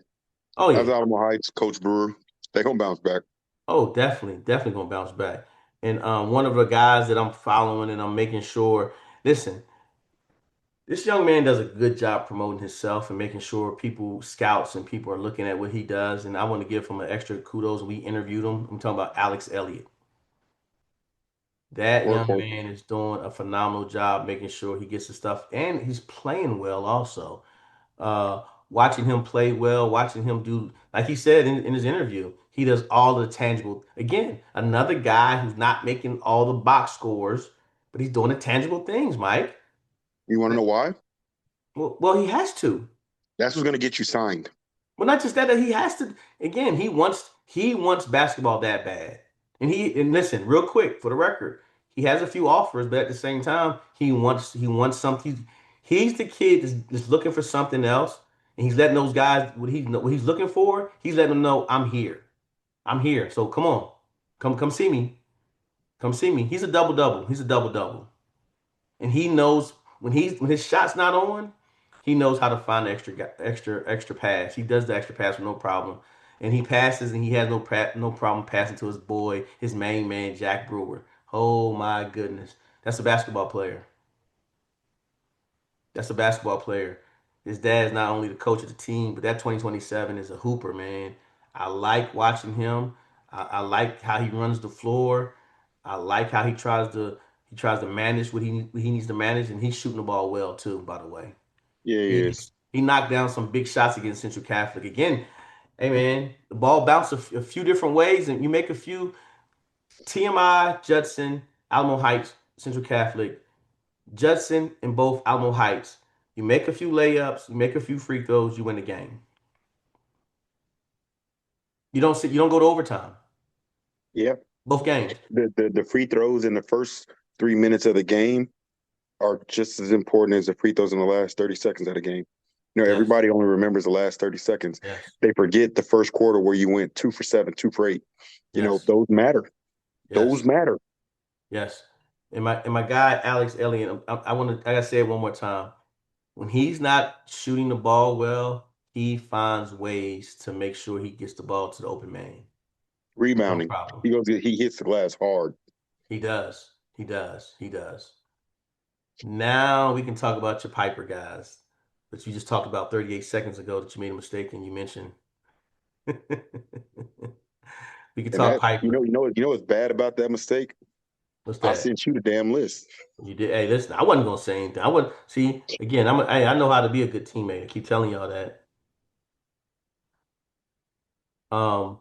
A: Oh
B: That's
A: yeah.
B: Alamo Heights, Coach Brewer. They gonna bounce back.
A: Oh, definitely, definitely gonna bounce back. And one of the guys that I'm following and I'm making sure, listen, this young man does a good job promoting himself and making sure people, scouts and people are looking at what he does. And I want to give him an extra kudos. We interviewed him. I'm talking about Alex Elliott. That young
B: Workhorse.
A: man is doing a phenomenal job making sure he gets the stuff, and he's playing well also. Watching him play well, watching him do, like he said in his interview, he does all the tangible. Again, another guy who's not making all the box scores, but he's doing the tangible things, Mike.
B: You want to know why?
A: Well, he has to.
B: That's what's gonna get you signed.
A: Well, not just that, that he has to. Again, he wants basketball that bad. And listen, real quick for the record, he has a few offers, but at the same time, he wants something. He's the kid that's looking for something else, and he's letting those guys what he's looking for. He's letting them know I'm here. I'm here. So come on, come see me. Come see me. He's a double double. He's a double double. And he knows when his shot's not on, he knows how to find the extra pass. He does the extra pass with no problem, and he passes, and he has no problem passing to his boy, his main man, Jack Brewer. Oh my goodness, that's a basketball player. That's a basketball player. His dad is not only the coach of the team, but that 2027 is a hooper, man. I like watching him. I like how he runs the floor. I like how he tries to manage what he needs to manage, and he's shooting the ball well too. By the way,
B: Yeah, he
A: he
B: is.
A: he knocked down some big shots against Central Catholic. Again, hey man, the ball bounced a few different ways, and you make a few TMI, Judson, Alamo Heights, Central Catholic. Judson in both Alamo Heights. You make a few layups, you make a few free throws, you win the game. You don't go to overtime.
B: Yep.
A: Both games.
B: The free throws in the first 3 minutes of the game are just as important as the free throws in the last 30 seconds of the game. You know,
A: Yes.
B: everybody only remembers the last 30 seconds.
A: Yes.
B: They forget the first quarter where you went 2 for 7, 2 for 8. You know,
A: Yes.
B: those matter. Those
A: Yes.
B: matter.
A: Yes. And my guy Alex Elliott, I gotta say it one more time. When he's not shooting the ball well, he finds ways to make sure he gets the ball to the open man. No
B: Rebounding.
A: problem.
B: He hits the glass hard.
A: He does. He does. He does. Now we can talk about your Piper guys that you just talked about 38 seconds ago that you made a mistake and you mentioned. We can
B: And
A: talk
B: that
A: Piper.
B: what's bad about that mistake?
A: What's
B: I
A: that?
B: sent you the damn list.
A: You did. Hey, listen, I wasn't gonna say anything. I wouldn't see again. I know how to be a good teammate. I keep telling y'all that. Um,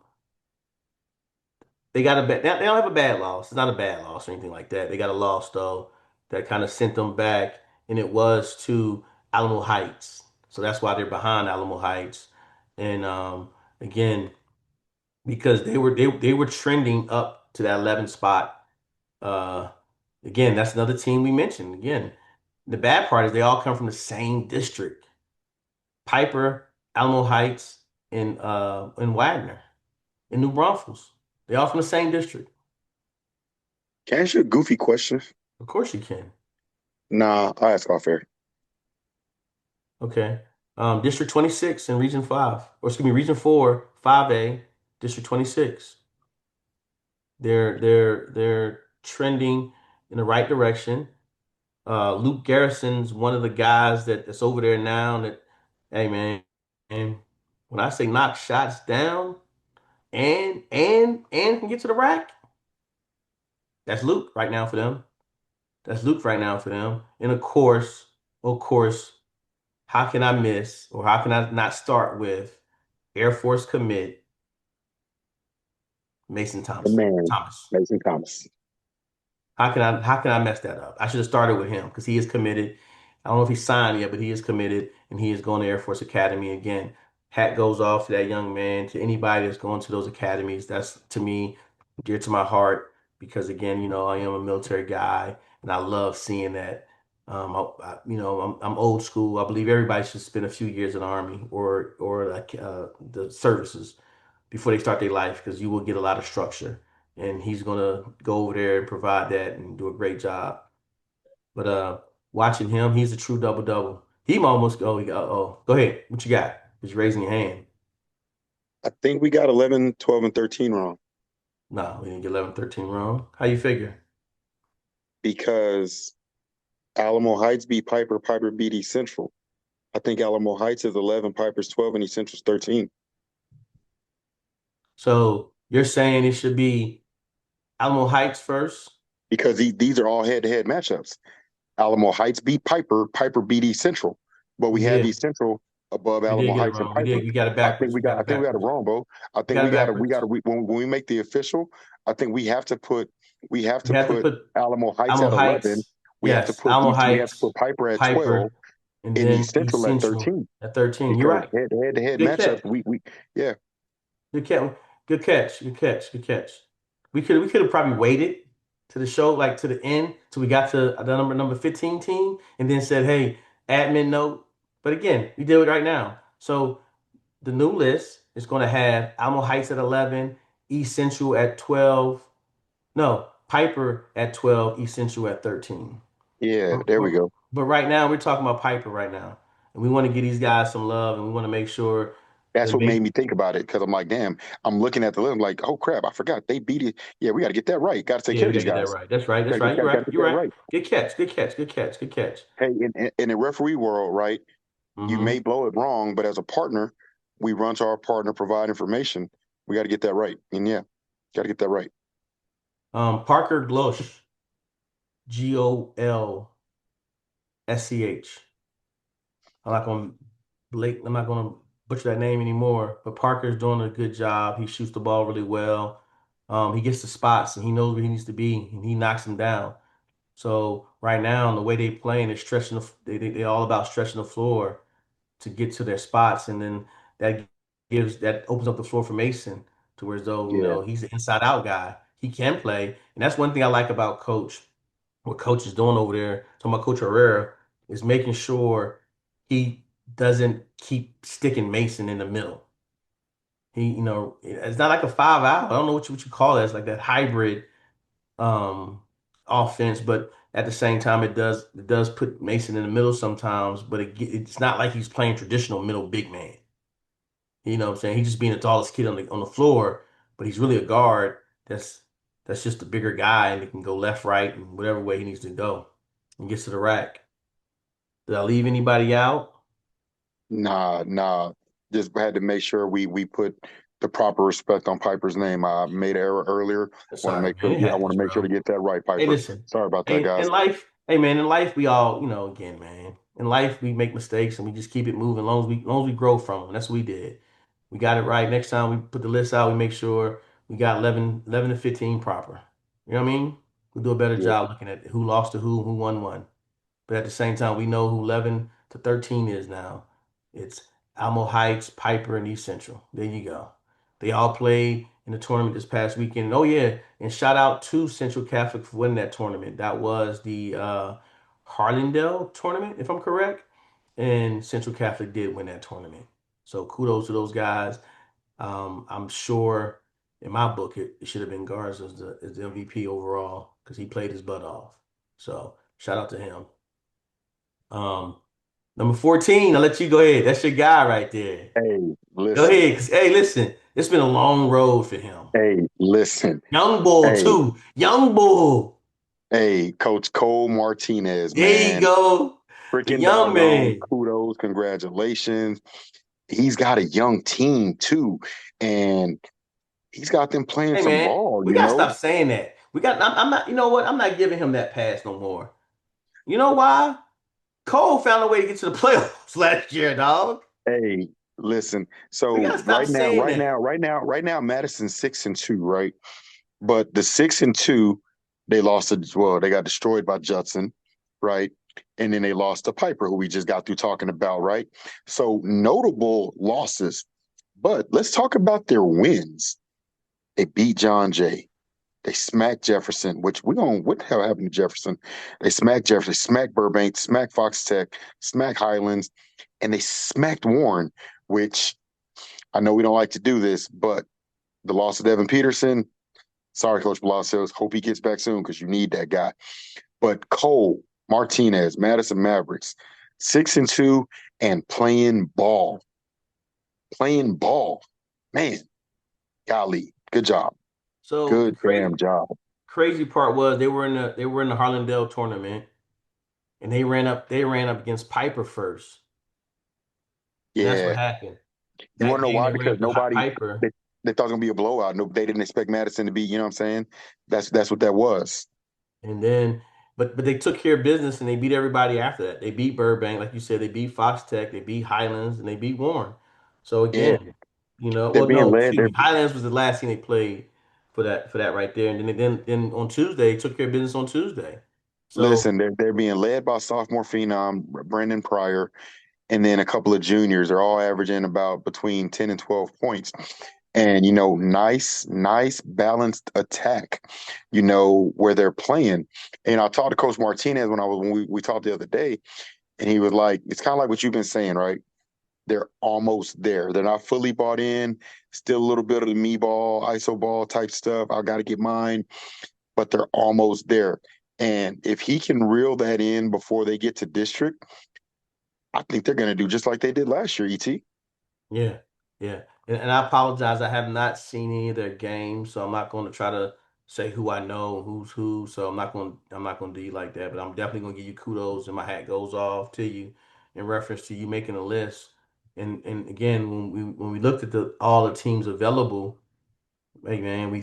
A: they got a bad. They don't have a bad loss. It's not a bad loss or anything like that. They got a loss though that kind of sent them back, and it was to Alamo Heights. So that's why they're behind Alamo Heights. And again, because they were trending up to that 11 spot. Uh, again, that's another team we mentioned. Again, the bad part is they all come from the same district. Piper, Alamo Heights, and Wagner in New Braunfels. They all from the same district.
B: Can I ask you a goofy question?
A: Of course you can.
B: Nah, I'll ask off air.
A: Okay. District 26 in Region 5, or excuse me, Region 4, 5A, District 26. They're trending in the right direction. Luke Garrison's one of the guys that's over there now that, hey man, and when I say knock shots down and can get to the rack, that's Luke right now for them. That's Luke right now for them. And of course, how can I miss or how can I not start with Air Force commit Mason
B: The
A: Thompson?
B: man,
A: Thomas.
B: Mason Thomas.
A: How can I mess that up? I should have started with him because he is committed. I don't know if he's signed yet, but he is committed and he is going to Air Force Academy again. Hat goes off to that young man, to anybody that's going to those academies. That's to me dear to my heart because again, I am a military guy and I love seeing that. I'm old school. I believe everybody should spend a few years in the Army or like the services before they start their life because you will get a lot of structure. And he's gonna go over there and provide that and do a great job. But watching him, he's a true double double. He might almost go. Oh, go ahead. What you got? Just raising your hand.
B: I think we got 11, 12, and 13 wrong
A: No, we didn't get 11, 13 wrong. How you figure?
B: because Alamo Heights beat Piper, Piper beat East Central. I think Alamo Heights is 11, Piper's 12, and East Central's 13
A: So you're saying it should be Alamo Heights first?
B: because these are all head-to-head matchups. Alamo Heights beat Piper, Piper beat East Central, but
A: We
B: we have
A: did.
B: East Central above
A: We did
B: Alamo
A: get it
B: Heights and
A: wrong. We did.
B: Piper.
A: We got it
B: I think
A: backwards. We got it
B: we got it
A: backwards.
B: wrong, bro. I
A: We
B: think
A: got it
B: we
A: backwards.
B: got to when we make the official. I think we have
A: We
B: to
A: have to
B: put
A: put
B: Alamo Heights
A: Alamo
B: at 11.
A: Heights. Yes, Alamo
B: We have to
A: Heights,
B: put Piper at 12
A: Piper, and
B: and
A: then
B: East
A: East
B: Central at
A: Central
B: 13
A: at 13. You're
B: because
A: right.
B: head to head
A: Good catch.
B: matchups. We yeah.
A: Good catch. Good catch. Good catch. Good catch. We could have probably waited to the show, like to the end, till we got to the number 15 team, and then said, "Hey, admin note." But again, we did it right now. So the new list is going to have Alamo Heights at 11, East Central at 12. No, Piper at 12, East Central at 13.
B: Yeah,
A: But,
B: there we
A: but,
B: go.
A: but right now, we're talking about Piper right now. And we want to give these guys some love and we want to make sure
B: That's
A: that
B: what made me think about it because I'm like, damn, I'm looking at the list. I'm like, oh crap, I forgot they beat it. Yeah, we got to get that right. Got to take
A: yeah,
B: care
A: we
B: of
A: gotta
B: these
A: get that
B: guys.
A: right. That's right. That's right. You're
B: Got
A: right.
B: to get
A: You're
B: that
A: right.
B: right.
A: Good catch. Good catch. Good catch. Good catch.
B: Hey, in the referee world, right? You may
A: Hmm.
B: blow it wrong, but as a partner, we run to our partner, provide information. We got to get that right. And yeah, got to get that right.
A: Parker Glosch, Golschch. I'm not gonna I'm not gonna butcher that name anymore. But Parker's doing a good job. He shoots the ball really well. He gets the spots and he knows where he needs to be and he knocks them down. So right now, the way they playing is stretching they're all about stretching the floor to get to their spots, and then that that opens up the floor for Mason to where as though
B: Yeah.
A: he's the inside out guy. He can play, and that's one thing I like about Coach. What Coach is doing over there, talking about Coach Herrera, is making sure he doesn't keep sticking Mason in the middle. It's not like a 5 out. I don't know what you call it. It's like that hybrid um offense, but at the same time it does put Mason in the middle sometimes, but it's not like he's playing traditional middle big man. You know what I'm saying? He's just being the tallest kid on the floor, but he's really a guard that's just a bigger guy and he can go left, right, and whatever way he needs to go and gets to the rack. Did I leave anybody out?
B: Nah. Just had to make sure we put the proper respect on Piper's name. I made an error earlier.
A: That's
B: Want
A: all
B: to
A: right,
B: make
A: man.
B: sure.
A: It
B: Yeah, I want
A: happens,
B: to make sure to
A: bro.
B: get that right,
A: Hey,
B: Piper.
A: listen.
B: Sorry about that,
A: Hey,
B: guys.
A: in life, hey man, in life we all, again, man. In life we make mistakes and we just keep it moving. As long as we grow from them. That's what we did. We got it right. Next time we put the list out, we make sure we got 11 to 15 proper. You know what I mean? We do a better
B: Yeah.
A: job looking at who lost to who won one. But at the same time, we know who 11 to 13 is now. It's Alamo Heights, Piper, and East Central. There you go. They all played in the tournament this past weekend. And oh yeah, and shout out to Central Catholic for winning that tournament. That was the Harlandale tournament, if I'm correct. And Central Catholic did win that tournament. So kudos to those guys. I'm sure in my book it should have been Garza as the MVP overall because he played his butt off. So shout out to him. Um, Number 14, I'll let you go ahead. That's your guy right there.
B: Hey,
A: Go
B: listen.
A: ahead. Hey, listen, it's been a long road for him.
B: Hey, listen.
A: Young bull,
B: Hey,
A: too. Young bull.
B: hey, Coach Cole Martinez,
A: There you
B: man.
A: go. The
B: Freaking
A: young
B: doggone
A: man.
B: kudos, congratulations. He's got a young team too, and he's got them playing
A: Hey,
B: some
A: man,
B: ball,
A: we
B: you
A: got to
B: know.
A: stop saying that. I'm not, you know what? I'm not giving him that pass no more. You know why? Cole found a way to get to the playoffs last year, dog.
B: Hey, listen.
A: We got
B: So
A: to stop saying that.
B: right now, Madison's 6-2, right? But the 6-2 They lost to, well, they got destroyed by Judson, right? And then they lost to Piper, who we just got through talking about, right? So notable losses. But let's talk about their wins. They beat John Jay. They smacked Jefferson, which we don't, what the hell happened to Jefferson? They smacked Jefferson, smacked Burbank, smacked Fox Tech, smacked Highlands, and they smacked Warren, which I know we don't like to do this, but the loss of Devin Peterson, sorry, Coach Palacios, hope he gets back soon because you need that guy. But Cole, Martinez, Madison Mavericks, 6-2 and playing ball. Man, golly, good job.
A: So the
B: Good damn job.
A: crazy part was they were in the Harlandale tournament and they ran up against Piper first. And that's what
B: Yeah.
A: happened.
B: You want
A: That
B: to know
A: game
B: why?
A: they ran
B: Because
A: up to
B: nobody
A: Piper.
B: they thought it was gonna be a blowout. No, they didn't expect Madison to be. You know what I'm saying? That's what that was.
A: And then, but they took care of business and they beat everybody after that. They beat Burbank, like you said. They beat Fox Tech. They beat Highlands, and they beat Warren. So
B: Yeah,
A: again,
B: they're
A: well,
B: being
A: no,
B: led.
A: excuse me. Highlands was the last team they played for that right there. And then on Tuesday, they took care of business on Tuesday. So
B: Listen, they're being led by sophomore phenom Brennan Pryor, and then a couple of juniors. They're all averaging about between 10 and 12 points. And nice balanced attack. Where they're playing. And I talked to Coach Martinez when we talked the other day, and he was like, it's kind of like what you've been saying, right? They're almost there. They're not fully bought in. Still a little bit of the me ball, ISO ball type stuff. I got to get mine, but they're almost there. And if he can reel that in before they get to district, I think they're going to do just like they did last year, ET.
A: yeah, yeah. And I apologize. I have not seen any of their games, so I'm not going to try to say who I know, who's who. So I'm not going to do you like that. But I'm definitely going to give you kudos, and my hat goes off to you in reference to you making a list. And again, when we looked at all the teams available, hey man, but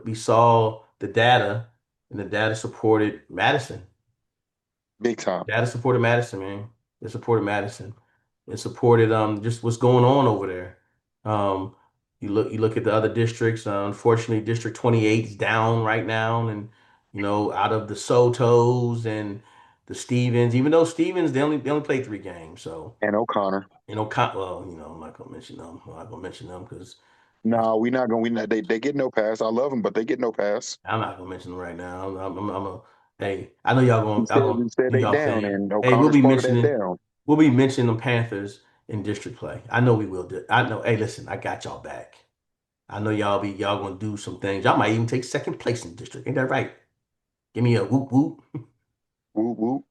A: we saw the data, and the data supported Madison.
B: Big time.
A: Data supported Madison, man. It supported Madison. It supported just what's going on over there. Um, you look at the other districts. Unfortunately, District 28 is down right now, and out of the Sotos and the Stevens, even though Stevens they only played 3 games, so
B: And O'Connor.
A: well, I'm not gonna mention them. I'm not gonna mention them because
B: No, we're not going. We not. They get no pass. I love them, but they get no pass.
A: I'm not gonna mention them right now. Hey, I know y'all gonna y'all gonna
B: You said
A: do
B: they
A: y'all
B: down,
A: thing.
B: and
A: Hey, we'll
B: O'Connor's
A: be
B: part of that
A: mentioning
B: down.
A: we'll be mentioning the Panthers in district play. I know we will do. I know. Hey, listen, I got y'all back. I know y'all gonna do some things. Y'all might even take second place in district. Ain't that right? Give me a whoop whoop.
B: Woo woo.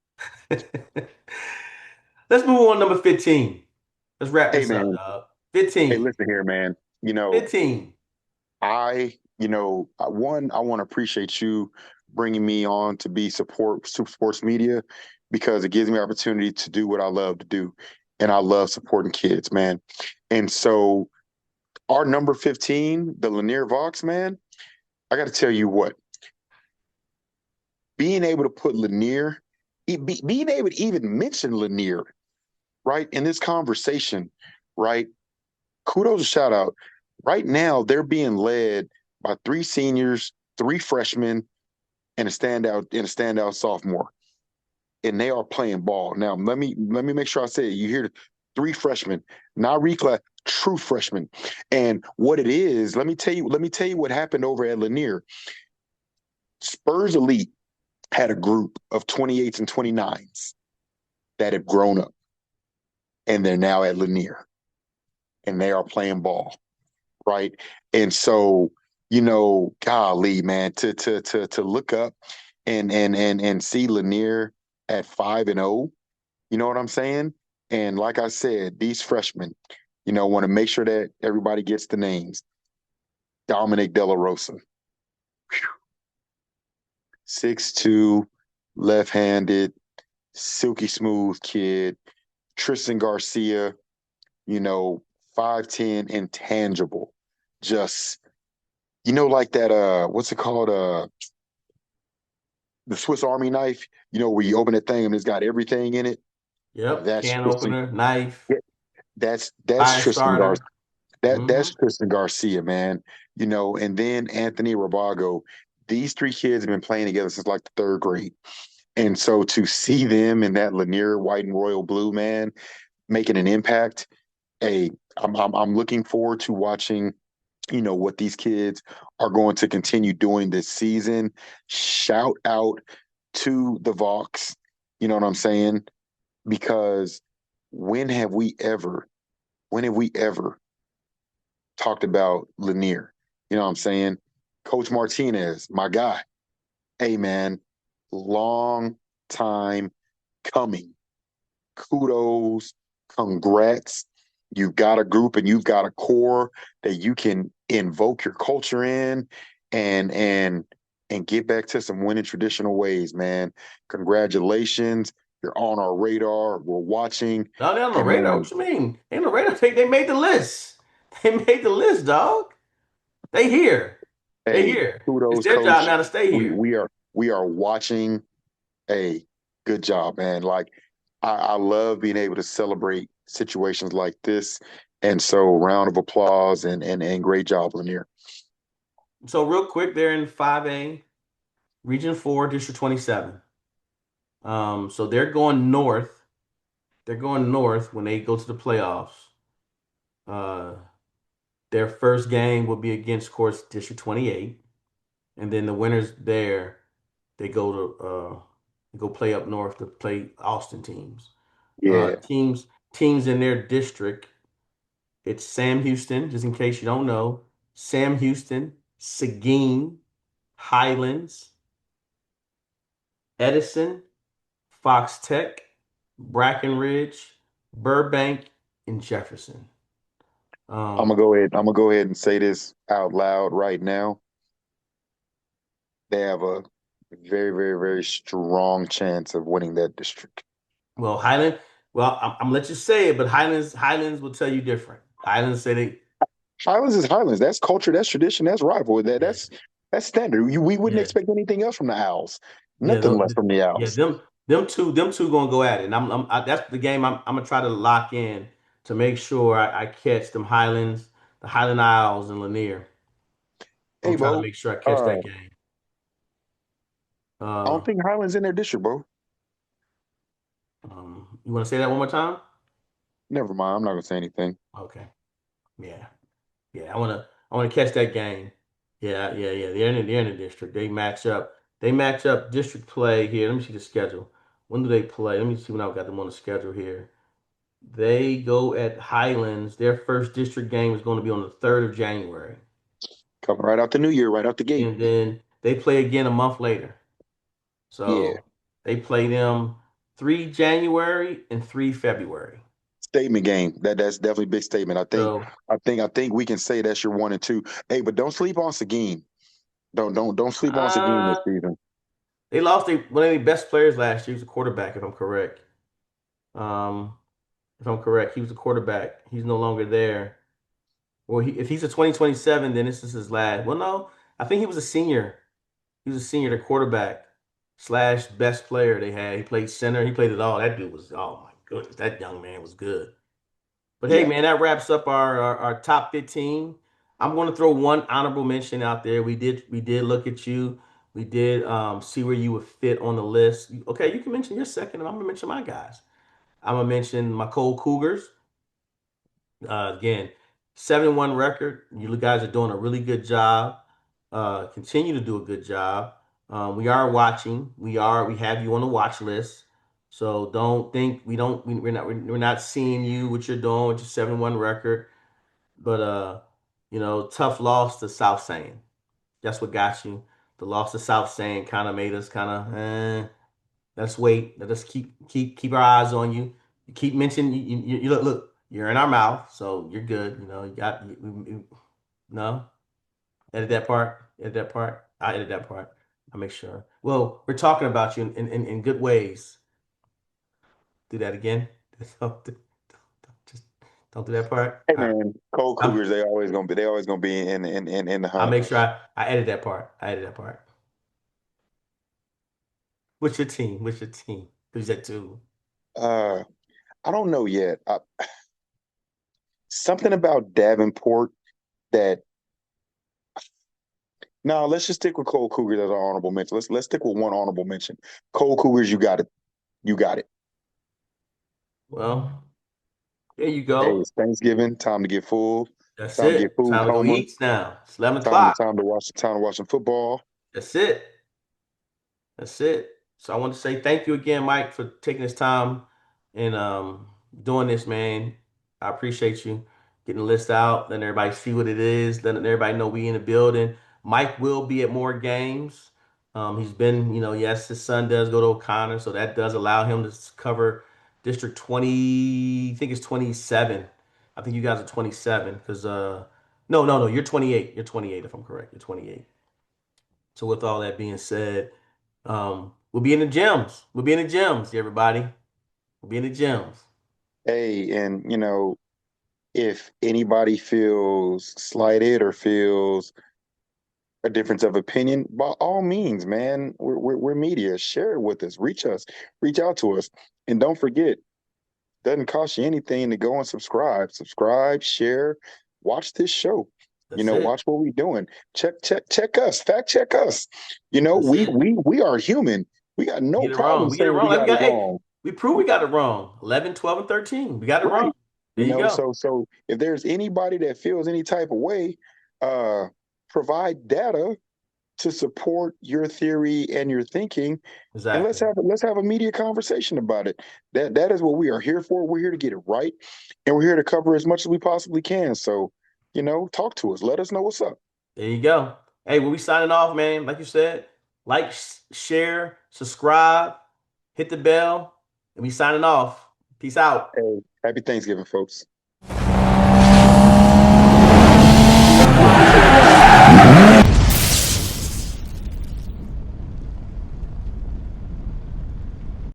A: Let's move on to number 15. Let's wrap
B: Hey
A: this up,
B: man.
A: dog.
B: Hey,
A: 15.
B: listen here, man.
A: 15.
B: I want to appreciate you bringing me on to be support Super Sports Media because it gives me opportunity to do what I love to do, and I love supporting kids, man. And so our number 15, the Lanier Vox, man. I got to tell you what, being able to put Lanier, being able to even mention Lanier, right, in this conversation, right? Kudos and shout out. Right now, they're being led by 3 seniors, 3 freshmen, and a standout sophomore, and they are playing ball. Now, let me make sure I say it. You hear 3 freshmen, not reclass, true freshmen. And what it is, let me tell you what happened over at Lanier. Spurs Elite had a group of 28s and 29s that have grown up, and they're now at Lanier, and they are playing ball, right? And so, golly, man, to look up and see Lanier at 5-0, you know what I'm saying? And like I said, these freshmen, want to make sure that everybody gets the names. Dominic De La Rosa, 6'2", left-handed, silky smooth kid. Tristan Garcia, you know, 5'10", intangible. Just, like that, what's it called? The Swiss Army knife, where you open that thing and it's got everything in it.
A: Yep.
B: That's
A: Can
B: Tristan.
A: opener, knife,
B: Yeah, that's
A: fire
B: Tristan Garcia.
A: starter.
B: That's
A: Hmm.
B: Tristan Garcia, man. And then Anthony Rabago. These three kids have been playing together since like the third grade. And so to see them in that Lanier white and royal blue, man, making an impact, hey, I'm looking forward to watching, what these kids are going to continue doing this season. Shout out to the Vox, you know what I'm saying? Because when have we ever, when have we ever talked about Lanier? You know what I'm saying? Coach Martinez, my guy. Hey man, long time coming. Kudos, congrats. You've got a group and you've got a core that you can invoke your culture in and and and get back to some winning traditional ways, man. Congratulations. You're on our radar. We're watching.
A: No, they're on the
B: And
A: radar.
B: man,
A: What you mean? They on the radar. They made the list. They made the list, dog. They here. They
B: hey,
A: here. It's
B: kudos,
A: their job
B: coach.
A: now to stay
B: We
A: here.
B: we are we are watching. Hey, good job, man. Like I love being able to celebrate situations like this. And so round of applause and great job, Lanier.
A: So real quick, they're in 5A, Region 4, District 27. So they're going north. They're going north when they go to the playoffs. Uh, their first game will be against, of course, District 28, and then the winners there they go play up north to play Austin teams.
B: Yeah.
A: Teams in their district. It's Sam Houston, just in case you don't know. Sam Houston, Seguin, Highlands, Edison, Fox Tech, Brackenridge, Burbank, and Jefferson. Um,
B: I'm gonna go ahead and say this out loud right now. They have a very, very, very strong chance of winning that district.
A: well, Highland. Well, I'm gonna let you say it, but Highlands will tell you different. Highlands say they,
B: Highlands is Highlands. That's culture, that's tradition, that's rivalry. That
A: yeah,
B: that's standard. We wouldn't
A: yeah,
B: expect anything else from the Owls.
A: yeah,
B: Nothing less from the
A: yeah.
B: Owls.
A: Them two gonna go at it, and that's the game I'm gonna try to lock in to make sure I catch them Highlands, the Highland Isles, and Lanier. I'm
B: Hey,
A: trying to
B: Bo.
A: make sure I catch
B: Uh,
A: that game.
B: I
A: Uh,
B: don't think Highlands in their district, Bo.
A: you want to say that one more time?
B: Never mind. I'm not gonna say anything.
A: Okay. Yeah. Yeah. I wanna catch that game. Yeah. Yeah. Yeah. They're in the district. They match up district play here. Let me see the schedule. When do they play? Let me see when I've got them on the schedule here. They go at Highlands. Their first district game is going to be on the 3rd of January.
B: Coming right out the new year, right out the gate.
A: And then they play again a month later.
B: Yeah.
A: So they play them 3 January and 3 February.
B: Statement game. That's definitely a big statement.
A: So
B: I think we can say that's your 1 and 2. Hey, but don't sleep on Seguin. Don't sleep on Seguin
A: uh,
B: this season.
A: they lost one of their best players last year. He was a quarterback, if I'm correct. Um, if I'm correct, he was a quarterback. He's no longer there. Well, if he's a 2027, then this is his last. Well, no, I think he was a senior. He was a senior, the quarterback slash best player they had. He played center. He played it all. That dude was, oh my goodness, that young man was good. But hey,
B: Yeah.
A: man, that wraps up our top 15. I'm going to throw one honorable mention out there. We did look at you. We did see where you would fit on the list. Okay, you can mention your second, and I'm gonna mention my guys. I'm gonna mention my Cold Cougars. Again, 7-1 record. You guys are doing a really good job. Continue to do a good job. We are watching. We have you on the watch list. So don't think we don't we're not seeing you what you're doing with your 7-1 record. But tough loss to South Saying. That's what got you. The loss to South Saying kind of made us kind of let's wait. Let us keep our eyes on you. You keep mentioning you look. You're in our mouth, so you're good. You got no. Edit that part. Edit that part. I edit that part. I make sure. Well, we're talking about you in good ways. Do that again. Just don't do that part.
B: Hey
A: All right.
B: man, Cold
A: I'm,
B: Cougars, they always gonna be in the
A: I'll
B: hunt.
A: make sure I edit that part. I edit that part. What's your team? What's your team? Who's that two?
B: Uh I don't know yet. something about Davenport that no, let's just stick with Cole Cougars as an honorable mention. Let's stick with one honorable mention. Cole Cougars, you got it. You got it.
A: Well, there you
B: Hey,
A: go.
B: it's Thanksgiving. Time to get full.
A: That's
B: Time to get
A: it.
B: food
A: Time to go
B: coma.
A: eat now. It's 11
B: Time to
A: o'clock.
B: watch some football.
A: That's it. That's it. So I want to say thank you again, Mike, for taking this time and doing this, man. I appreciate you getting the list out, letting everybody see what it is, letting everybody know we in the building. Mike will be at more games. He's been, yes, his son does go to O'Connor, so that does allow him to cover District 20. I think it's 27. I think you guys are 27 because no, no, no, you're 28. You're 28 if I'm correct. You're 28. So with all that being said, we'll be in the gyms. We'll be in the gyms, everybody. We'll be in the gyms.
B: Hey, and if anybody feels slighted or feels a difference of opinion, by all means, man, we're media. Share it with us. Reach out to us, and don't forget, doesn't cost you anything to go and subscribe, share, watch this show.
A: That's it.
B: Watch what we're doing. Check us. Fact check us.
A: That's it.
B: We are human. We got
A: We
B: no
A: get it wrong.
B: problem
A: We get it
B: saying
A: wrong.
B: we
A: Like we
B: got it
A: got, hey,
B: wrong.
A: we proved we got it wrong. 11, 12, and 13. We got it wrong.
B: Right.
A: There you go.
B: So if there's anybody that feels any type of way, uh, provide data to support your theory and your thinking, and
A: Exactly.
B: let's have a media conversation about it. That is what we are here for. We're here to get it right, and we're here to cover as much as we possibly can. So, talk to us. Let us know what's up.
A: There you go. Hey, we'll be signing off, man. Like you said, like, share, subscribe, hit the bell, and we signing off. Peace out.
B: Hey, happy Thanksgiving, folks.